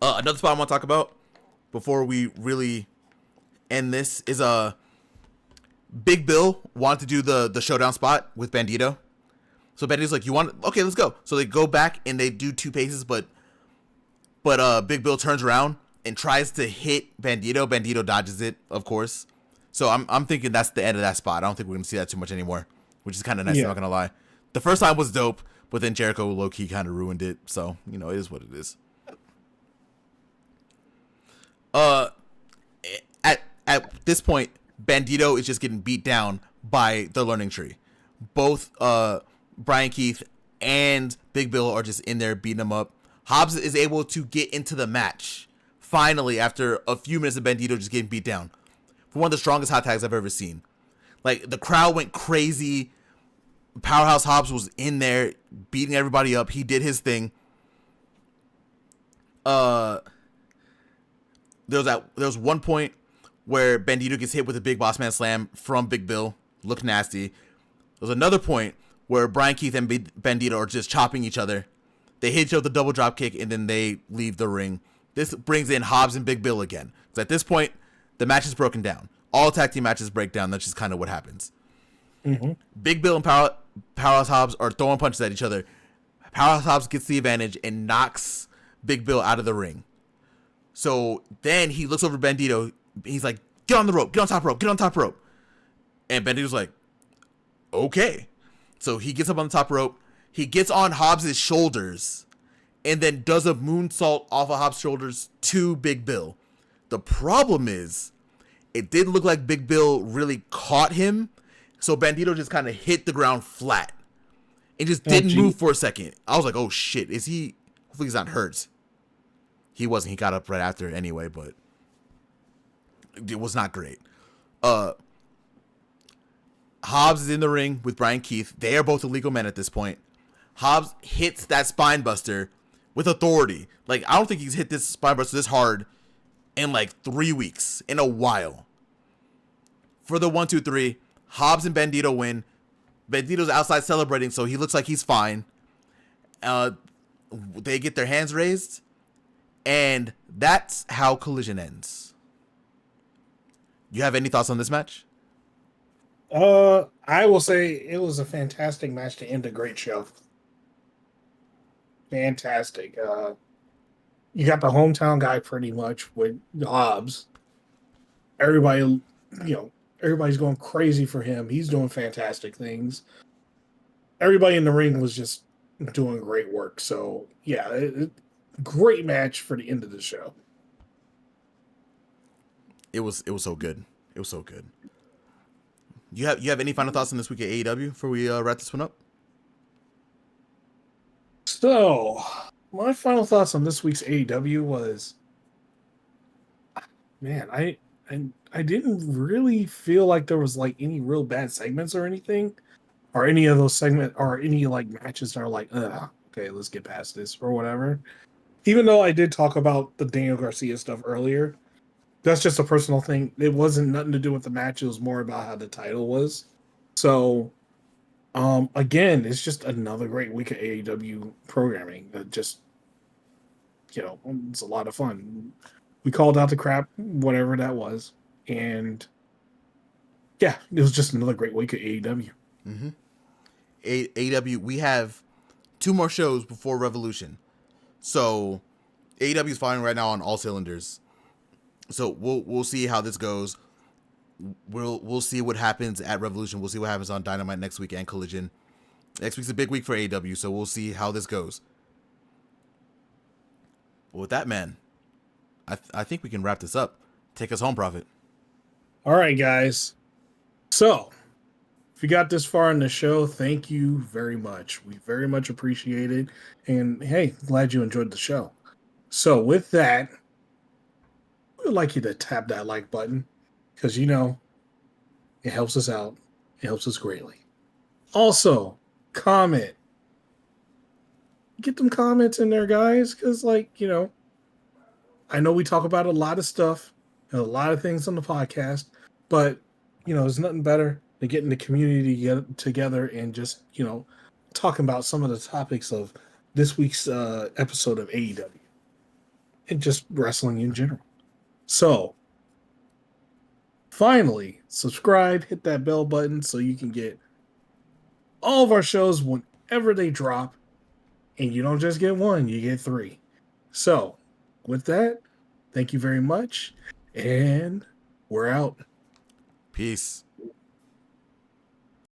Another spot I want to talk about before we really end this is Big Bill wanted to do the showdown spot with Bandito. So Bandito's like, okay, let's go. So they go back and they do 2 paces, but Big Bill turns around and tries to hit Bandito. Bandito dodges it, of course. So I'm thinking that's the end of that spot. I don't think we're gonna see that too much anymore, which is kind of nice. Yeah. I'm not gonna lie. The first time was dope, but then Jericho low key kind of ruined it. So it is what it is. At this point, Bandito is just getting beat down by the Learning Tree. Both Brian Keith and Big Bill are just in there beating him up. Hobbs is able to get into the match finally after a few minutes of Bandito just getting beat down. For one of the strongest hot tags I've ever seen. Like, the crowd went crazy. Powerhouse Hobbs was in there beating everybody up. He did his thing. There was one point where Bandito gets hit with a big boss man slam from Big Bill. Looked nasty. There's another point where Brian Keith and Bandito are just chopping each other. They hit each other with a double drop kick, and then they leave the ring. This brings in Hobbs and Big Bill again. Because at this point, the match is broken down. All tag team matches break down. That's just kind of what happens. Mm-hmm. Big Bill and Powerhouse Hobbs are throwing punches at each other. Powerhouse Hobbs gets the advantage and knocks Big Bill out of the ring. So then he looks over to Bandito. He's like, get on the rope. Get on top rope. Get on top rope. And Bandito's like, okay. So he gets up on the top rope. He gets on Hobbs' shoulders and then does a moonsault off of Hobbs' shoulders to Big Bill. The problem is, it didn't look like Big Bill really caught him. So Bandito just kind of hit the ground flat and just didn't move for a second. I was like, oh shit, hopefully he's not hurt. He wasn't. He got up right after anyway, but it was not great. Hobbs is in the ring with Brian Keith. They are both illegal men at this point. Hobbs hits that spine buster with authority. Like, I don't think he's hit this spine buster this hard in like 3 weeks, in a while. For the 1, 2, 3, Hobbs and Bandito win. Bandito's outside celebrating, so he looks like he's fine. They get their hands raised, and that's how Collision ends. You have any thoughts on this match? I will say it was a fantastic match to end a great show. Fantastic. You got the hometown guy pretty much with Hobbs. Everybody's going crazy for him. He's doing fantastic things. Everybody in the ring was just doing great work. So yeah, great match for the end of the show. It was so good. It was so good. You have any final thoughts on this week at AEW before we wrap this one up? So, my final thoughts on this week's AEW was man, I didn't really feel like there was like any real bad segments or anything, or any of those segments or any like matches that are like, ugh, okay, let's get past this or whatever. Even though I did talk about the Daniel Garcia stuff earlier, that's just a personal thing. It wasn't nothing to do with the match. It was more about how the title was. So, again, it's just another great week of AEW programming. Just it's a lot of fun. We called out the crap, whatever that was, and yeah, it was just another great week of AEW. Mm-hmm. AEW, we have 2 more shows before Revolution. So AEW is firing right now on all cylinders. So we'll see how this goes. We'll see what happens at Revolution. We'll see what happens on Dynamite next week and Collision. Next week's a big week for AEW, so we'll see how this goes. But with that, man, I think we can wrap this up. Take us home, Prophet. All right, guys. So, if you got this far in the show, thank you very much. We very much appreciate it. And hey, glad you enjoyed the show. So, with that, we would like you to tap that like button because it helps us out. It helps us greatly. Also, comment. Get them comments in there, guys, because, I know we talk about a lot of stuff and a lot of things on the podcast, but, there's nothing better than getting the community together and just, talking about some of the topics of this week's episode of AEW and just wrestling in general. So, finally, subscribe, hit that bell button so you can get all of our shows whenever they drop. And you don't just get one, you get 3. So, with that, thank you very much. And we're out. Peace.